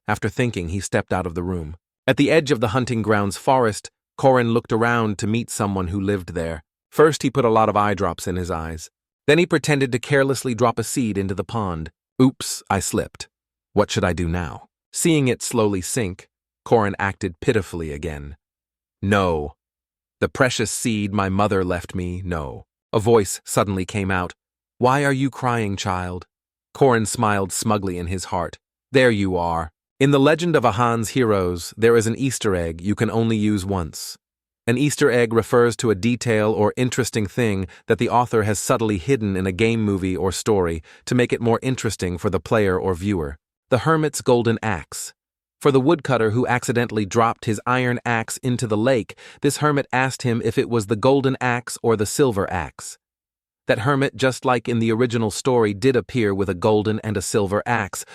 After thinking, he stepped out of the room. At the edge of the hunting grounds forest, Corin looked around to meet someone who lived there. First, he put a lot of eye drops in his eyes. Then he pretended to carelessly drop a seed into the pond. Oops, I slipped. What should I do now? Seeing it slowly sink, Corin acted pitifully again. No. The precious seed my mother left me, no. A voice suddenly came out. Why are you crying, child? Corin smiled smugly in his heart. There you are. In the legend of Ahan's heroes, there is an Easter egg you can only use once. An Easter egg refers to a detail or interesting thing that the author has subtly hidden in a game, movie, or story to make it more interesting for the player or viewer. The hermit's golden axe. For the woodcutter who accidentally dropped his iron axe into the lake, this hermit asked him if it was the golden axe or the silver axe. That hermit, just like in the original story, did appear with a golden and a silver axe,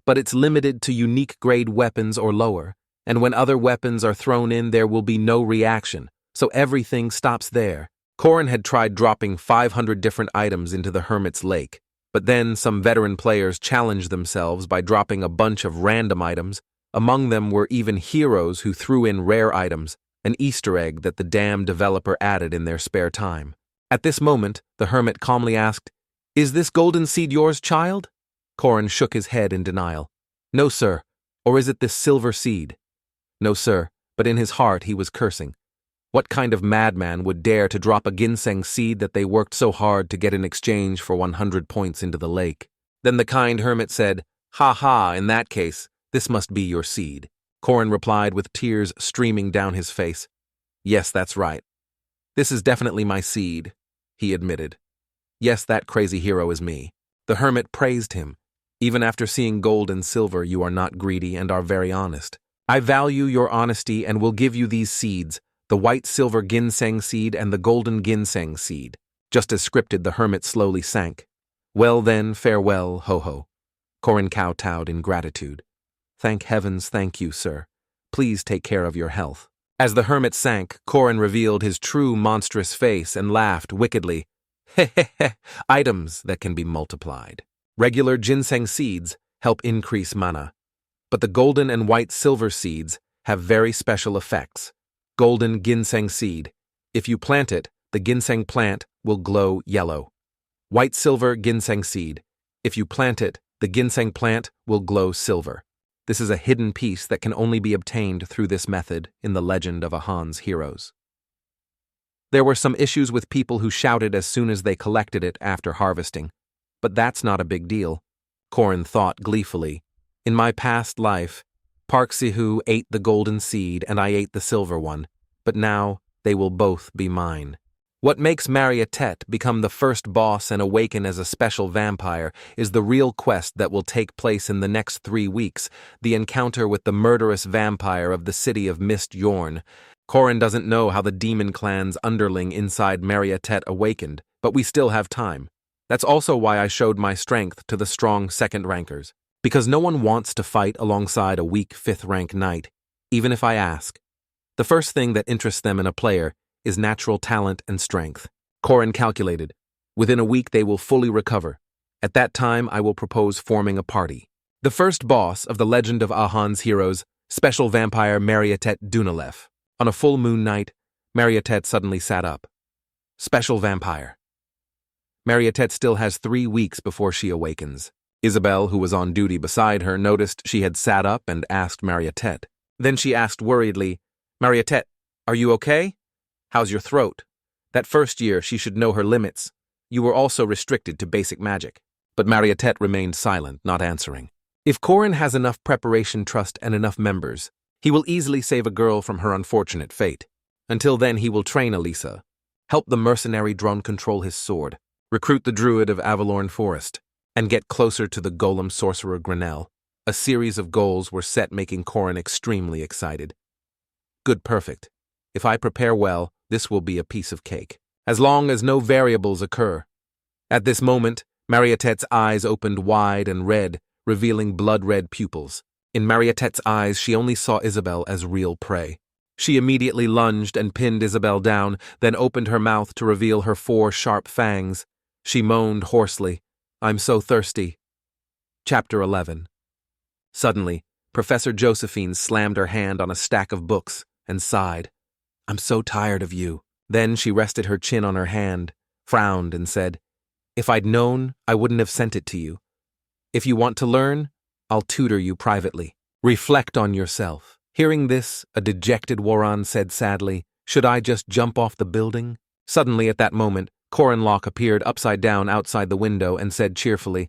but it's limited to unique grade weapons or lower, and when other weapons are thrown in, there will be no reaction, so everything stops there. Corin had tried dropping 500 different items into the hermit's lake, but then some veteran players challenged themselves by dropping a bunch of random items. Among them were even heroes who threw in rare items, an Easter egg that the damn developer added in their spare time. At this moment, the hermit calmly asked, Is this golden seed yours, child? Corin shook his head in denial. No, sir. Or is it this silver seed? No, sir, but in his heart he was cursing. What kind of madman would dare to drop a ginseng seed that they worked so hard to get in exchange for 100 points into the lake? Then the kind hermit said, Ha ha, in that case, this must be your seed. Corin replied with tears streaming down his face. Yes, that's right. This is definitely my seed, he admitted. Yes, that crazy hero is me. The hermit praised him. Even after seeing gold and silver, you are not greedy and are very honest. I value your honesty and will give you these seeds, the white-silver ginseng seed and the golden ginseng seed. Just as scripted, the hermit slowly sank. Well then, farewell, ho-ho. Corin kowtowed in gratitude. Thank heavens, thank you, sir. Please take care of your health. As the hermit sank, Corin revealed his true monstrous face and laughed wickedly. Hehehe, items that can be multiplied. Regular ginseng seeds help increase mana, but the golden and white silver seeds have very special effects. Golden ginseng seed. If you plant it, the ginseng plant will glow yellow. White silver ginseng seed. If you plant it, the ginseng plant will glow silver. This is a hidden piece that can only be obtained through this method in the legend of Ahan's heroes. There were some issues with people who shouted as soon as they collected it after harvesting. But that's not a big deal. Korin thought gleefully. In my past life, Park Sihu ate the golden seed and I ate the silver one, but now they will both be mine. What makes Mariatet become the first boss and awaken as a special vampire is the real quest that will take place in the next 3 weeks, the encounter with the murderous vampire of the city of Mist Yorn. Korin doesn't know how the demon clan's underling inside Mariatet awakened, but we still have time. That's also why I showed my strength to the strong second rankers, because no one wants to fight alongside a weak 5th rank knight, even if I ask. The first thing that interests them in a player is natural talent and strength. Korin calculated. Within a week they will fully recover. At that time I will propose forming a party. The first boss of the legend of Ahan's heroes, special vampire Mariatet Dunalef. On a full moon night, Mariatet suddenly sat up. Special vampire. Mariatet still has 3 weeks before she awakens. Isabel, who was on duty beside her, noticed she had sat up and asked Mariatet. Then she asked worriedly, "Mariatet, are you okay? How's your throat?" That first year she should know her limits. You were also restricted to basic magic. But Mariatet remained silent, not answering. If Korin has enough preparation, trust, and enough members, he will easily save a girl from her unfortunate fate. Until then he will train Elisa, help the mercenary drone control his sword, recruit the druid of Avalorn Forest, and get closer to the golem sorcerer Grenell. A series of goals were set, making Korin extremely excited. Good, perfect. If I prepare well, this will be a piece of cake. As long as no variables occur. At this moment, Mariatet's eyes opened wide and red, revealing blood-red pupils. In Mariatet's eyes, she only saw Isabel as real prey. She immediately lunged and pinned Isabel down, then opened her mouth to reveal her 4 sharp fangs. She moaned hoarsely, "I'm so thirsty." Chapter 11. Suddenly, Professor Josephine slammed her hand on a stack of books and sighed. "I'm so tired of you." Then she rested her chin on her hand, frowned, and said, "If I'd known, I wouldn't have sent it to you. If you want to learn, I'll tutor you privately. Reflect on yourself." Hearing this, a dejected Warren said sadly, "Should I just jump off the building?" Suddenly at that moment, Corinlock appeared upside down outside the window and said cheerfully,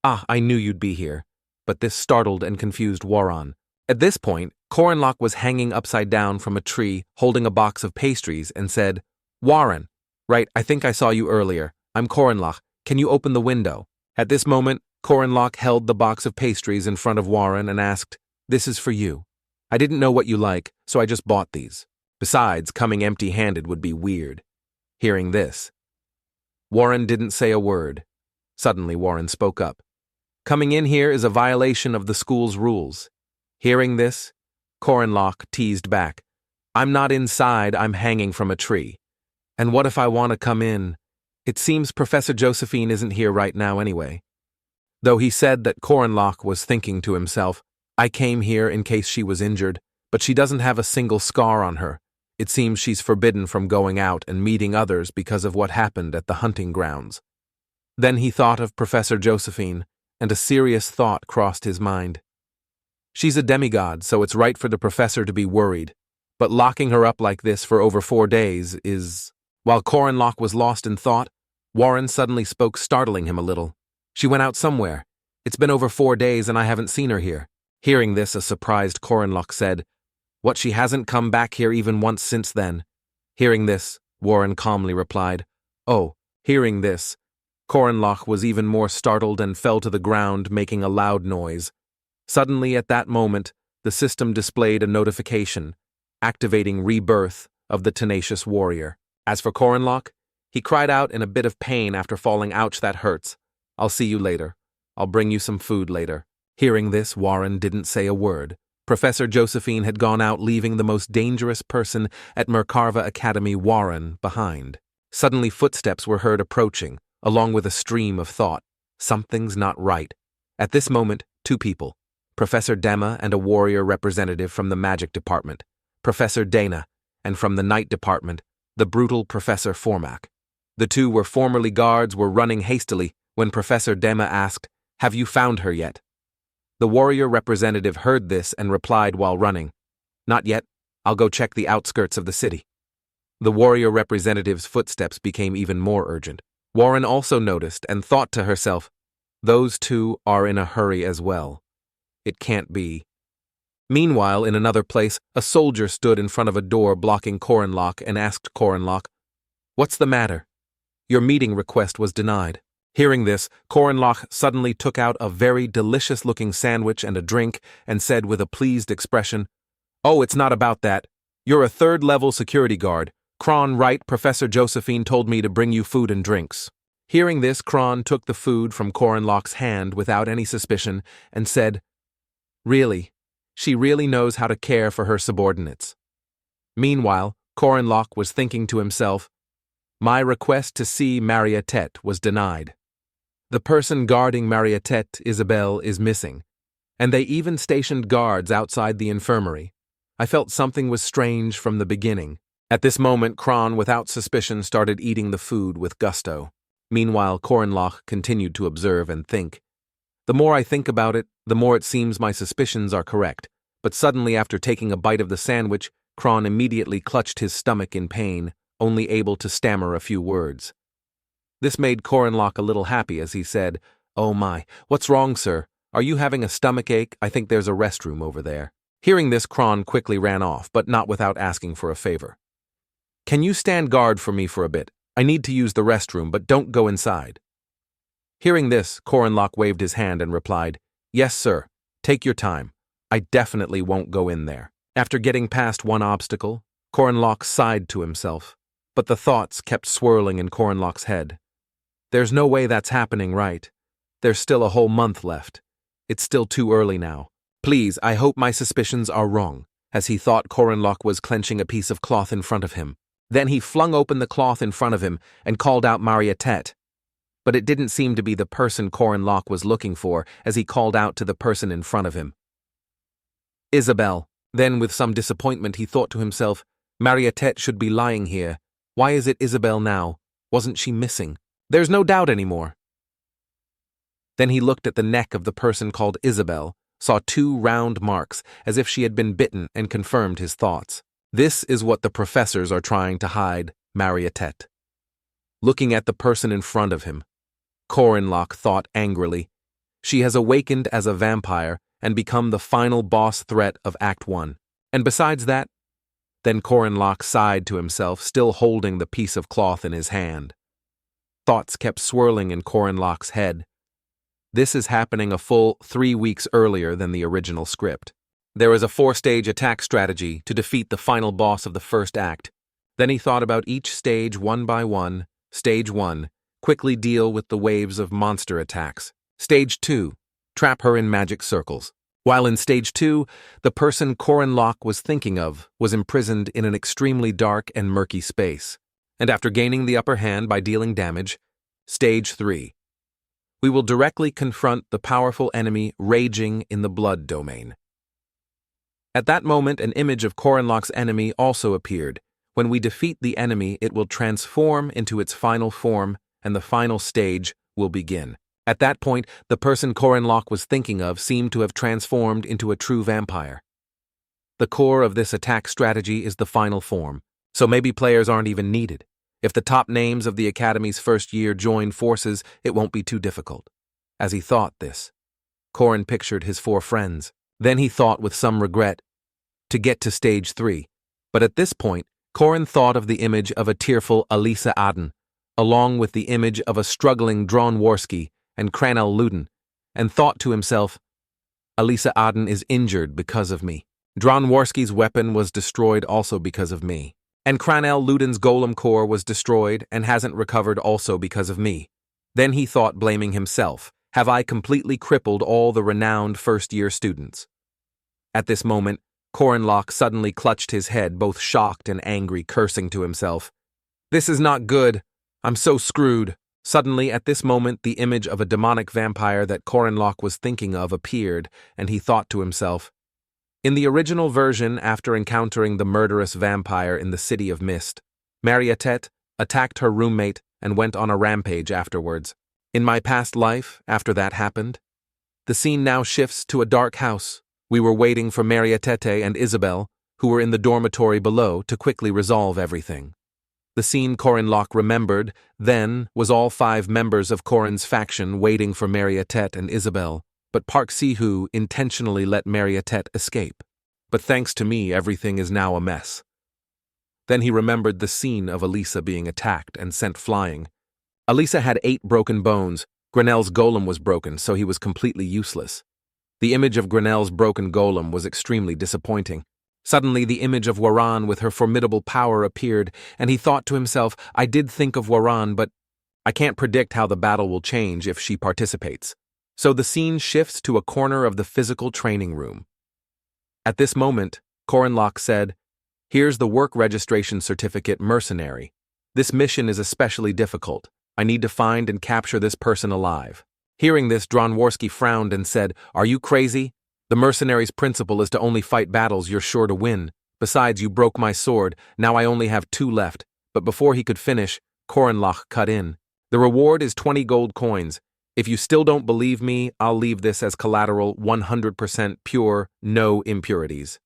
"Ah, I knew you'd be here." But this startled and confused Warren. At this point, Corinlock was hanging upside down from a tree, holding a box of pastries, and said, "Warren, right, I think I saw you earlier. I'm Corinlock. Can you open the window?" At this moment, Corinlock held the box of pastries in front of Warren and asked, "This is for you. I didn't know what you like, so I just bought these. Besides, coming empty-handed would be weird." Hearing this, Warren didn't say a word. Suddenly, Warren spoke up. "Coming in here is a violation of the school's rules." Hearing this, Corinlock teased back, "I'm not inside, I'm hanging from a tree. And what if I want to come in? It seems Professor Josephine isn't here right now anyway." Though he said that Corinlock was thinking to himself, "I came here in case she was injured, but she doesn't have a single scar on her. It seems she's forbidden from going out and meeting others because of what happened at the hunting grounds." Then he thought of Professor Josephine, and a serious thought crossed his mind. She's a demigod, so it's right for the professor to be worried, but locking her up like this for over 4 days is... While Corinlock was lost in thought, Warren suddenly spoke, startling him a little. "She went out somewhere. It's been over 4 days and I haven't seen her here." Hearing this, a surprised Corinlock said, "What, she hasn't come back here even once since then?" Hearing this, Warren calmly replied, "Oh." Hearing this, Corinlock was even more startled and fell to the ground, making a loud noise. Suddenly, at that moment, the system displayed a notification, activating rebirth of the tenacious warrior. As for Corinlock, he cried out in a bit of pain after falling. "Ouch, that hurts. I'll see you later. I'll bring you some food later." Hearing this, Warren didn't say a word. Professor Josephine had gone out, leaving the most dangerous person at Mercarva Academy, Warren, behind. Suddenly footsteps were heard approaching, along with a stream of thought. Something's not right. At this moment, 2 people, Professor Dema and a warrior representative from the magic department, Professor Dana, and from the night department, the brutal Professor Formack. The two were formerly guards were running hastily when Professor Dema asked, "Have you found her yet?" The warrior representative heard this and replied while running, "Not yet. I'll go check the outskirts of the city." The warrior representative's footsteps became even more urgent. Warren also noticed and thought to herself, "Those two are in a hurry as well. It can't be." Meanwhile, in another place, a soldier stood in front of a door blocking Corinlock and asked Corinlock, "What's the matter?" "Your meeting request was denied." Hearing this, Corinlock suddenly took out a very delicious-looking sandwich and a drink and said with a pleased expression, "Oh, it's not about that. You're a third-level security guard. Kron, right? Professor Josephine told me to bring you food and drinks." Hearing this, Kron took the food from Corinlock's hand without any suspicion and said, "Really? She really knows how to care for her subordinates." Meanwhile, Corinlock was thinking to himself, "My request to see Marietete was denied. The person guarding Marietete, Isabelle, is missing, and they even stationed guards outside the infirmary. I felt something was strange from the beginning." At this moment, Kron, without suspicion, started eating the food with gusto. Meanwhile, Corinlock continued to observe and think. "The more I think about it, the more it seems my suspicions are correct." But suddenly, after taking a bite of the sandwich, Kron immediately clutched his stomach in pain, only able to stammer a few words. This made Corinlock a little happy as he said, "Oh my, what's wrong, sir? Are you having a stomach ache? I think there's a restroom over there." Hearing this, Kron quickly ran off, but not without asking for a favor. "Can you stand guard for me for a bit? I need to use the restroom, but don't go inside." Hearing this, Corinlock waved his hand and replied, "Yes, sir. Take your time. I definitely won't go in there." After getting past one obstacle, Corinlock sighed to himself, but the thoughts kept swirling in Corinlock's head. "There's no way that's happening, right? There's still a whole month left. It's still too early now. Please, I hope my suspicions are wrong," as he thought. Corinlock was clenching a piece of cloth in front of him. Then he flung open the cloth in front of him and called out Marietete. But it didn't seem to be the person Corinlock was looking for, as he called out to the person in front of him, "Isabelle." Then, with some disappointment, he thought to himself, "Marietete should be lying here. Why is it Isabelle now? Wasn't she missing? There's no doubt anymore." Then he looked at the neck of the person called Isabelle, saw 2 round marks, as if she had been bitten, and confirmed his thoughts. This is what the professors are trying to hide, Marietete. Looking at the person in front of him, Corinlock thought angrily, "She has awakened as a vampire and become the final boss threat of Act 1. And besides that..." Then Corinlock sighed to himself, still holding the piece of cloth in his hand. Thoughts kept swirling in Corinlock's head. This is happening a full 3 weeks earlier than the original script. There is a 4-stage attack strategy to defeat the final boss of the first act. Then he thought about each stage one by one. Stage 1, quickly deal with the waves of monster attacks. Stage 2, trap her in magic circles. While in Stage 2, the person Corinlock was thinking of was imprisoned in an extremely dark and murky space. And after gaining the upper hand by dealing damage, Stage 3. We will directly confront the powerful enemy raging in the blood domain. At that moment, an image of Corinlock's enemy also appeared. When we defeat the enemy, it will transform into its final form, and the final stage will begin. At that point, the person Corinlock was thinking of seemed to have transformed into a true vampire. The core of this attack strategy is the final form, so maybe players aren't even needed. If the top names of the Academy's first year join forces, it won't be too difficult. As he thought this, Corin pictured his 4 friends. Then he thought with some regret to get to Stage 3. But at this point, Corin thought of the image of a tearful Elisa Aden, along with the image of a struggling Dronzer and Kranel Luden, and thought to himself, "Elisa Aden is injured because of me. Dronworski's weapon was destroyed also because of me. And Kranel Luden's golem core was destroyed and hasn't recovered also because of me." Then he thought, blaming himself, "Have I completely crippled all the renowned first-year students?" At this moment, Corinlock suddenly clutched his head, both shocked and angry, cursing to himself, "This is not good. I'm so screwed." Suddenly, at this moment, the image of a demonic vampire that Corinlock was thinking of appeared, and he thought to himself, In the original version, after encountering the murderous vampire in the City of Mist, Marietete attacked her roommate and went on a rampage afterwards. In my past life, after that happened, the scene now shifts to a dark house. We were waiting for Marietete and Isabel, who were in the dormitory below, to quickly resolve everything. The scene Corinlock remembered then was all 5 members of Corin's faction waiting for Marietete and Isabel, but Park Si-hoo intentionally let Marietete escape. But thanks to me, everything is now a mess. Then he remembered the scene of Elisa being attacked and sent flying. Elisa had 8 broken bones. Grenell's golem was broken, so he was completely useless. The image of Grenell's broken golem was extremely disappointing. Suddenly, the image of Waran with her formidable power appeared, and he thought to himself, I did think of Waran, but I can't predict how the battle will change if she participates. So the scene shifts to a corner of the physical training room. At this moment, Corinlock said, Here's the work registration certificate, mercenary. This mission is especially difficult. I need to find and capture this person alive. Hearing this, Dronworski frowned and said, Are you crazy? The mercenary's principle is to only fight battles you're sure to win. Besides, you broke my sword, now I only have 2 left. But before he could finish, Corinlock cut in. The reward is 20 gold coins. If you still don't believe me, I'll leave this as collateral, 100% pure, no impurities.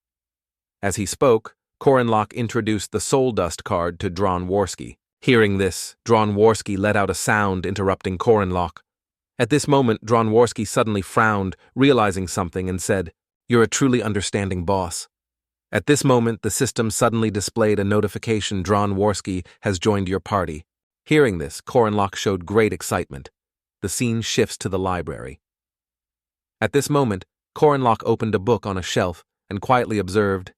As he spoke, Corinlock introduced the soul dust card to Dronworski. Hearing this, Dronworski let out a sound interrupting Corinlock. At this moment, Dronworski suddenly frowned, realizing something, and said, You're a truly understanding boss. At this moment, the system suddenly displayed a notification Dronworski has joined your party. Hearing this, Corinlock showed great excitement. The scene shifts to the library. At this moment, Corinlock opened a book on a shelf and quietly observed.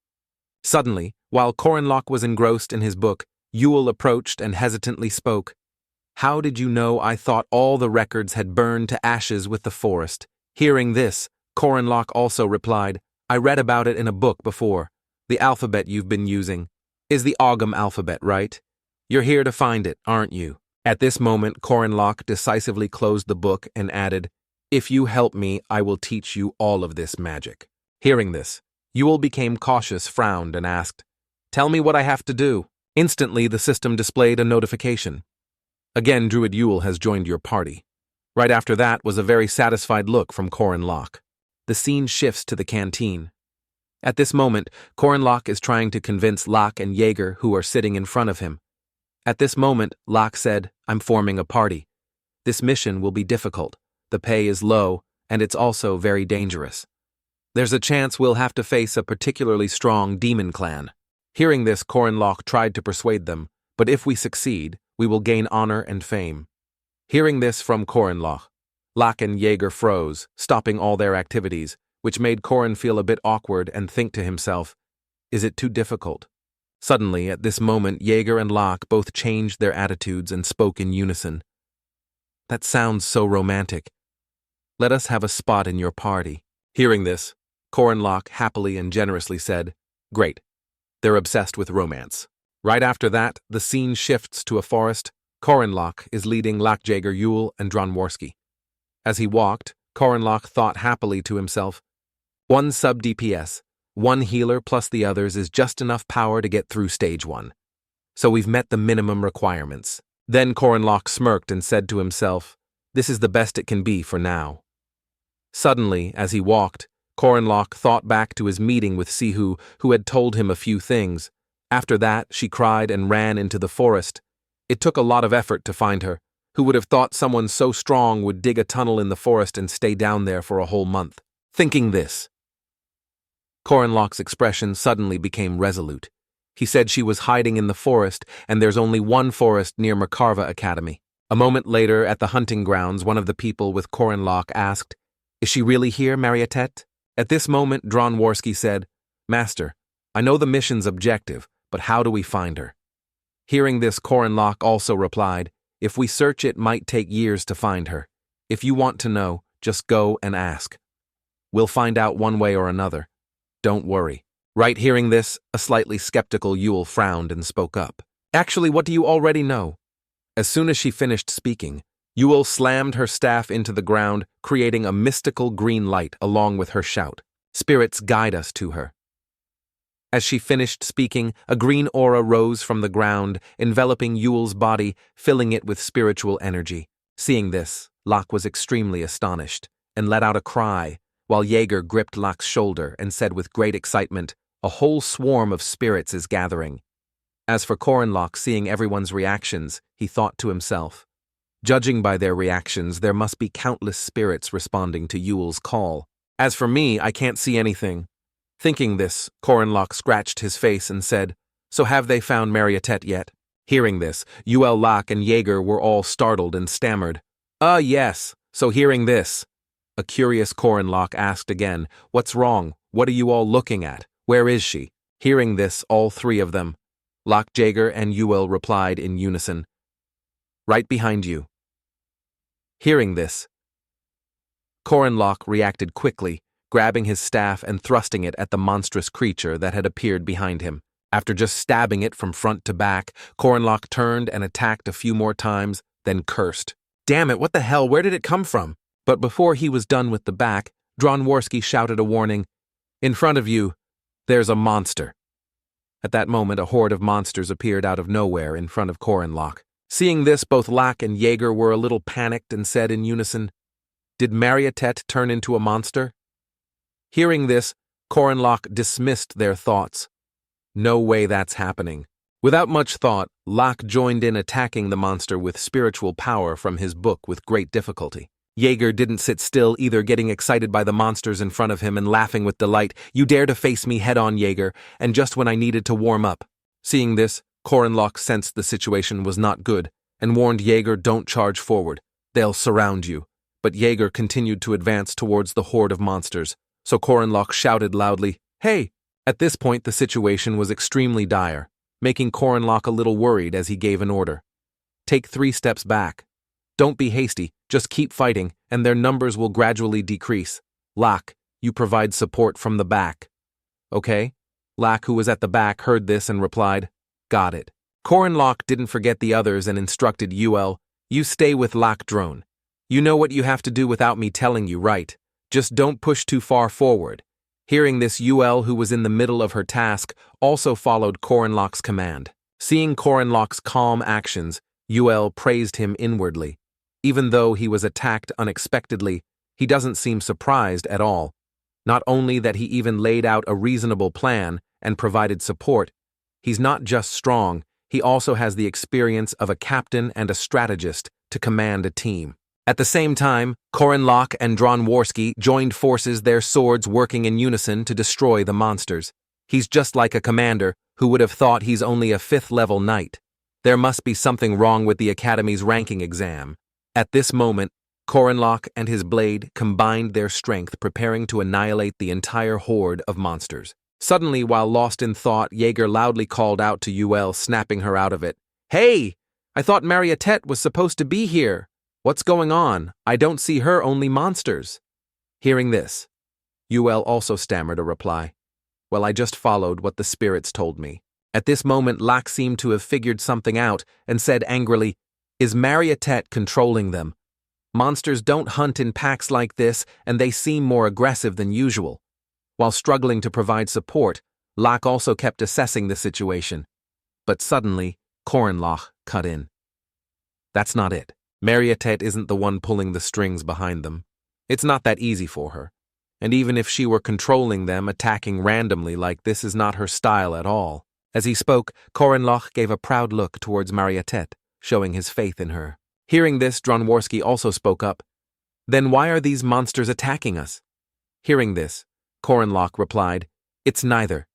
Suddenly, while Corinlock was engrossed in his book, Yule approached and hesitantly spoke. How did you know I thought all the records had burned to ashes with the forest? Hearing this, Corinlock also replied, I read about it in a book before. The alphabet you've been using is the Ogham alphabet, right? You're here to find it, aren't you? At this moment, Corinlock decisively closed the book and added, If you help me, I will teach you all of this magic. Hearing this, Yule became cautious, frowned, and asked, Tell me what I have to do. Instantly, the system displayed a notification. Again, Druid Yule has joined your party. Right after that was a very satisfied look from Corinlock. The scene shifts to the canteen. At this moment, Corinlock is trying to convince Locke and Jaeger, who are sitting in front of him. At this moment, Locke said, I'm forming a party. This mission will be difficult. The pay is low, and it's also very dangerous. There's a chance we'll have to face a particularly strong demon clan. Hearing this, Corinlock tried to persuade them, but if we succeed, we will gain honor and fame. Hearing this from Corinlock, Locke and Jaeger froze, stopping all their activities, which made Corin feel a bit awkward and think to himself, Is it too difficult? Suddenly, at this moment, Jaeger and Locke both changed their attitudes and spoke in unison. That sounds so romantic. Let us have a spot in your party. Hearing this, Corinlock happily and generously said, Great. They're obsessed with romance. Right after that, the scene shifts to a forest. Corinlock is leading Locke, Jaeger, Yule, and Dronworski. As he walked, Corinlock thought happily to himself, 1 sub-DPS, 1 healer plus the others is just enough power to get through stage 1. So we've met the minimum requirements. Then Corinlock smirked and said to himself, This is the best it can be for now. Suddenly, as he walked, Corinlock thought back to his meeting with Si-hoo, who had told him a few things. After that, she cried and ran into the forest. It took a lot of effort to find her. Who would have thought someone so strong would dig a tunnel in the forest and stay down there for a whole month? Thinking this, Corinlock's expression suddenly became resolute. He said she was hiding in the forest, and there's only one forest near Mercarva Academy. A moment later, at the hunting grounds, one of the people with Corinlock asked, Is she really here, Marietete? At this moment, Dronworski said, Master, I know the mission's objective, but how do we find her? Hearing this, Corinlock also replied, If we search, it might take years to find her. If you want to know, just go and ask. We'll find out one way or another. Don't worry. Right, hearing this, a slightly skeptical Yule frowned and spoke up. Actually, what do you already know? As soon as she finished speaking, Yule slammed her staff into the ground, creating a mystical green light along with her shout. Spirits guide us to her. As she finished speaking, a green aura rose from the ground, enveloping Yuel's body, filling it with spiritual energy. Seeing this, Locke was extremely astonished, and let out a cry, while Jaeger gripped Locke's shoulder and said with great excitement, "A whole swarm of spirits is gathering." As for Locke, seeing everyone's reactions, he thought to himself, judging by their reactions, there must be countless spirits responding to Yuel's call. As for me, I can't see anything. Thinking this, Locke scratched his face and said, "So have they found Marietet yet?" Hearing this, Yuel, Locke, and Jaeger were all startled and stammered, Yes. So hearing this, a curious Locke asked again, "What's wrong? What are you all looking at? Where is she?" Hearing this, all three of them, Locke, Jaeger, and Yuel replied in unison, "Right behind you." Hearing this, Locke reacted quickly, grabbing his staff and thrusting it at the monstrous creature that had appeared behind him. After just stabbing it from front to back, Locke turned and attacked a few more times, then cursed. "Damn it, what the hell, where did it come from?" But before he was done with the back, Dronzer shouted a warning, "In front of you, there's a monster." At that moment, a horde of monsters appeared out of nowhere in front of Locke. Seeing this, both Locke and Jaeger were a little panicked and said in unison, "Did Marietet turn into a monster?" Hearing this, Locke dismissed their thoughts. No way that's happening. Without much thought, Locke joined in attacking the monster with spiritual power from his book with great difficulty. Jaeger didn't sit still either, getting excited by the monsters in front of him and laughing with delight. "You dare to face me head-on, Jaeger, and just when I needed to warm up." Seeing this, Locke sensed the situation was not good and warned Jaeger, "Don't charge forward. They'll surround you." But Jaeger continued to advance towards the horde of monsters, so Locke shouted loudly, "Hey!" At this point, the situation was extremely dire, making Locke a little worried as he gave an order. "Take 3 steps back. Don't be hasty, just keep fighting, and their numbers will gradually decrease. Locke, you provide support from the back." "Okay?" Locke, who was at the back, heard this and replied, "Got it." Locke didn't forget the others and instructed Yuel, "You stay with Locke Drone. You know what you have to do without me telling you, right? Just don't push too far forward." Hearing this, Yuel, who was in the middle of her task, also followed Locke's command. Seeing Locke's calm actions, Yuel praised him inwardly. Even though he was attacked unexpectedly, he doesn't seem surprised at all. Not only that, he even laid out a reasonable plan and provided support. He's not just strong, he also has the experience of a captain and a strategist to command a team. At the same time, Locke and Dronzer joined forces, their swords working in unison to destroy the monsters. He's just like a commander who would have thought he's only a 5th-level knight. There must be something wrong with the Academy's ranking exam. At this moment, Locke and his blade combined their strength, preparing to annihilate the entire horde of monsters. Suddenly, while lost in thought, Jaeger loudly called out to Yuel, snapping her out of it. "Hey! I thought Marietet was supposed to be here. What's going on? I don't see her, only monsters." Hearing this, Yuel also stammered a reply. "Well, I just followed what the spirits told me." At this moment, Locke seemed to have figured something out and said angrily, "Is Marietet controlling them? Monsters don't hunt in packs like this, and they seem more aggressive than usual." While struggling to provide support, Locke also kept assessing the situation. But suddenly, Locke cut in. "That's not it. Marietet isn't the one pulling the strings behind them. It's not that easy for her. And even if she were controlling them, attacking randomly like this is not her style at all." As he spoke, Locke gave a proud look towards Marietet, showing his faith in her. Hearing this, Dronzer also spoke up. "Then why are these monsters attacking us?" Hearing this, Locke replied, "It's neither."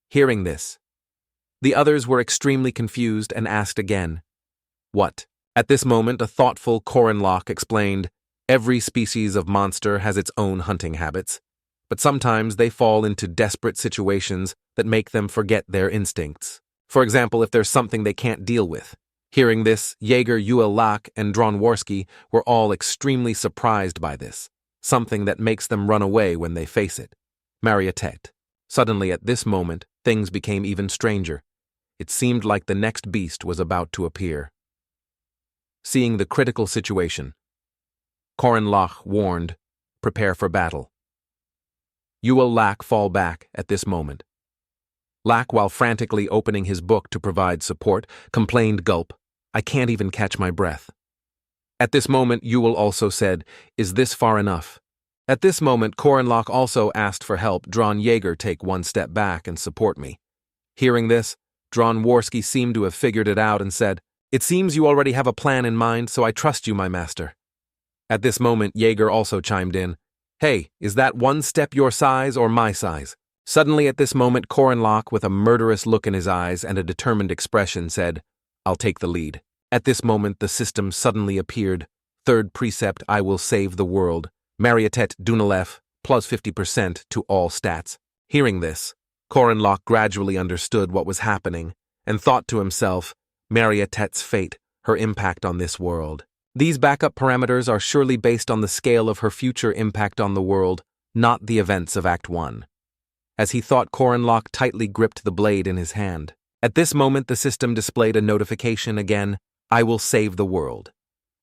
Hearing this, the others were extremely confused and asked again, "What?" At this moment, a thoughtful Locke explained, "Every species of monster has its own hunting habits, but sometimes they fall into desperate situations that make them forget their instincts. For example, if there's something they can't deal with." Hearing this, Jaeger, Yuel, Locke, and Dronzer were all extremely surprised by this, something that makes them run away when they face it. Marietet. Suddenly, at this moment, things became even stranger. It seemed like the next beast was about to appear. Seeing the critical situation, Locke warned, "Prepare for battle." You will Lack fall back at this moment. Lack, while frantically opening his book to provide support, complained, "Gulp, I can't even catch my breath." At this moment, Yule also said, "Is this far enough?" At this moment, Korenlock also asked for help. Dron Jaeger, take one step back and support me. Hearing this, Dron Warski seemed to have figured it out and said, "It seems you already have a plan in mind, so I trust you, my master." At this moment, Jaeger also chimed in, "Hey, is that one step your size or my size?" Suddenly at this moment, Korenlock, with a murderous look in his eyes and a determined expression, said, "I'll take the lead." At this moment, the system suddenly appeared. Third precept, I will save the world. Marietet Dunalef, plus 50% to all stats. Hearing this, Korenlock gradually understood what was happening and thought to himself, Marietet's fate, her impact on this world. These backup parameters are surely based on the scale of her future impact on the world, not the events of Act 1. As he thought, Korenlock tightly gripped the blade in his hand. At this moment, the system displayed a notification again, I will save the world.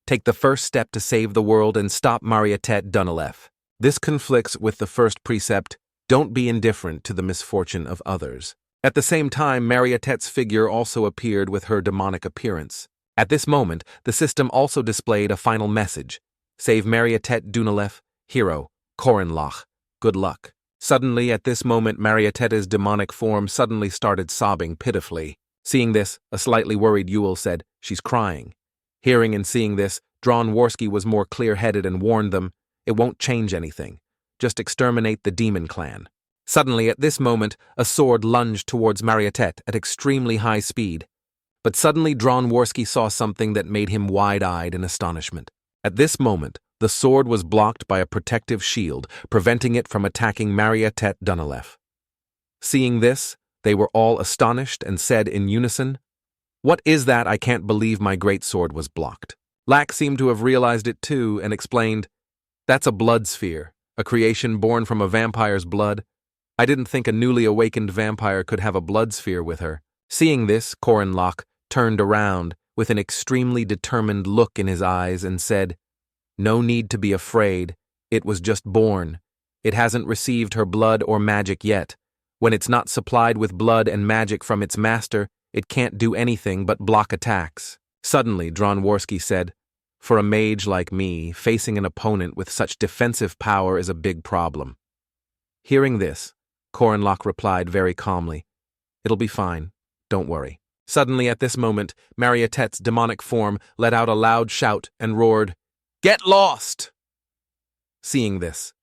Take the first step to save the world and stop Marietet Dunalef. This conflicts with the first precept, don't be indifferent to the misfortune of others. At the same time, Marietet's figure also appeared with her demonic appearance. At this moment, the system also displayed a final message, save Marietet Dunalef, hero, Korenlock, good luck. Suddenly, at this moment, Marietet's demonic form suddenly started sobbing pitifully. Seeing this, a slightly worried Yule said, she's crying. Hearing and seeing this, Dron Warski was more clear-headed and warned them, it won't change anything. Just exterminate the demon clan. Suddenly, at this moment, a sword lunged towards Marietet at extremely high speed. But suddenly, Dron Warski saw something that made him wide-eyed in astonishment. At this moment, the sword was blocked by a protective shield, preventing it from attacking Marietet Dunalef. Seeing this, they were all astonished and said in unison, "What is that? I can't believe my great sword was blocked." Lack seemed to have realized it too and explained, "That's a blood sphere, a creation born from a vampire's blood. I didn't think a newly awakened vampire could have a blood sphere with her." Seeing this, Korenlock turned around with an extremely determined look in his eyes and said, "No need to be afraid. It was just born. It hasn't received her blood or magic yet. When it's not supplied with blood and magic from its master, it can't do anything but block attacks." Suddenly, Dron Warski said, "For a mage like me, facing an opponent with such defensive power is a big problem." Hearing this, Korenlock replied very calmly, "It'll be fine. Don't worry." Suddenly, at this moment, Marietet's demonic form let out a loud shout and roared, "Get lost!" Seeing this,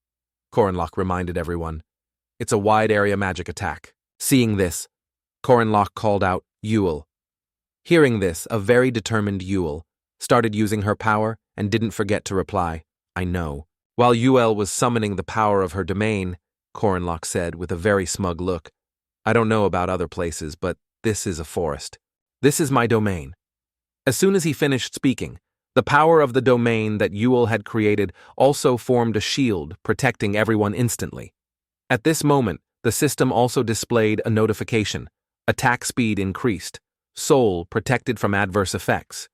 Korenlock reminded everyone, "It's a wide-area magic attack." Seeing this, Korenlock called out, "Yule." Hearing this, a very determined Yule started using her power and didn't forget to reply, "I know." While Yule was summoning the power of her domain, Korenlock said with a very smug look, "I don't know about other places, but this is a forest. This is my domain." As soon as he finished speaking, the power of the domain that Yule had created also formed a shield, protecting everyone instantly. At this moment, the system also displayed a notification. Attack speed increased. Soul protected from adverse effects.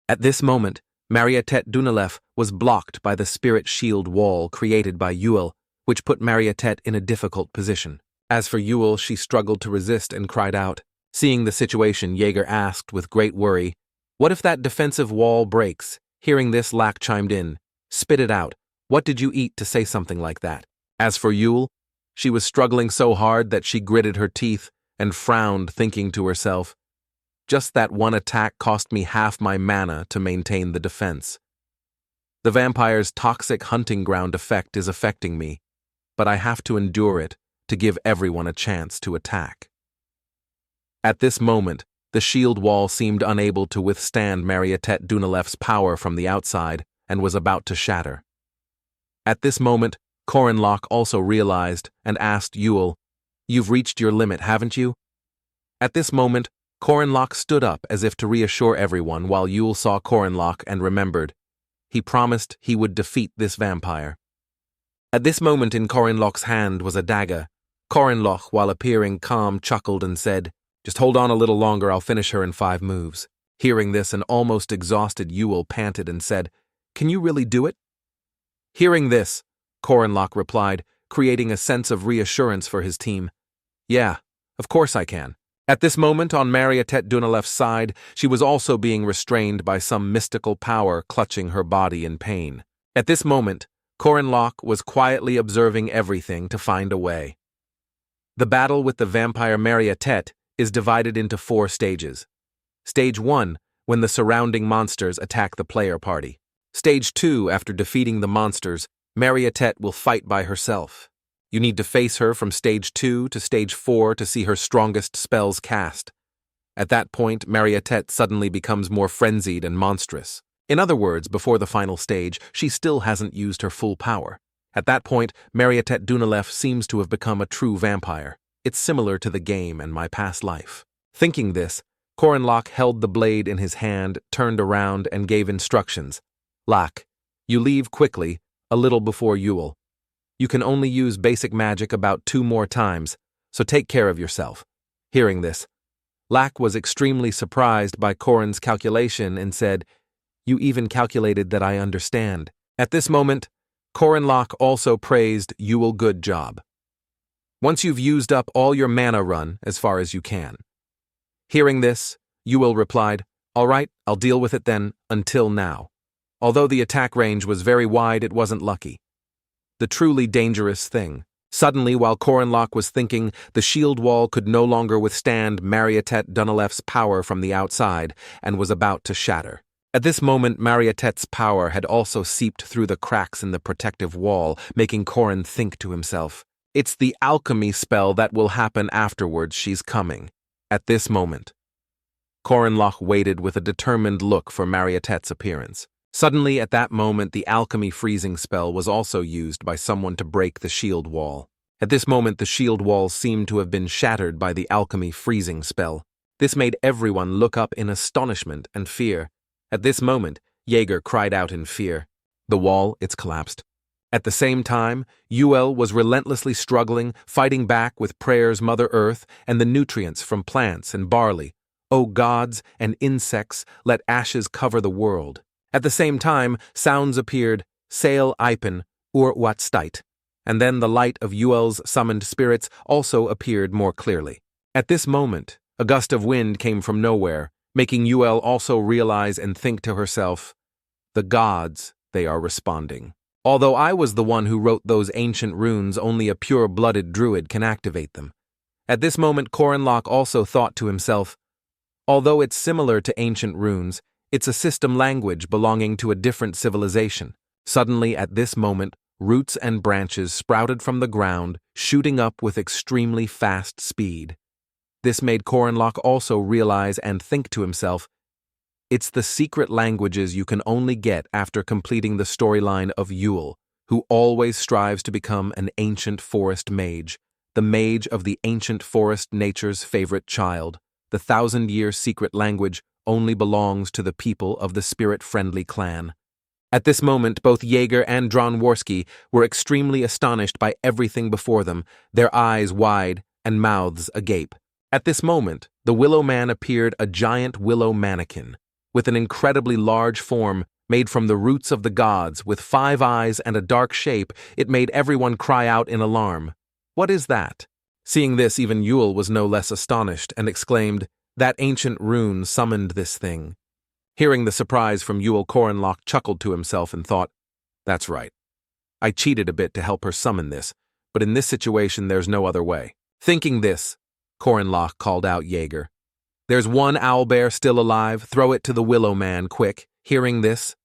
At this moment, Marietet Dunalef was blocked by the spirit shield wall created by Yule, which put Marietet in a difficult position. As for Yule, she struggled to resist and cried out. Seeing the situation, Jaeger asked with great worry, "What if that defensive wall breaks?" Hearing this, Lack chimed in, "Spit it out. What did you eat to say something like that?" As for Yule, she was struggling so hard that she gritted her teeth and frowned, thinking to herself, "Just that one attack cost me half my mana to maintain the defense. The vampire's toxic hunting ground effect is affecting me, but I have to endure it to give everyone a chance to attack." At this moment, the shield wall seemed unable to withstand Marietet Dunalef's power from the outside and was about to shatter. At this moment, Korenlock also realized and asked Yule, "You've reached your limit, haven't you?" At this moment, Korenlock stood up as if to reassure everyone while Yule saw Korenlock and remembered. He promised he would defeat this vampire. At this moment in Korenlock's hand was a dagger. Korenlock, while appearing calm, chuckled and said, "Just hold on a little longer, I'll finish her in 5 moves. Hearing this, an almost exhausted Yule panted and said, "Can you really do it?" Hearing this, Korenlock replied, creating a sense of reassurance for his team. Yeah, of course I can. At this moment, on Mariette Dunalef's side, she was also being restrained by some mystical power clutching her body in pain. At this moment, Corin Locke was quietly observing everything to find a way. The battle with the vampire Mariette is divided into 4 stages. Stage 1, when the surrounding monsters attack the player party. Stage 2, after defeating the monsters, Mariette will fight by herself. You need to face her from Stage 2 to Stage 4 to see her strongest spells cast. At that point, Mariette suddenly becomes more frenzied and monstrous. In other words, before the final stage, she still hasn't used her full power. At that point, Mariette Dunalef seems to have become a true vampire. It's similar to the game and my past life. Thinking this, Corin Locke held the blade in his hand, turned around, and gave instructions. Locke, you leave quickly, a little before Yule. You can only use basic magic about 2 more times, so take care of yourself. Hearing this, Locke was extremely surprised by Corin's calculation and said, You even calculated that I understand. At this moment, Corin Locke also praised Yule good job. Once you've used up all your mana run as far as you can. Hearing this, Yule replied, All right, I'll deal with it then, until now. Although the attack range was very wide, it wasn't lucky. The truly dangerous thing. Suddenly, while Corin Locke was thinking, the shield wall could no longer withstand Mariette Dunalef's power from the outside and was about to shatter. At this moment, Mariette's power had also seeped through the cracks in the protective wall, making Corin think to himself, It's the alchemy spell that will happen afterwards she's coming. At this moment, Corin Locke waited with a determined look for Mariette's appearance. Suddenly, at that moment, the alchemy freezing spell was also used by someone to break the shield wall. At this moment, the shield wall seemed to have been shattered by the alchemy freezing spell. This made everyone look up in astonishment and fear. At this moment, Jaeger cried out in fear. The wall, it's collapsed. At the same time, Yule was relentlessly struggling, fighting back with prayers Mother Earth and the nutrients from plants and barley. O gods and insects, let ashes cover the world. At the same time, sounds appeared, Sail Ipen, Ur Watstite, and then the light of Yuel's summoned spirits also appeared more clearly. At this moment, a gust of wind came from nowhere, making Yule also realize and think to herself, The gods, they are responding. Although I was the one who wrote those ancient runes, only a pure-blooded druid can activate them. At this moment, Corin Locke also thought to himself, Although it's similar to ancient runes, it's a system language belonging to a different civilization. Suddenly, at this moment, roots and branches sprouted from the ground, shooting up with extremely fast speed. This made Corin Locke also realize and think to himself, It's the secret languages you can only get after completing the storyline of Yule, who always strives to become an ancient forest mage, the mage of the ancient forest nature's favorite child. The 1,000-year secret language only belongs to the people of the spirit-friendly clan. At this moment, both Jaeger and Dronzer were extremely astonished by everything before them, their eyes wide and mouths agape. At this moment, the Willow Man appeared, a giant willow mannequin, with an incredibly large form made from the roots of the gods, with 5 eyes and a dark shape. It made everyone cry out in alarm. What is that? Seeing this, even Yule was no less astonished and exclaimed, That ancient rune summoned this thing. Hearing the surprise from Yule, Corin Locke chuckled to himself and thought, That's right. I cheated a bit to help her summon this, but in this situation there's no other way. Thinking this, Corin Locke called out Jaeger. There's one owlbear still alive, throw it to the Willow Man, quick. Hearing this,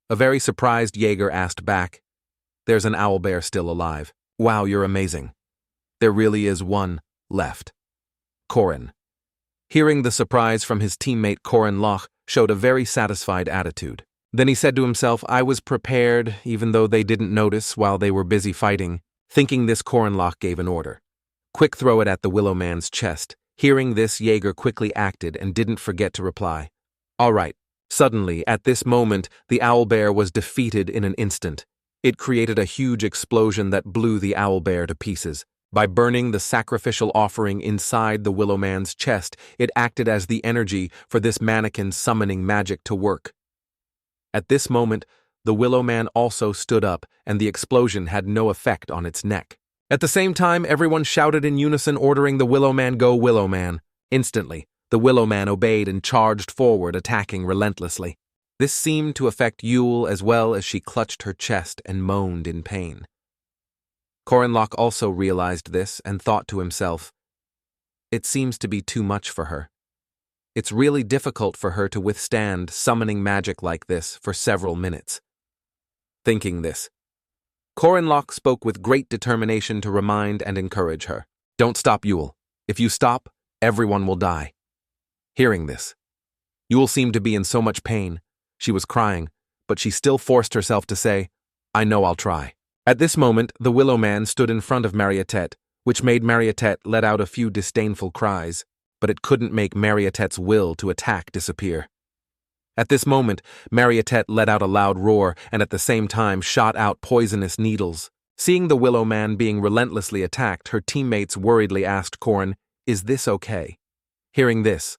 a very surprised Jaeger asked back, There's an owlbear still alive. Wow, you're amazing. There really is one left. Corin. Hearing the surprise from his teammate, Corin Locke showed a very satisfied attitude. Then he said to himself, I was prepared, even though they didn't notice while they were busy fighting. Thinking this, Corin Locke gave an order. Quick, throw it at the Willow Man's chest. Hearing this, Jaeger quickly acted and didn't forget to reply. All right. Suddenly, at this moment, the owlbear was defeated in an instant. It created a huge explosion that blew the owlbear to pieces. By burning the sacrificial offering inside the Willow Man's chest, it acted as the energy for this mannequin's summoning magic to work. At this moment, the Willow Man also stood up, and the explosion had no effect on its neck. At the same time, everyone shouted in unison, ordering the Willow Man go Willow Man. Instantly, the Willow Man obeyed and charged forward, attacking relentlessly. This seemed to affect Yule as well, as she clutched her chest and moaned in pain. Corinlock also realized this and thought to himself, it seems to be too much for her. It's really difficult for her to withstand summoning magic like this for several minutes. Thinking this, Corinlock spoke with great determination to remind and encourage her. Don't stop, Yule. If you stop, everyone will die. Hearing this, Yule seemed to be in so much pain. She was crying, but she still forced herself to say, I know I'll try. At this moment, the Willow Man stood in front of Marietet, which made Marietet let out a few disdainful cries, but it couldn't make Marietet's will to attack disappear. At this moment, Marietet let out a loud roar and at the same time shot out poisonous needles. Seeing the Willow Man being relentlessly attacked, her teammates worriedly asked Corin, is this okay? Hearing this,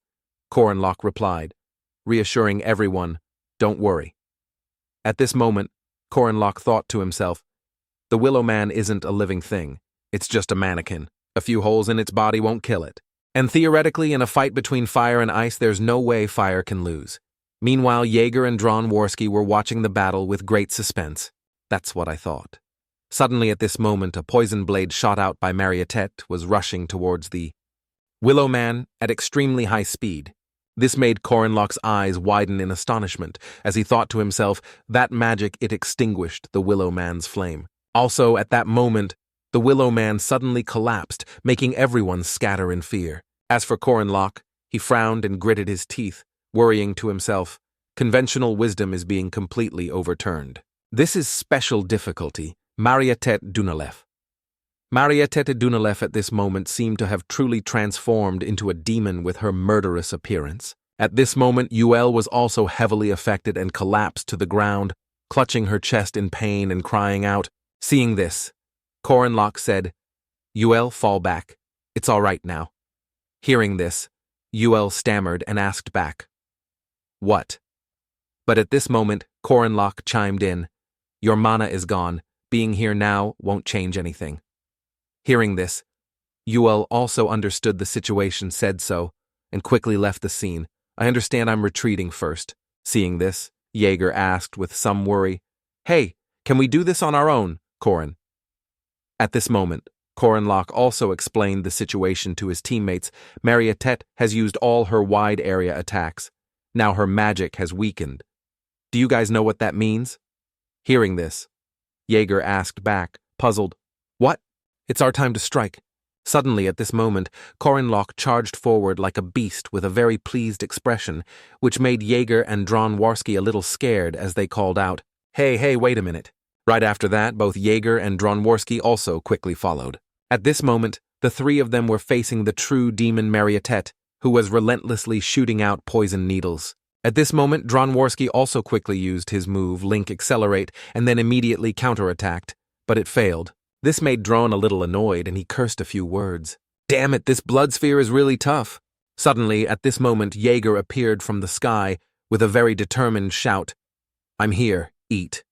Corinlock replied, reassuring everyone, don't worry. At this moment, Corinlock thought to himself, the Willow Man isn't a living thing, it's just a mannequin. A few holes in its body won't kill it. And theoretically, in a fight between fire and ice, there's no way fire can lose. Meanwhile, Jaeger and Dronzer were watching the battle with great suspense. That's what I thought. Suddenly at this moment, a poison blade shot out by Marietet was rushing towards the Willow Man at extremely high speed. This made Corinlock's eyes widen in astonishment, as he thought to himself, that magic, it extinguished the Willow Man's flame. Also, at that moment, the Willow Man suddenly collapsed, making everyone scatter in fear. As for Corinlock, he frowned and gritted his teeth, worrying to himself, conventional wisdom is being completely overturned. This is special difficulty, Marietet Dunalef. Marietet Dunalef at this moment seemed to have truly transformed into a demon with her murderous appearance. At this moment, Yahello was also heavily affected and collapsed to the ground, clutching her chest in pain and crying out. Seeing this, Corinlock said, Yahello, fall back. It's all right now. Hearing this, Yahello stammered and asked back, what? But at this moment, Corinlock chimed in, your mana is gone. Being here now won't change anything. Hearing this, Yahello also understood the situation, said so, and quickly left the scene. I understand I'm retreating first. Seeing this, Jaeger asked with some worry, hey, can we do this on our own, Corin? At this moment, Corinlock also explained the situation to his teammates. Marietet has used all her wide area attacks. Now her magic has weakened. Do you guys know what that means? Hearing this, Jaeger asked back, puzzled, what? It's our time to strike. Suddenly, at this moment, Corinlock charged forward like a beast with a very pleased expression, which made Jaeger and Dronzer a little scared as they called out, hey, wait a minute. Right after that, both Jaeger and Dronzer also quickly followed. At this moment, the three of them were facing the true demon Marietet, who was relentlessly shooting out poison needles. At this moment, Dronzer also quickly used his move, Link Accelerate, and then immediately counterattacked, but it failed. This made Dron a little annoyed, and he cursed a few words. Damn it, this blood sphere is really tough. Suddenly, at this moment, Jaeger appeared from the sky with a very determined shout, I'm here, eat.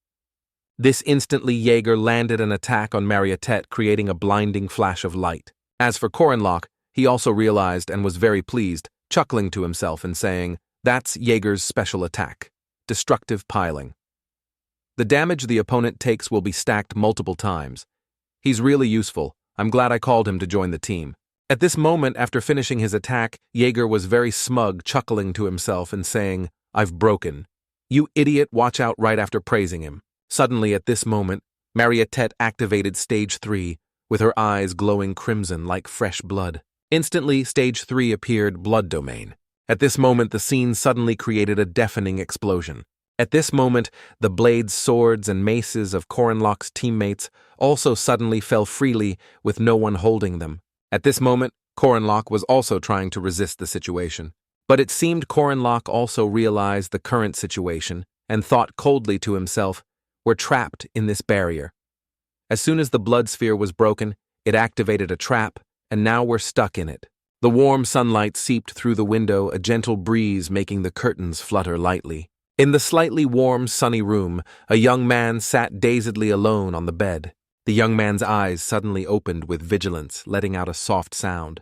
This instantly Jaeger landed an attack on Marietet, creating a blinding flash of light. As for Corinlock, he also realized and was very pleased, chuckling to himself and saying, that's Jaeger's special attack, destructive piling. The damage the opponent takes will be stacked multiple times. He's really useful. I'm glad I called him to join the team. At this moment, after finishing his attack, Jaeger was very smug, chuckling to himself and saying, I've broken. You idiot, watch out right after praising him. Suddenly, at this moment, Marietet activated Stage 3, with her eyes glowing crimson like fresh blood. Instantly, Stage 3 appeared, Blood Domain. At this moment, the scene suddenly created a deafening explosion. At this moment, the blades, swords, and maces of Corinlock's teammates also suddenly fell freely with no one holding them. At this moment, Corinlock was also trying to resist the situation. But it seemed Corinlock also realized the current situation and thought coldly to himself, we're trapped in this barrier. As soon as the blood sphere was broken, it activated a trap, and now we're stuck in it. The warm sunlight seeped through the window, a gentle breeze making the curtains flutter lightly. In the slightly warm, sunny room, a young man sat dazedly alone on the bed. The young man's eyes suddenly opened with vigilance, letting out a soft sound.